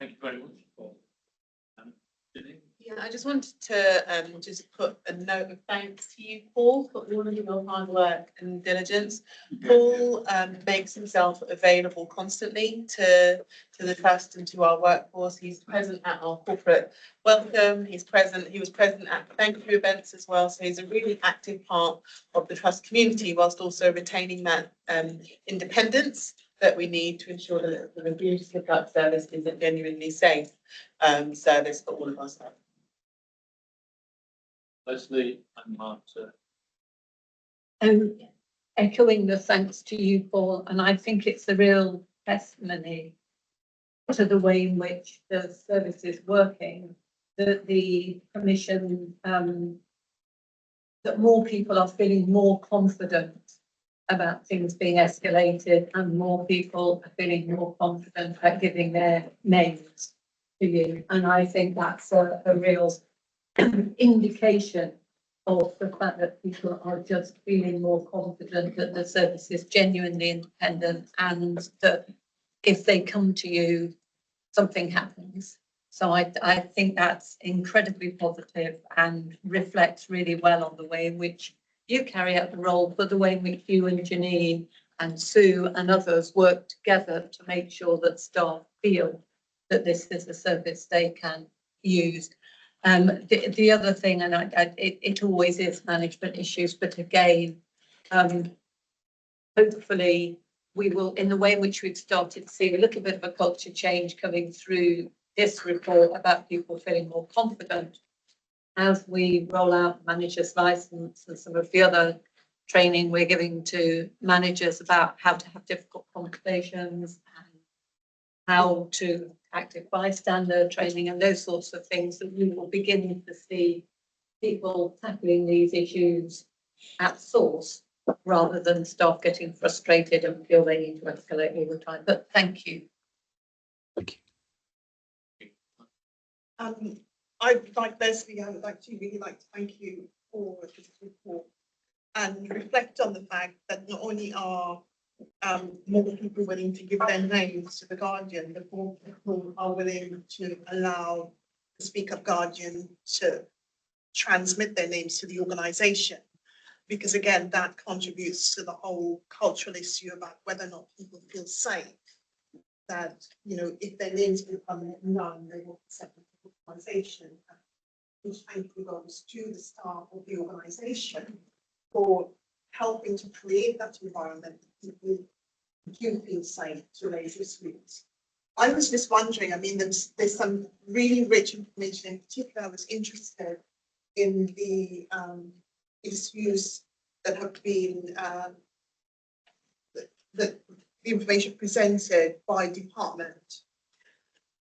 Thank you very much, Paul. Yeah, I just wanted to just put a note of thanks to you, Paul, for all of your hard work and diligence. Paul makes himself available constantly to the Trust and to our workforce. He's present at our corporate welcome. He was present at thank you events as well. So he's a really active part of the Trust community, whilst also retaining that independence that we need to ensure that the Freedom to Speak Up service is a genuinely safe service for all of our staff. Leslie and Marta. Echoing the thanks to you, Paul, and I think it's a real testimony to the way in which the service is working, that the Commission, that more people are feeling more confident about things being escalated and more people are feeling more confident at giving their names to you. And I think that's a real indication of the fact that people are just feeling more confident that the service is genuinely independent and that if they come to you, something happens. So I think that's incredibly positive and reflects really well on the way in which you carry out the role, but the way in which you and Janine and Sue and others work together to make sure that staff feel that this is a service they can use. The other thing, and it always is management issues, but again, hopefully we will, in the way in which we've started to see a little bit of a culture change coming through this report about people feeling more confident as we roll out manager's license and some of the other training we're giving to managers about how to have difficult conversations and how to active bystander training and those sorts of things, that we will begin to see people tackling these issues at source rather than staff getting frustrated and feel they need to escalate all the time. But thank you. I'd like Leslie, I would like to really like to thank you for this report and reflect on the fact that not only are more people willing to give their names to the Guardian, but more people are willing to allow the Speak Up Guardian to transmit their names to the organisation. Because again, that contributes to the whole cultural issue about whether or not people feel safe. That, you know, if their names become known, they will accept the organisation. Which thank you goes to the staff of the organisation for helping to create that environment that people do feel safe to raise disputes. I was just wondering, I mean, there's some really rich information. In particular, I was interested in the issues that have been the information presented by department.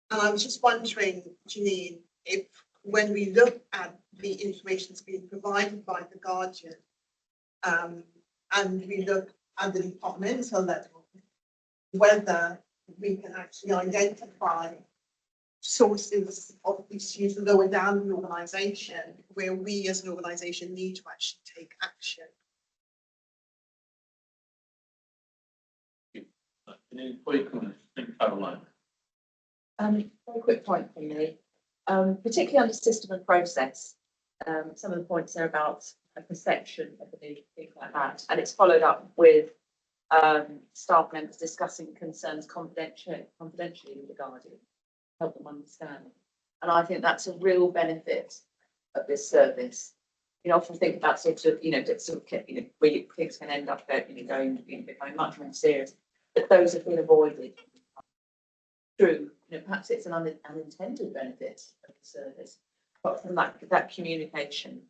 And I was just wondering, Janine, if when we look at the information that's been provided by the Guardian, and we look at the departmental level, whether we can actually identify sources of issues lower down the organisation where we as an organisation need to actually take action. Caroline. Very quick point from me, particularly under system and process. Some of the points there about a perception of the need, things like that, and it's followed up with staff members discussing concerns confidentially with the Guardian, help them understand. And I think that's a real benefit of this service. You often think about sort of, that sort of, where things can end up going becoming much more serious, but those have been avoided through, perhaps it's an unintended benefit of the service, but from that communication.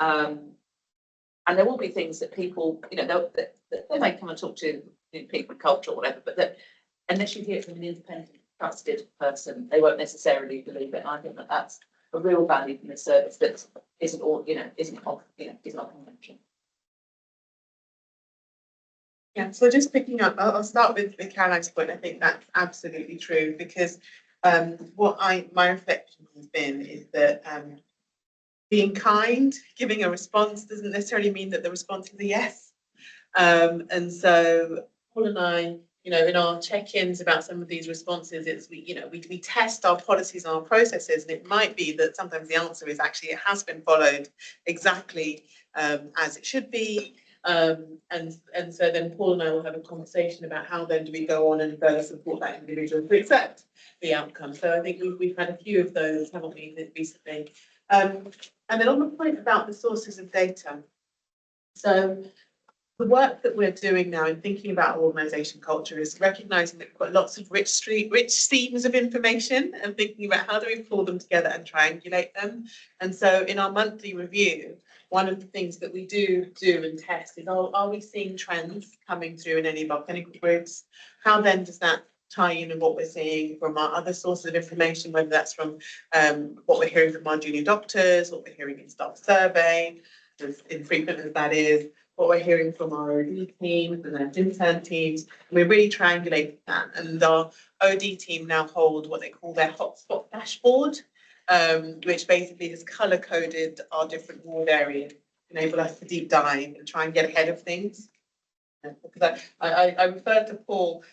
And there will be things that people, they may come and talk to people of culture or whatever, but that unless you hear it from an independent, trusted person, they won't necessarily believe it. And I think that that's a real value from the service that isn't all, isn't conventional. Yeah, so just picking up, I'll start with Caroline's point. I think that's absolutely true, because my reflection has been is that being kind, giving a response doesn't necessarily mean that the response is a yes. And so Paul and I, in our check-ins about some of these responses, it's we test our policies and our processes, and it might be that sometimes the answer is actually it has been followed exactly as it should be. And so then Paul and I will have a conversation about how then do we go on and further support that individual to accept the outcome. So I think we've had a few of those, haven't we, recently? And then on the point about the sources of data, so the work that we're doing now in thinking about our organisation culture is recognising that we've got lots of rich streams of information, and thinking about how do we pull them together and triangulate them. And so in our monthly review, one of the things that we do and test is, are we seeing trends coming through in any of our clinical groups? How then does that tie in with what we're seeing from our other sources of information, whether that's from what we're hearing from our junior doctors, what we're hearing in staff survey, as infrequent as that is, what we're hearing from our OD teams and their intern teams. We're really triangulating that, and our OD team now hold what they call their hotspot dashboard, which basically has color coded our different ward areas, enable us to deep dive and try and get ahead of things. Because I referred to Paul,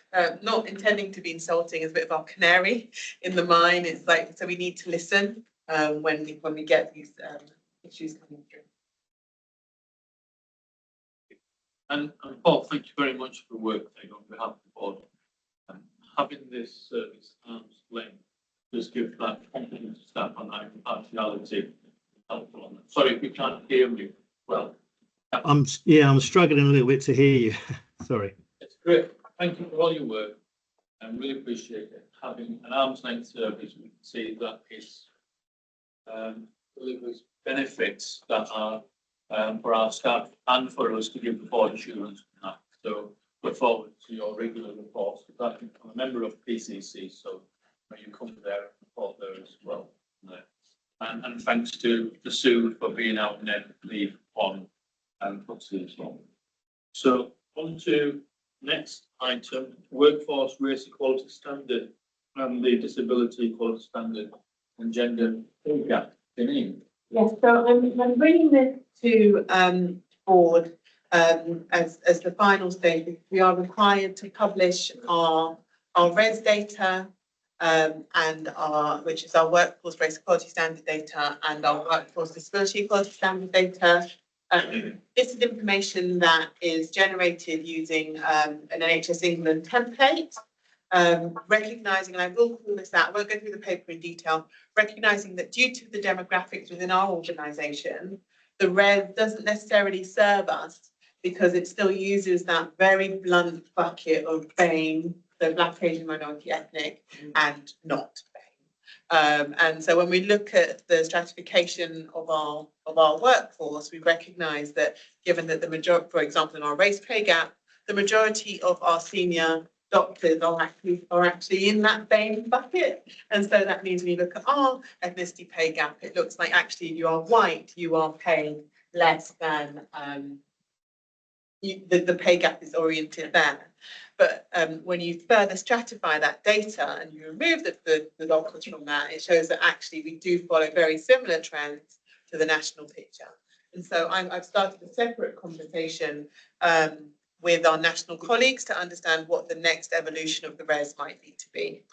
not intending to be insulting, as a bit of our canary in the mine. It's like, so we need to listen when we get these issues coming through. And Paul, thank you very much for the work taken on behalf of the board. Having this service arm's length does give that confidence to staff on that impartiality helpful on that. Sorry if you can't hear me well. I'm struggling a little bit to hear you. Sorry. It's great. Thank you for all your work. I really appreciate it. Having an arm's length service, we can see that it's delivers benefits that are for our staff and for us to give the board assurance on that. So look forward to your regular reports. I'm a member of PCC, so you come there and report there as well. And thanks to Sue for being out on leave on proxy as well. So on to next item, workforce race equality standard and the disability equality standard and gender pay gap. Janine. Yes, so I'm bringing this to board as the final stage. We are required to publish our RES data and which is our workforce race equality standard data and our workforce disability equality standard data. This is information that is generated using an NHS England template. Recognising, and I will call this out, I won't go through the paper in detail, recognising that due to the demographics within our organisation, the RES doesn't necessarily serve us because it still uses that very blunt bucket of BAME, so Black, Asian, Minority, Ethnic, and not BAME. And so when we look at the stratification of our workforce, we recognise that given that the majority, for example, in our race pay gap, the majority of our senior doctors are actually in that BAME bucket. And so that means when you look at our ethnicity pay gap, it looks like actually if you are white, you are paid less than the pay gap is oriented there. But when you further stratify that data and you remove the doctors from that, it shows that actually we do follow very similar trends to the national picture. And so I've started a separate conversation with our national colleagues to understand what the next evolution of the RES might need to be.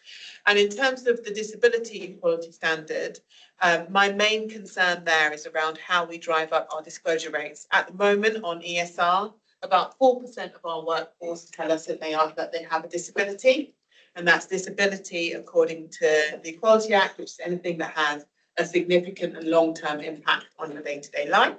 And in terms of the disability equality standard, my main concern there is around how we drive up our disclosure rates. At the moment on ESR, about 4% of our workforce tell us that they have a disability, and that's disability according to the Equality Act, which is anything that has a significant and long-term impact on your day-to-day life.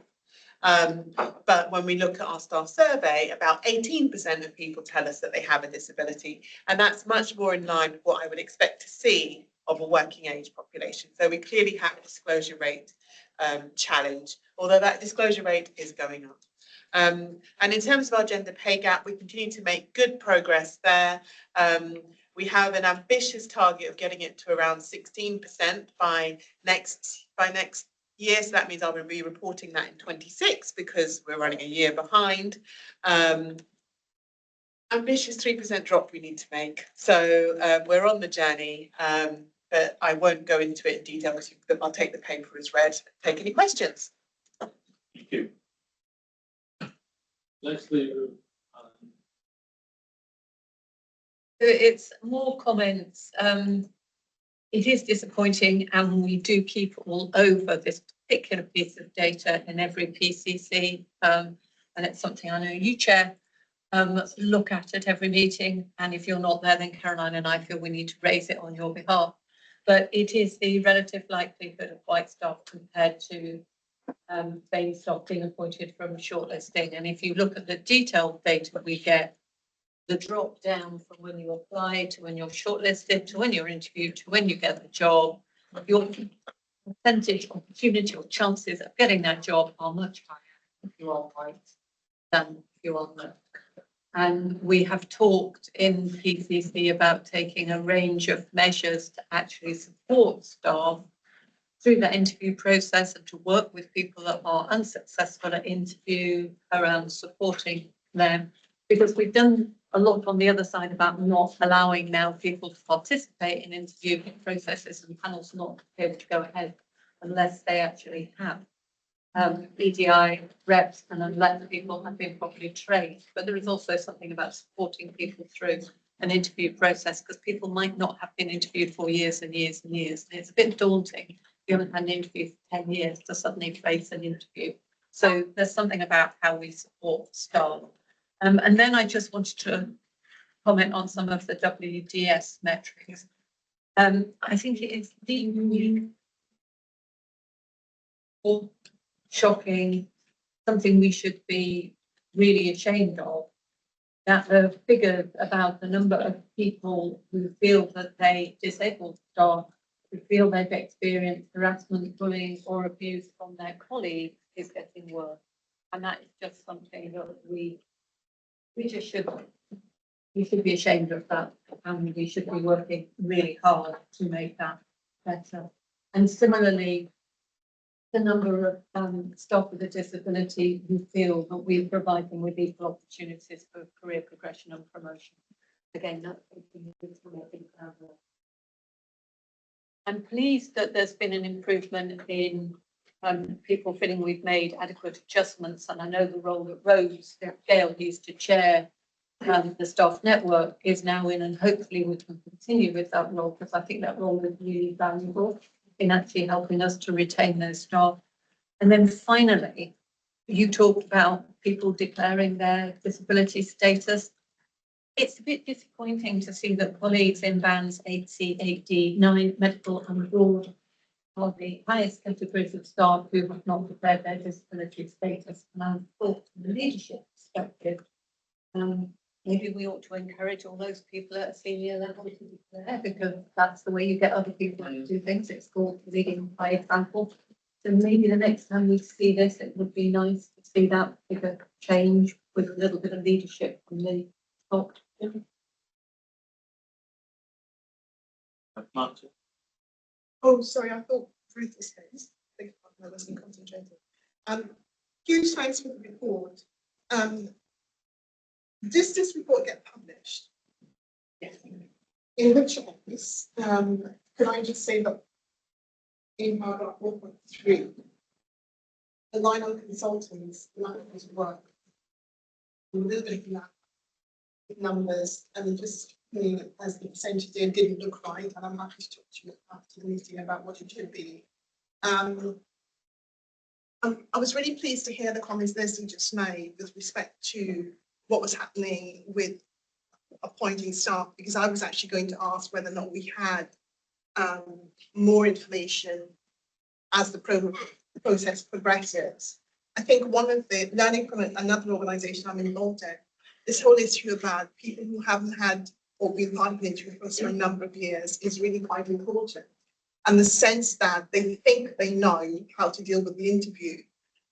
But when we look at our staff survey, about 18% of people tell us that they have a disability, and that's much more in line with what I would expect to see of a working age population. So we clearly have a disclosure rate challenge, although that disclosure rate is going up. And in terms of our gender pay gap, we continue to make good progress there. We have an ambitious target of getting it to around 16% by next year. So that means I'll be reporting that in 26 because we're running a year behind. Ambitious 3% drop we need to make. So we're on the journey, but I won't go into it in detail because I'll take the paper as read. Take any questions. Thank you. Leslie. It's more comments. It is disappointing, and we do keep all over this particular piece of data in every PCC, and it's something I know you, Chair, look at every meeting, and if you're not there, then Caroline and I feel we need to raise it on your behalf. But it is the relative likelihood of white staff compared to BAME staff being appointed from shortlisting, and if you look at the detailed data we get, the drop down from when you apply to when you're shortlisted to when you're interviewed to when you get the job, your percentage opportunity or chances of getting that job are much higher if you are white than if you are not. And we have talked in PCC about taking a range of measures to actually support staff through that interview process and to work with people that are unsuccessful at interview around supporting them. Because we've done a lot on the other side about not allowing now people to participate in interview processes and panels not be able to go ahead unless they actually have EDI reps and unless people have been properly trained. But there is also something about supporting people through an interview process because people might not have been interviewed for years and years and years. And it's a bit daunting. You haven't had an interview for 10 years to suddenly face an interview. So there's something about how we support staff. And then I just wanted to comment on some of the WDS metrics. I think it is deeply shocking, something we should be really ashamed of, that the figures about the number of people who feel that they disabled staff, who feel they've experienced harassment, bullying or abuse from their colleagues is getting worse. And that is just something that we just should be ashamed of that, and we should be working really hard to make that better. And similarly, the number of staff with a disability who feel that we provide them with equal opportunities for career progression and promotion. Again, that's something we think about. I'm pleased that there's been an improvement in people feeling we've made adequate adjustments, and I know the role that Rose Gale used to chair the staff network is now in, and hopefully we can continue with that role because I think that role is really valuable in actually helping us to retain those staff. And then finally, you talked about people declaring their disability status. It's a bit disappointing to see that colleagues in bands 8C, 8D, 9, medical and broad are the highest categories of staff who have not declared their disability status. And I thought from the leadership perspective, maybe we ought to encourage all those people at a senior level to declare, because that's the way you get other people to do things. It's called leading by example. So maybe the next time we see this, it would be nice to see that bigger change with a little bit of leadership from the top. Martin. Oh, sorry, I thought Ruth was next. I wasn't concentrating. Huge thanks for the report. Does this report get published? Yes. In which case, can I just say that in paragraph 4.3, the line on consultants, line on work, a little bit of numbers, and just as the percentage there didn't look right, and I'm happy to talk to you after the meeting about what it should be. I was really pleased to hear the comments Leslie just made with respect to what was happening with appointing staff, because I was actually going to ask whether or not we had more information as the process progresses. I think one of the learning from another organisation I'm involved in, this whole issue about people who haven't had or been part of an interview process for a number of years is really quite important. And the sense that they think they know how to deal with the interview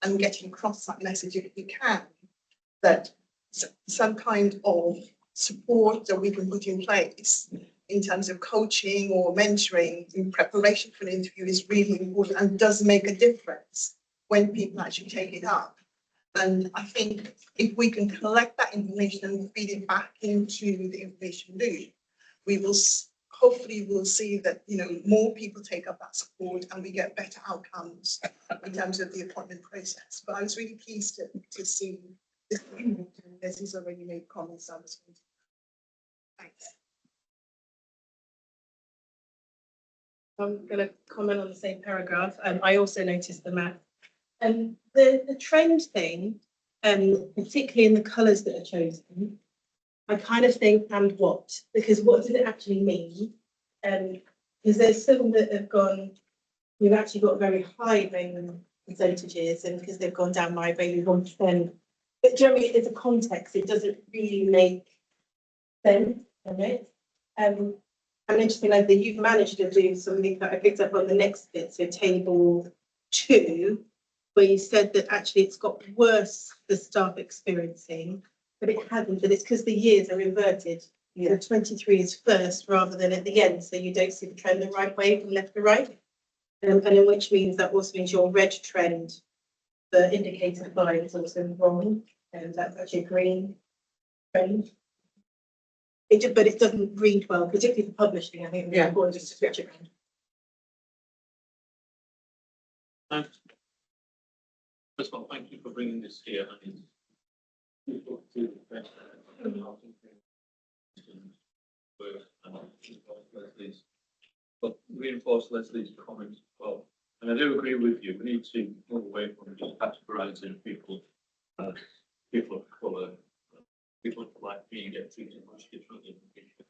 and getting across that message if we can, that some kind of support that we can put in place in terms of coaching or mentoring in preparation for an interview is really important and does make a difference when people actually take it up. And I think if we can collect that information and feed it back into the information loop, we will hopefully we'll see that more people take up that support and we get better outcomes in terms of the appointment process. But I was really pleased to see this. Leslie's already made comments on this. Thanks. I'm going to comment on the same paragraph. I also noticed the map. The trend thing, particularly in the colours that are chosen, I kind of think, and what? Because what does it actually mean? Because there's some that have gone, we've actually got very high Raymond percentages, and because they've gone down by maybe 1%. But generally, it's a context. It doesn't really make sense, does it? I'm interested, like that you've managed to do something that I picked up on the next bit, so table 2, where you said that actually it's got worse, the staff experiencing, but it hasn't, but it's because the years are inverted. Yeah. So 23 is first rather than at the end, so you don't see the trend the right way from left to right. And in which means that also means your red trend, the indicator line is also wrong, and that's actually a green trend. But it doesn't read well, particularly for publishing. I think it's important just to switch it around. Thanks. First of all, thank you for bringing this here. I mean, people do the best. But reinforce Leslie's comments as well. And I do agree with you. We need to move away from just categorising people, people of colour, people like me get treated much differently than people.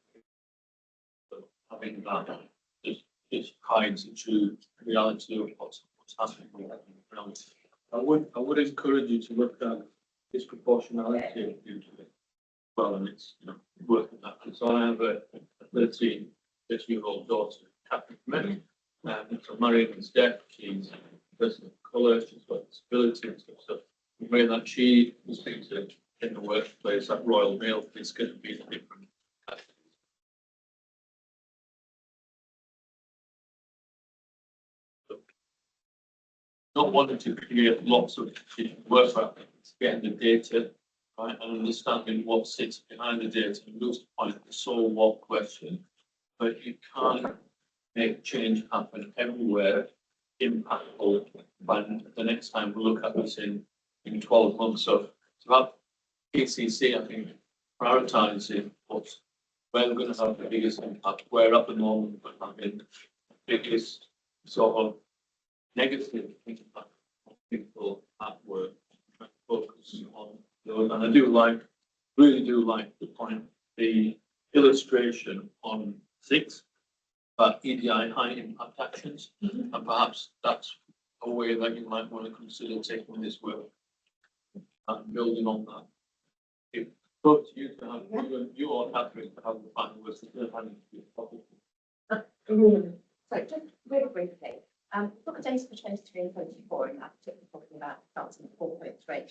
So having that just hides the true reality of what's happening around. I would encourage you to look at disproportionality of beauty. Well, and it's working that. So I have a 13-year-old daughter, Catherine Smith, and so Marian's deaf. She's a person of colour. She's got disability and stuff. So the way that she is treated in the workplace at Royal Mail is going to be different. Not wanting to create lots of work out, getting the data right and understanding what sits behind the data and lose the point of the so what question. But you can't make change happen everywhere impactful when the next time we look at this in 12 months. So it's about PCC, I think, prioritising what's where we're going to have the biggest impact, where at the moment we're having the biggest sort of negative impact on people at work, trying to focus on those. And I really do like the point, the illustration on 6 about EDI high impact actions, and perhaps that's a way that you might want to consider taking this work and building on that. It's up to you to have you or Catherine to have the final words. So just really briefly, look at data for 23 and 24, and I'm particularly talking about starting at 4.3.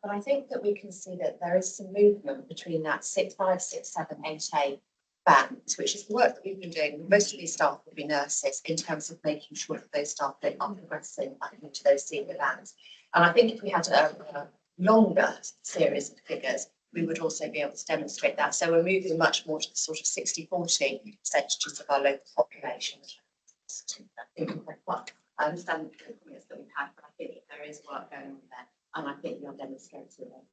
But I think that we can see that there is some movement between that 6, 5, 6, 7, 8, 8 bands, which is the work that we've been doing. Most of these staff will be nurses in terms of making sure that those staff are progressing back into those senior bands. And I think if we had a longer series of figures, we would also be able to demonstrate that. So we're moving much more to the sort of 60-40 percentages of our local population. I understand the comments that we've had, but I think that there is work going on there, and I think you're demonstrating it.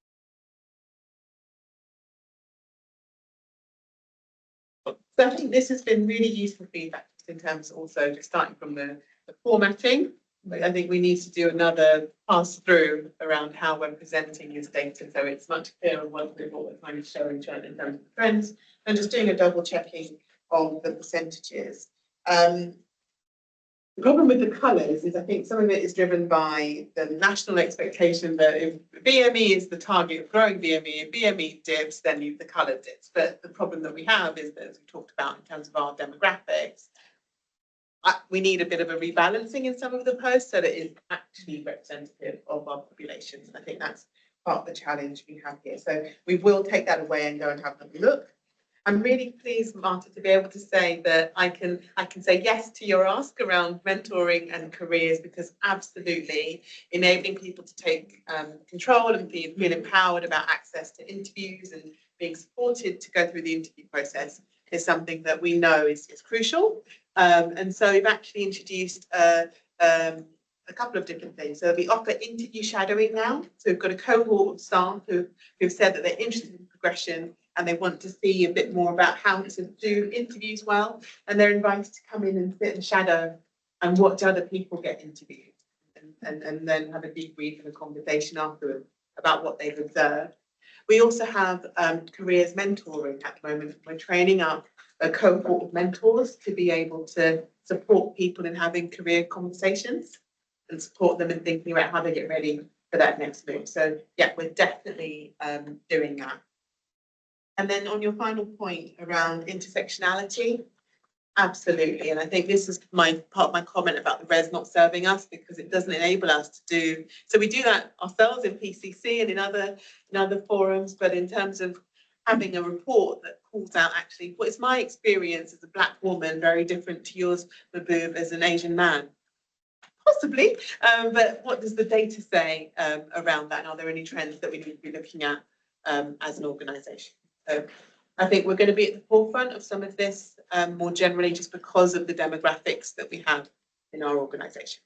So I think this has been really useful feedback in terms also just starting from the formatting. I think we need to do another pass through around how we're presenting this data, so it's much clearer what we're trying to show in terms of the trends, and just doing a double checking of the percentages. The problem with the colours is I think some of it is driven by the national expectation that if BME is the target of growing BME, if BME dips, then the colour dips. But the problem that we have is that, as we talked about in terms of our demographics, we need a bit of a rebalancing in some of the posts so that it's actually representative of our populations. And I think that's part of the challenge we have here. So we will take that away and go and have a look. I'm really pleased, Marta, to be able to say that I can say yes to your ask around mentoring and careers, because absolutely enabling people to take control and feel empowered about access to interviews and being supported to go through the interview process is something that we know is crucial. And so we've actually introduced a couple of different things. So we offer interview shadowing now. So we've got a cohort of staff who've said that they're interested in progression and they want to see a bit more about how to do interviews well. And they're invited to come in and sit and shadow and watch other people get interviewed and then have a debrief and a conversation afterwards about what they've observed. We also have careers mentoring at the moment. We're training up a cohort of mentors to be able to support people in having career conversations and support them in thinking about how they get ready for that next move. So yeah, we're definitely doing that. And then on your final point around intersectionality, absolutely. And I think this is part of my comment about the res not serving us, because it doesn't enable us to do. So we do that ourselves in PCC and in other forums, but in terms of having a report that calls out actually what is my experience as a Black woman, very different to yours, Mahbub, as an Asian man. Possibly, but what does the data say around that? And are there any trends that we need to be looking at as an organisation? So I think we're going to be at the forefront of some of this more generally just because of the demographics that we have in our organisation.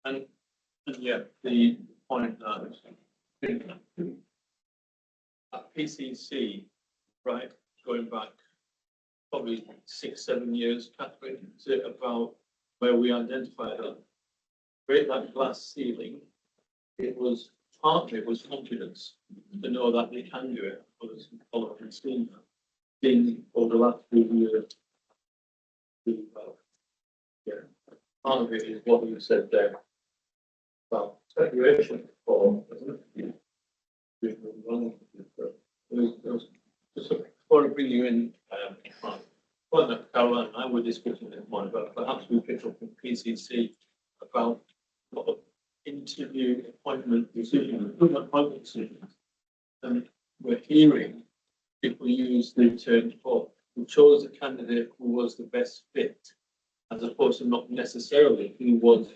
And yeah, the point that at PCC, right, going back probably 6-7 years, Catherine, is it about where we identified that break that glass ceiling? It was partly it was confidence to know that they can do it. Others can follow and see that. Being over the last few years, yeah, part of it is what you said there about separation for before I bring you in, well, that Caroline and I were discussing this morning, but perhaps we picked up from PCC about what of interview appointment decisions, appointment decisions. And we're hearing people use the term for who chose the candidate who was the best fit, as opposed to not necessarily who was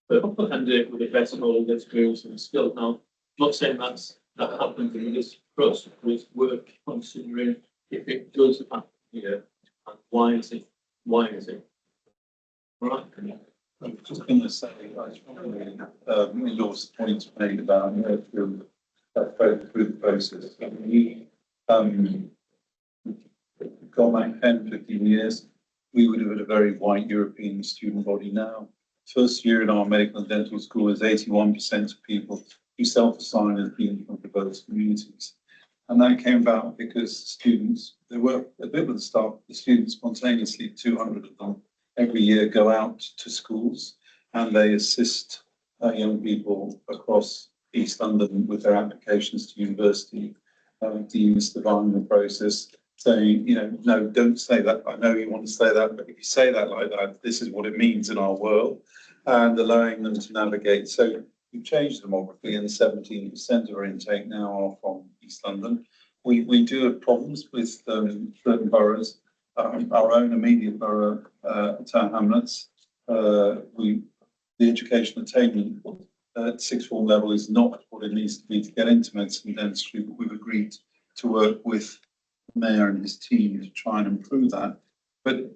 the candidate with the best knowledge, experience and skills. Now, I'm not saying that happens in this process, it's worth considering if it does happen here, and why is it? Right. I'm just going to say, I strongly endorse the points made about through the process. We gone back 10, 15 years, we would have had a very white European student body now. First year in our medical and dental school is 81% of people who self-assign as being from diverse communities. And that came about because students, they work a bit with the staff, the students spontaneously, 200 of them every year go out to schools and they assist young people across East London with their applications to university, demystifying the process, saying, you know, no, don't say that. I know you want to say that, but if you say that like that, this is what it means in our world, and allowing them to navigate. So we've changed demography, and 17% of our intake now are from East London. We do have problems with certain boroughs. Our own immediate borough, Town Hamlets, the education attainment at sixth form level is not what it needs to be to get into medicine dentistry, but we've agreed to work with the mayor and his team to try and improve that. But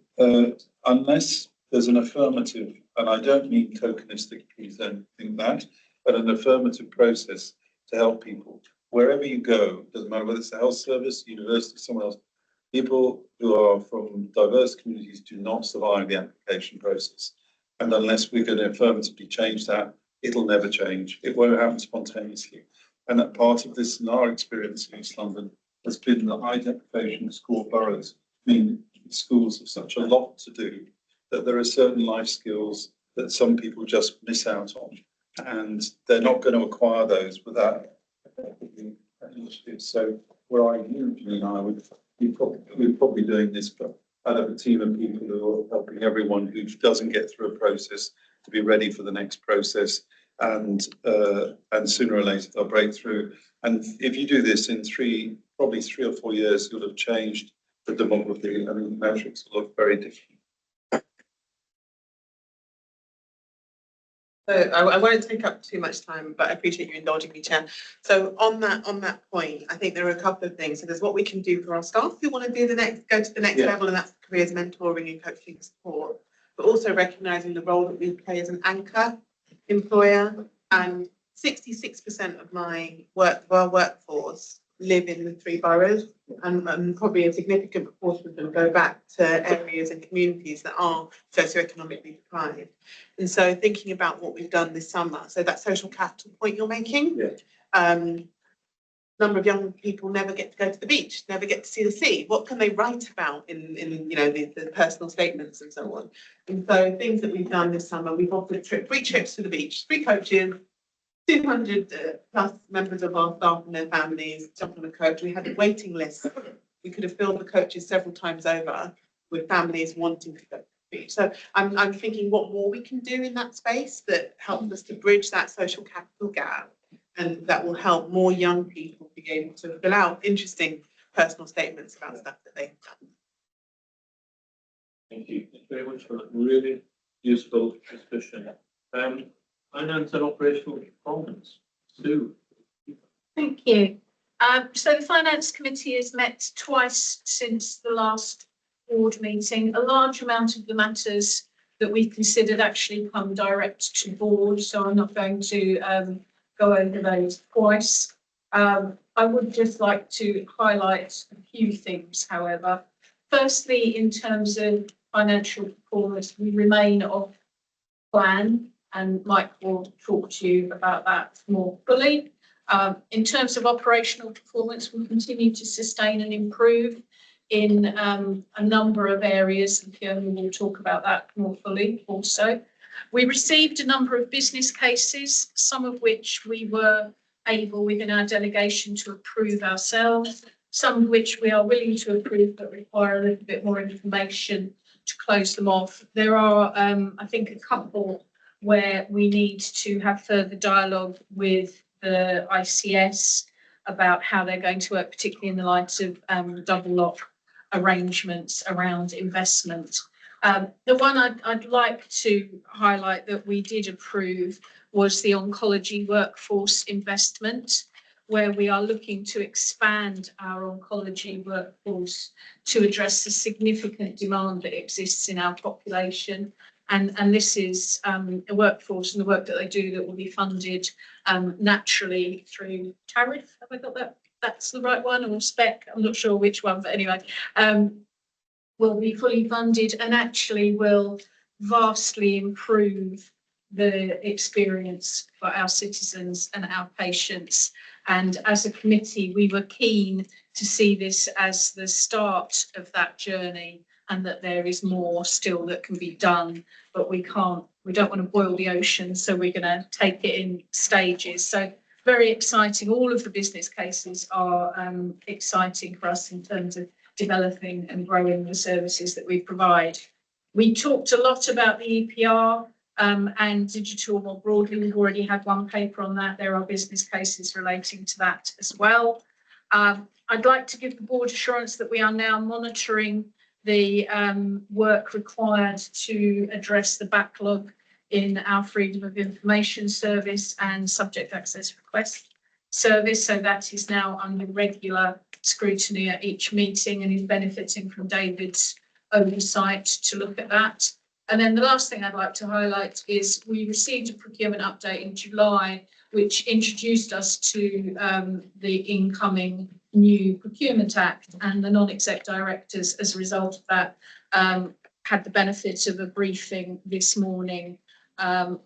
unless there's an affirmative, and I don't mean tokenistic, please don't think that, but an affirmative process to help people. Wherever you go, doesn't matter whether it's the health service, university, somewhere else, people who are from diverse communities do not survive the application process. And unless we're going to affirmatively change that, it'll never change. It won't happen spontaneously. And that part of this, in our experience in East London, has been the high deprivation school boroughs. I mean, schools have such a lot to do that there are certain life skills that some people just miss out on. And they're not going to acquire those without initiatives. So where I usually and I would we're probably doing this, but I'd have a team of people who are helping everyone who doesn't get through a process to be ready for the next process, and sooner or later they'll break through. And if you do this in probably 3 or 4 years, you'll have changed the demography. I mean, the metrics will look very different. So I won't take up too much time, but I appreciate you indulging me, Chair. So on that point, I think there are a couple of things. So there's what we can do for our staff who want to go to the next level, and that's careers mentoring and coaching support, but also recognising the role that we play as an anchor employer. And 66% of my workforce live in the 3 boroughs, and probably a significant proportion of them go back to areas and communities that are socioeconomically deprived. And so thinking about what we've done this summer, so that social capital point you're making, number of young people never get to go to the beach, never get to see the sea. What can they write about in you know, the personal statements and so on? And so things that we've done this summer, we've offered 3 trips to the beach, 3 coaches, 200 plus members of our staff and their families jumped on a coach. We had a waiting list. We could have filled the coaches several times over with families wanting to go to the beach. So I'm thinking what more we can do in that space that helps us to bridge that social capital gap, and that will help more young people be able to fill out interesting personal statements about stuff that they've done. Thank you. Thank you very much for that really useful discussion. Finance and operational performance. Sue. Thank you. So the Finance Committee has met twice since the last board meeting. A large amount of the matters that we considered actually come direct to board, so I'm not going to go over those twice. I would just like to highlight a few things, however. Firstly, in terms of financial performance, we remain off plan, and Mike will talk to you about that more fully. In terms of operational performance, we continue to sustain and improve in a number of areas, and Fiona will talk about that more fully also. We received a number of business cases, some of which we were able within our delegation to approve ourselves, some of which we are willing to approve but require a little bit more information to close them off. There are, I think, a couple where we need to have further dialogue with the ICS about how they're going to work, particularly in the light of double lock arrangements around investment. The one I'd like to highlight that we did approve was the oncology workforce investment, where we are looking to expand our oncology workforce to address the significant demand that exists in our population. And this is a workforce and the work that they do that will be funded naturally through tariff. Have I got that? That's the right one, or spec? I'm not sure which one, but anyway, will be fully funded and actually will vastly improve the experience for our citizens and our patients. And as a committee, we were keen to see this as the start of that journey, and that there is more still that can be done, but we don't want to boil the ocean, so we're going to take it in stages. So very exciting. All of the business cases are exciting for us in terms of developing and growing the services that we provide. We talked a lot about the EPR and digital more broadly. We've already had one paper on that. There are business cases relating to that as well. I'd like to give the board assurance that we are now monitoring the work required to address the backlog in our Freedom of Information Service and Subject Access Request Service. So that is now under regular scrutiny at each meeting and is benefiting from David's oversight to look at that. And then the last thing I'd like to highlight is we received a procurement update in July, which introduced us to the incoming new Procurement Act, and the non-exec directors, as a result of that, had the benefit of a briefing this morning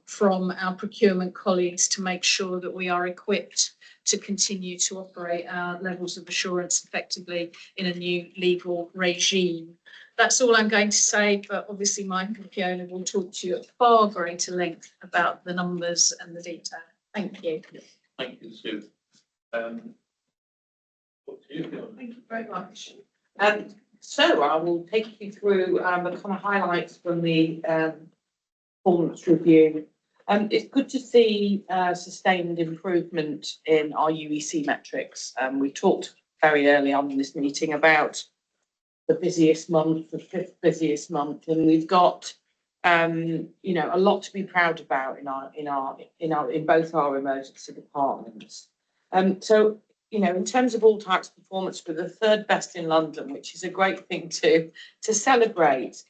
from our procurement colleagues to make sure that we are equipped to continue to operate our levels of assurance effectively in a new legal regime. That's all I'm going to say, but obviously Mike and Fiona will talk to you at far greater length about the numbers and the detail. Thank you. Thank you, Sue. What do you feel? Thank you very much. So I will take you through the kind of highlights from the performance review. It's good to see sustained improvement in our UEC metrics. We talked very early on in this meeting about the busiest month, the fifth busiest month, and we've got a lot to be proud about in both our emergency departments. So in terms of all types of performance, we're the third best in London, which is a great thing to celebrate.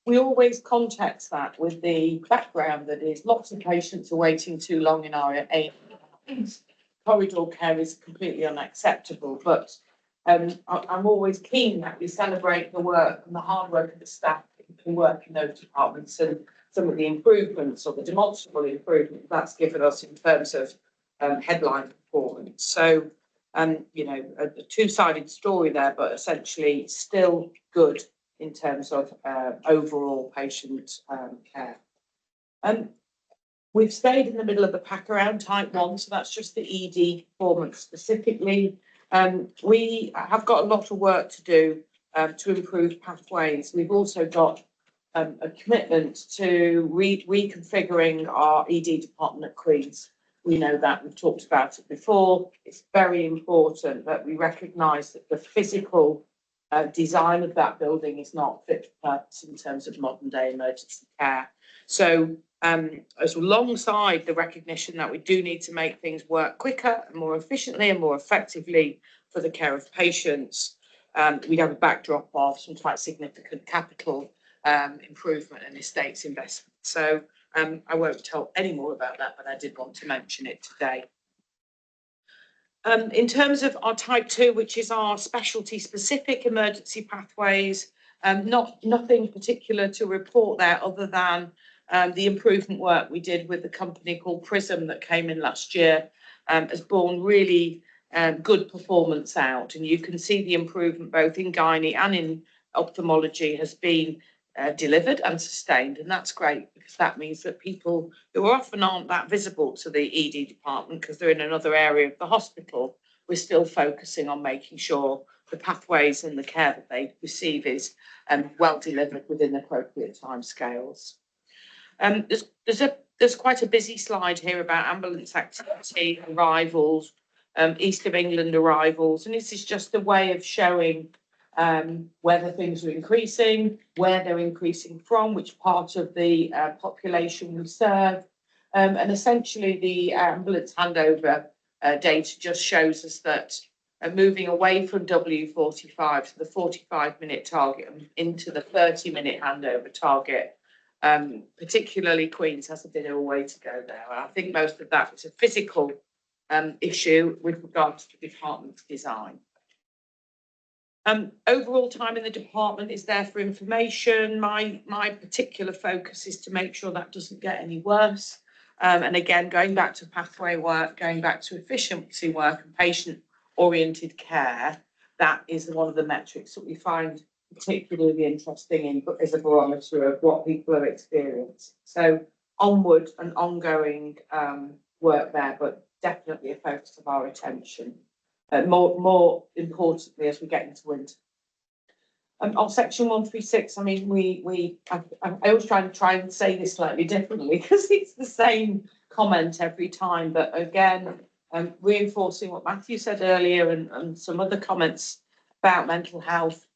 We always context that with the background that is lots of patients are waiting too long in our A&Es. Corridor care is completely unacceptable, but I'm always keen that we celebrate the work and the hard work of the staff who work in those departments and some of the improvements or the demonstrable improvement that's given us in terms of headline performance. So, a two-sided story there, but essentially still good in terms of overall patient care. We've stayed in the middle of the pack around type 1, so that's just the ED performance specifically. We have got a lot of work to do to improve pathways. We've also got a commitment to reconfiguring our ED department at Queen's. We know that, we've talked about it before. It's very important that we recognise that the physical design of that building is not fit for purpose in terms of modern day emergency care. So as alongside the recognition that we do need to make things work quicker and more efficiently and more effectively for the care of patients, we have a backdrop of some quite significant capital improvement and estates investment. So I won't tell any more about that, but I did want to mention it today. In terms of our type 2, which is our specialty specific emergency pathways, nothing particular to report there other than the improvement work we did with the company called Prism that came in last year has borne really good performance out. And you can see the improvement both in gynae and in ophthalmology has been delivered and sustained. And that's great because that means that people who often aren't that visible to the ED department because they're in another area of the hospital, we're still focusing on making sure the pathways and the care that they receive is well delivered within appropriate timescales. There's quite a busy slide here about ambulance activity, arrivals, East of England arrivals, and this is just a way of showing whether things are increasing, where they're increasing from, which part of the population we serve. And essentially the ambulance handover data just shows us that moving away from W45 to the 45-minute target and into the 30-minute handover target, particularly Queen's has a bit of a way to go there. And I think most of that is a physical issue with regard to the department's design. Overall time in the department is there for information. My particular focus is to make sure that doesn't get any worse. And again, going back to pathway work, going back to efficiency work and patient-oriented care, that is one of the metrics that we find particularly interesting in as a barometer of what people are experiencing. So onward and ongoing work there, but definitely a focus of our attention. More importantly, as we get into winter. On section 136, I mean, I always try and say this slightly differently because it's the same comment every time. But again, reinforcing what Matthew said earlier and some other comments about mental health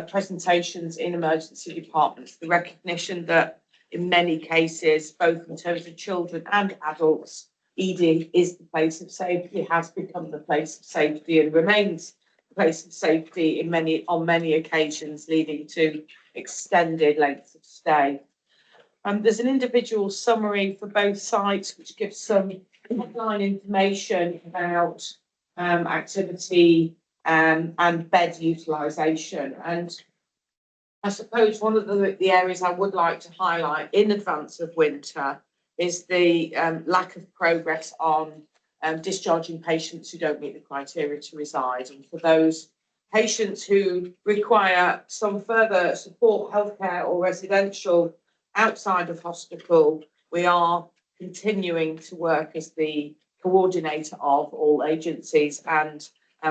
presentations in emergency departments, the recognition that in many cases, both in terms of children and adults, ED is the place of safety, has become the place of safety and remains the place of safety on many occasions, leading to extended lengths of stay. There's an individual summary for both sites, which gives some headline information about activity and bed utilisation. And I suppose one of the areas I would like to highlight in advance of winter is the lack of progress on discharging patients who don't meet the criteria to reside. And for those patients who require some further support, healthcare or residential outside of hospital, we are continuing to work as the coordinator of all agencies, and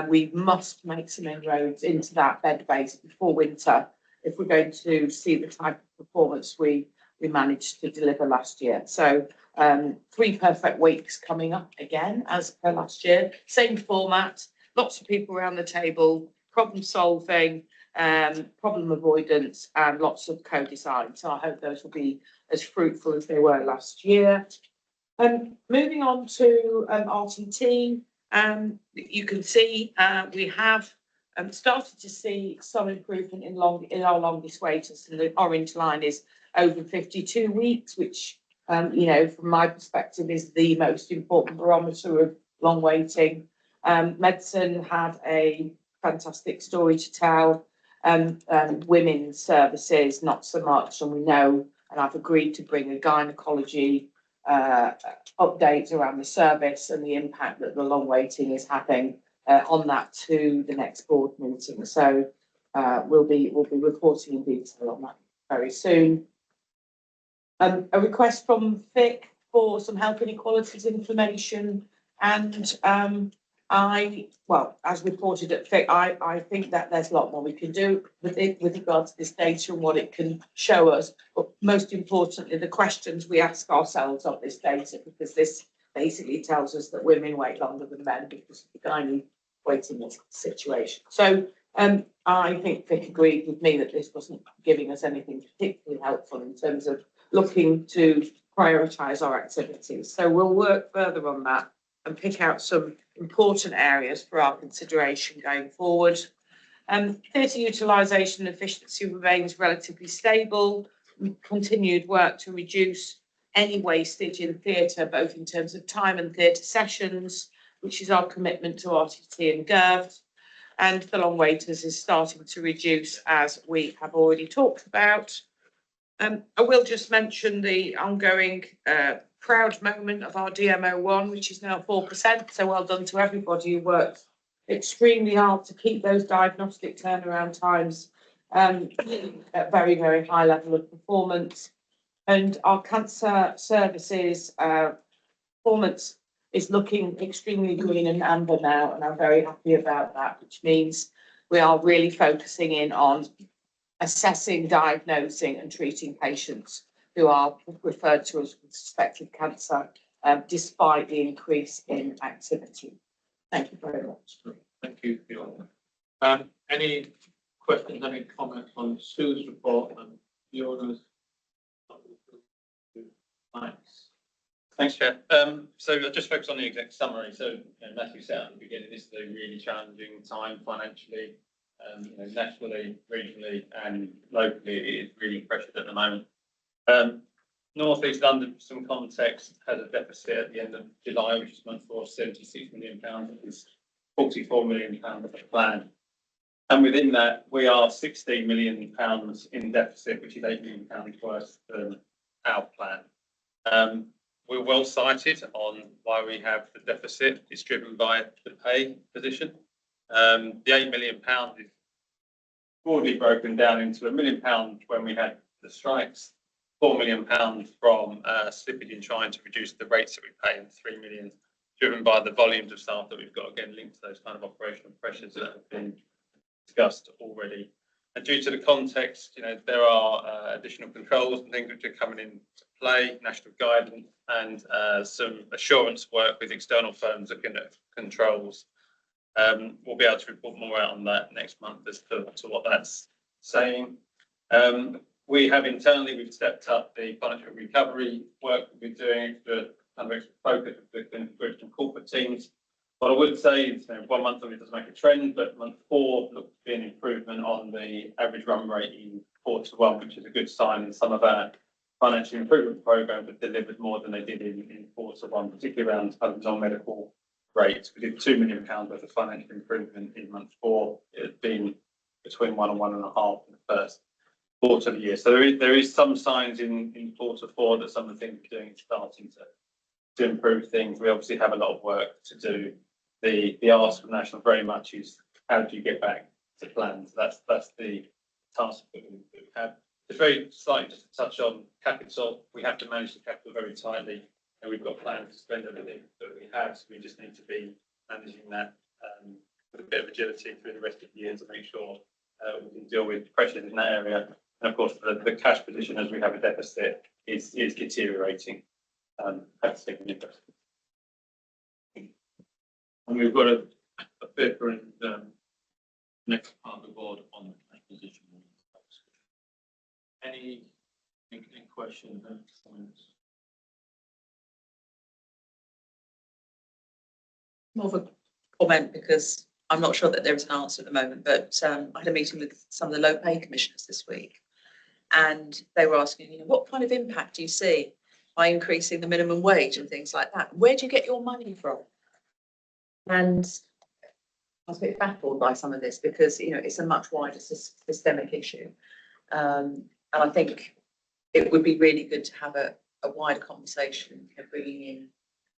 we must make some inroads into that bed base before winter if we're going to see the type of performance we managed to deliver last year. So 3 perfect weeks coming up again, as per last year. Same format, lots of people around the table, problem solving, problem avoidance, and lots of co-design. So I hope those will be as fruitful as they were last year. Moving on to RTT, you can see we have started to see some improvement in our longest waiters, and the orange line is over 52 weeks, which, you know, from my perspective is the most important barometer of long waiting. Medicine had a fantastic story to tell. Women's services, not so much, and we know, and I've agreed to bring a gynecology update around the service and the impact that the long waiting is having on that to the next board meeting. So we'll be reporting in detail on that very soon. A request from FIC for some health inequalities information, and as reported at FIC, I think that there's a lot more we can do with regard to this data and what it can show us, but most importantly, the questions we ask ourselves of this data, because this basically tells us that women wait longer than men because of the gynae waiting list situation. So I think Vic agreed with me that this wasn't giving us anything particularly helpful in terms of looking to prioritise our activities. So we'll work further on that and pick out some important areas for our consideration going forward. Theatre utilisation and efficiency remains relatively stable. Continued work to reduce any wastage in theatre, both in terms of time and theatre sessions, which is our commitment to RTT and GERVT. And the long waiters is starting to reduce, as we have already talked about. I will just mention the ongoing proud moment of our DMO1, which is now 4%. So well done to everybody who worked extremely hard to keep those diagnostic turnaround times at very, very high level of performance. And our cancer services performance is looking extremely green and amber now, and I'm very happy about that, which means we are really focusing in on assessing, diagnosing and treating patients who are referred to as suspected cancer, despite the increase in activity. Thank you very much. Thank you, Fiona. Any questions, any comments on Sue's report and Fiona's? Thanks. Thanks, Chair. So I'll just focus on the exec summary. So, Matthew said at the beginning, this is a really challenging time financially, nationally, regionally, and locally. It is really pressured at the moment. North East London, for some context, had a deficit at the end of July, which is month for £76 million. It was £44 million of the plan. And within that, we are £16 million in deficit, which is £8 million worse than our plan. We're well cited on why we have the deficit. It's driven by the pay position. The £8 million is broadly broken down into £1 million when we had the strikes, £4 million from slippage in trying to reduce the rates that we pay, and £3 million driven by the volumes of staff that we've got, again linked to those kind of operational pressures that have been discussed already. And due to the context, there are additional controls and things which are coming into play, national guidance, and some assurance work with external firms looking at controls. We'll be able to report more out on that next month as to what that's saying. We have internally, we've stepped up the financial recovery work we've been doing to kind of extra focus of the clinical groups and corporate teams. What I would say is, 1 month of it doesn't make a trend, but month 4 looks to be an improvement on the average run rate in Q1, which is a good sign. And some of our financial improvement programs have delivered more than they did in Q1, particularly around kind of non-medical rates. We did £2 million worth of financial improvement in month 4. It has been between 1 and 1.5 in the first quarter of the year. So there is some signs in Q4 that some of the things we're doing is starting to improve things. We obviously have a lot of work to do. The ask from National very much is, how do you get back to plan? So that's the task that we have. It's very slightly just to touch on capital. We have to manage the capital very tightly, and we've got plans to spend everything that we have. So we just need to be managing that with a bit of agility through the rest of the year to make sure we can deal with pressures in that area. And of course, the cash position, as we have a deficit, is deteriorating. That's taking interest. And we've got a paper in the next part of the board on the cash position. Any questions? More of a comment, because I'm not sure that there is an answer at the moment, but I had a meeting with some of the low pay commissioners this week, and they were asking, what kind of impact do you see by increasing the minimum wage and things like that? Where do you get your money from? And I was a bit baffled by some of this, because it's a much wider systemic issue, and I think it would be really good to have a wider conversation, bringing in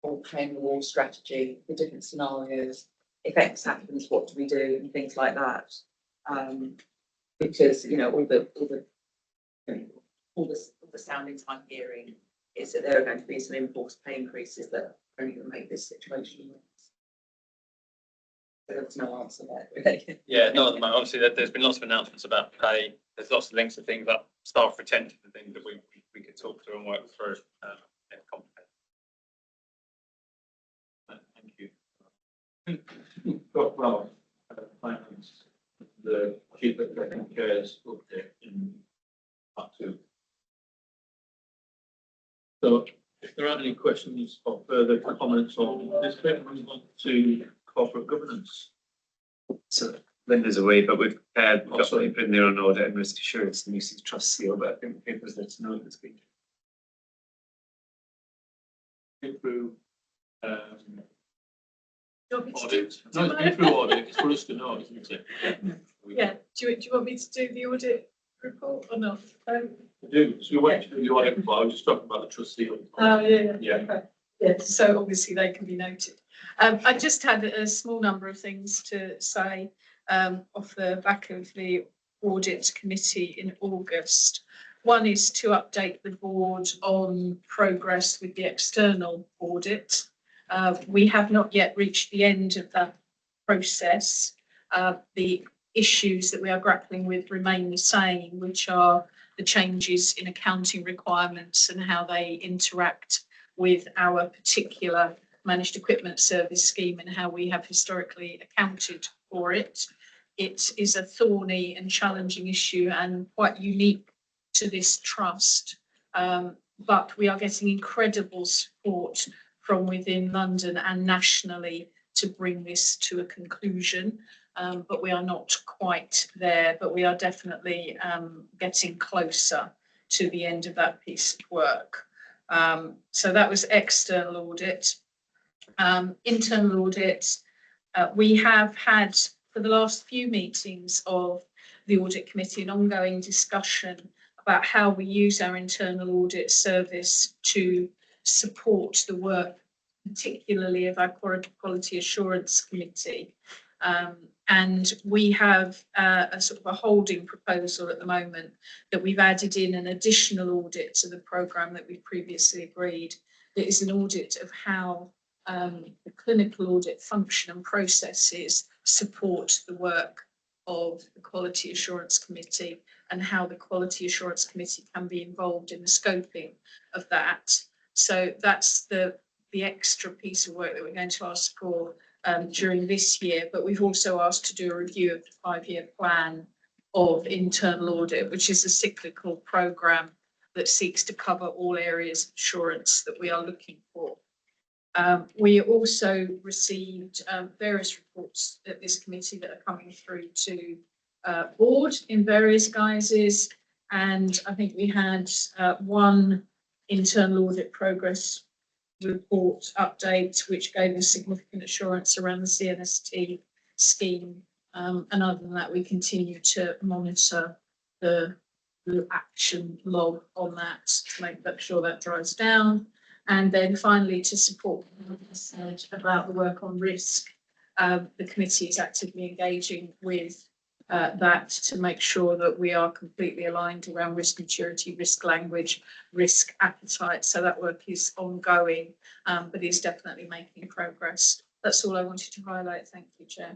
all playing the wall strategy, the different scenarios. If X happens, what do we do, and things like that. Because all the soundings I'm hearing is that there are going to be some enforced pay increases that are only going to make this situation worse. There's no answer there, really. Yeah, no, at the moment, obviously, there's been lots of announcements about pay. There's lots of links to things like staff retention and things that we could talk through and work through. Thank you. Well, thanks. The Chief Executive Chair's update in part 2. So if there aren't any questions or further comments on this bit, we move on to corporate governance. So Linda's away, but we've got something in there on audit and risk assurance and use of trust seal, but I think the papers let us know this week. Through audit. No, it's been through audit. It's for us to know, isn't it? Yeah, do you want me to do the audit report or not? We do, so we went to do the audit report. I was just talking about the trustee. Oh, yeah. Yeah. Okay. Yeah, so obviously they can be noted. I just had a small number of things to say off the back of the audit committee in August. One is to update the board on progress with the external audit. We have not yet reached the end of that process. The issues that we are grappling with remain the same, which are the changes in accounting requirements and how they interact with our particular managed equipment service scheme and how we have historically accounted for it. It is a thorny and challenging issue and quite unique to this trust, but we are getting incredible support from within London and nationally to bring this to a conclusion. But we are not quite there, but we are definitely getting closer to the end of that piece of work. So that was external audit. Internal audit, we have had for the last few meetings of the audit committee an ongoing discussion about how we use our internal audit service to support the work, particularly of our quality assurance committee. And we have a sort of a holding proposal at the moment that we've added in an additional audit to the programme that we previously agreed. That is an audit of how the clinical audit function and processes support the work of the Quality Assurance Committee and how the Quality Assurance Committee can be involved in the scoping of that. So that's the extra piece of work that we're going to ask for during this year, but we've also asked to do a review of the 5-year plan of internal audit, which is a cyclical programme that seeks to cover all areas of assurance that we are looking for. We also received various reports at this committee that are coming through to board in various guises, and I think we had one internal audit progress report update which gave us significant assurance around the CNST scheme, and other than that we continue to monitor the action log on that to make sure that drives down. And then finally, to support what I said about the work on risk, the committee is actively engaging with that to make sure that we are completely aligned around risk maturity, risk language, risk appetite. So that work is ongoing, but is definitely making progress. That's all I wanted to highlight. Thank you, Chair.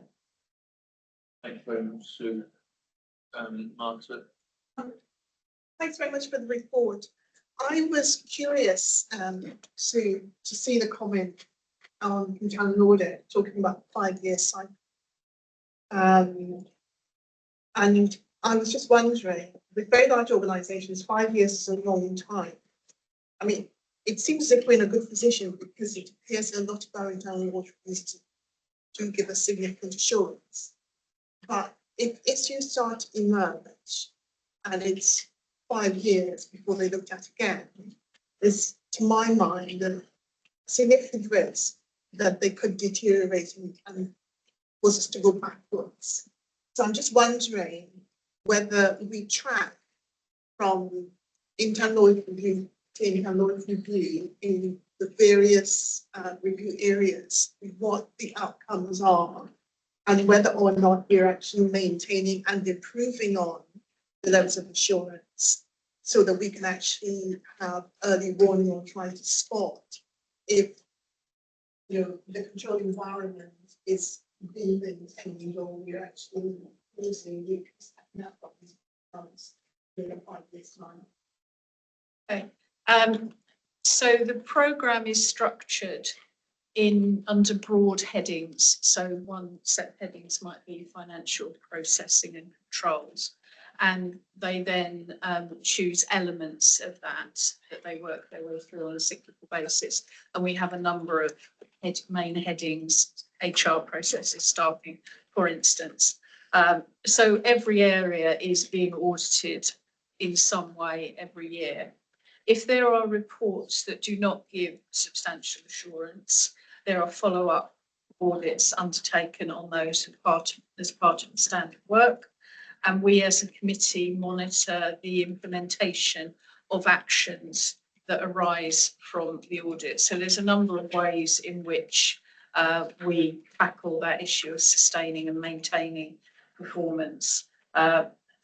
Thank you very much, Sue. Margaret. Thanks very much for the report. I was curious to see the comment on internal audit talking about 5-year cycle. And I was just wondering, with very large organisations, 5 years is a long time. I mean, it seems as if we're in a good position because it appears a lot of our internal audit do give us significant assurance. But if issues start to emerge and it's 5 years before they looked at again, there's, to my mind, a significant risk that they could deteriorate and cause us to go backwards. So I'm just wondering whether we track from internal audit review to internal audit review in the various review areas, what the outcomes are, and whether or not we're actually maintaining and improving on the levels of assurance, so that we can actually have early warning or try to spot if the control environment is being maintained or we're actually losing weakness in our problems in 5 years' time. Okay. So the programme is structured under broad headings. So one set of headings might be financial processing and controls. And they then choose elements of that they work their way through on a cyclical basis. And we have a number of main headings, HR processes, staffing, for instance. So every area is being audited in some way every year. If there are reports that do not give substantial assurance, there are follow-up audits undertaken on those as part of the standard work. And we as a committee monitor the implementation of actions that arise from the audit. So there's a number of ways in which we tackle that issue of sustaining and maintaining performance.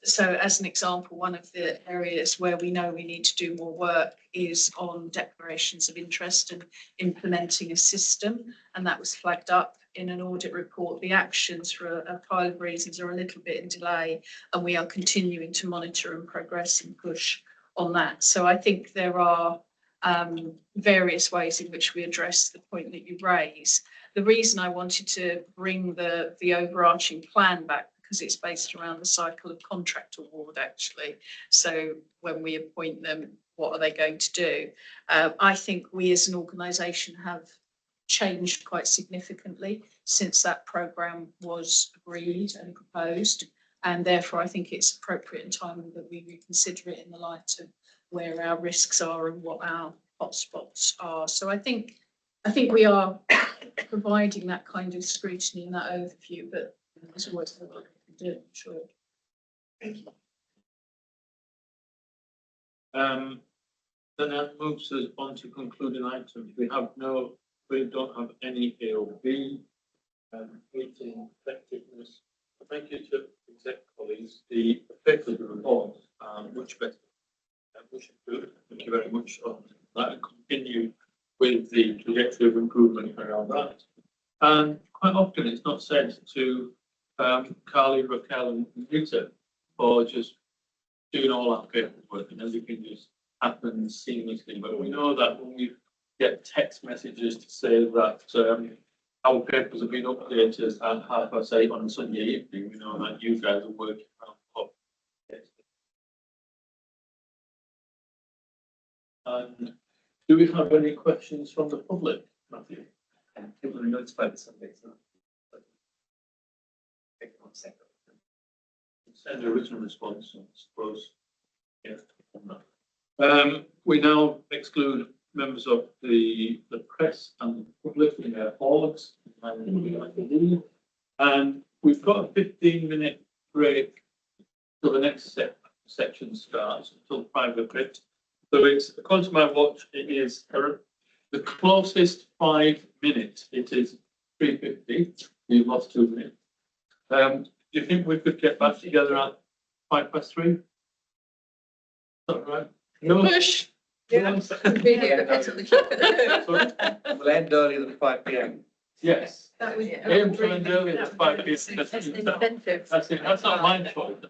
So as an example, one of the areas where we know we need to do more work is on declarations of interest and implementing a system. And that was flagged up in an audit report. The actions for a pile of reasons are a little bit in delay, and we are continuing to monitor and progress and push on that. So I think there are various ways in which we address the point that you raise. The reason I wanted to bring the overarching plan back, because it's based around the cycle of contract award, actually. So when we appoint them, what are they going to do? I think we as an organisation have changed quite significantly since that programme was agreed and proposed. And therefore, I think it's appropriate and timely that we reconsider it in the light of where our risks are and what our hotspots are. So I think we are providing that kind of scrutiny and that overview, but there's always more we can do, sure. Thank you. Then that moves us on to concluding items. We don't have any AOB, meeting effectiveness. Thank you to exec colleagues. The effect of the report, much better. Much improved. Thank you very much on that, and continue with the trajectory of improvement around that. And quite often it's not said to Carly, Raquel and Rita for just doing all our paperwork and everything just happens seamlessly. But we know that when we get text messages to say that our papers have been updated at 8:30 on a Sunday evening, we know that you guys are working around the clock. And do we have any questions from the public, Matthew? People are notified Sunday, so. Send a written response, I suppose. Yeah. We now exclude members of the press and the public in their halls. And we've got a 15-minute break till the next section starts, until private bit. So it's, according to my watch, it is the closest 5 minutes. It is 3:50. We've lost 2 minutes. Do you think we could get back together at 3:05? Is that right? No. Push. Yeah. Be here. We'll end earlier than 5 PM. Yes. That was. Aim to end earlier than 5 PM. That's incentive. That's it. That's not my fault.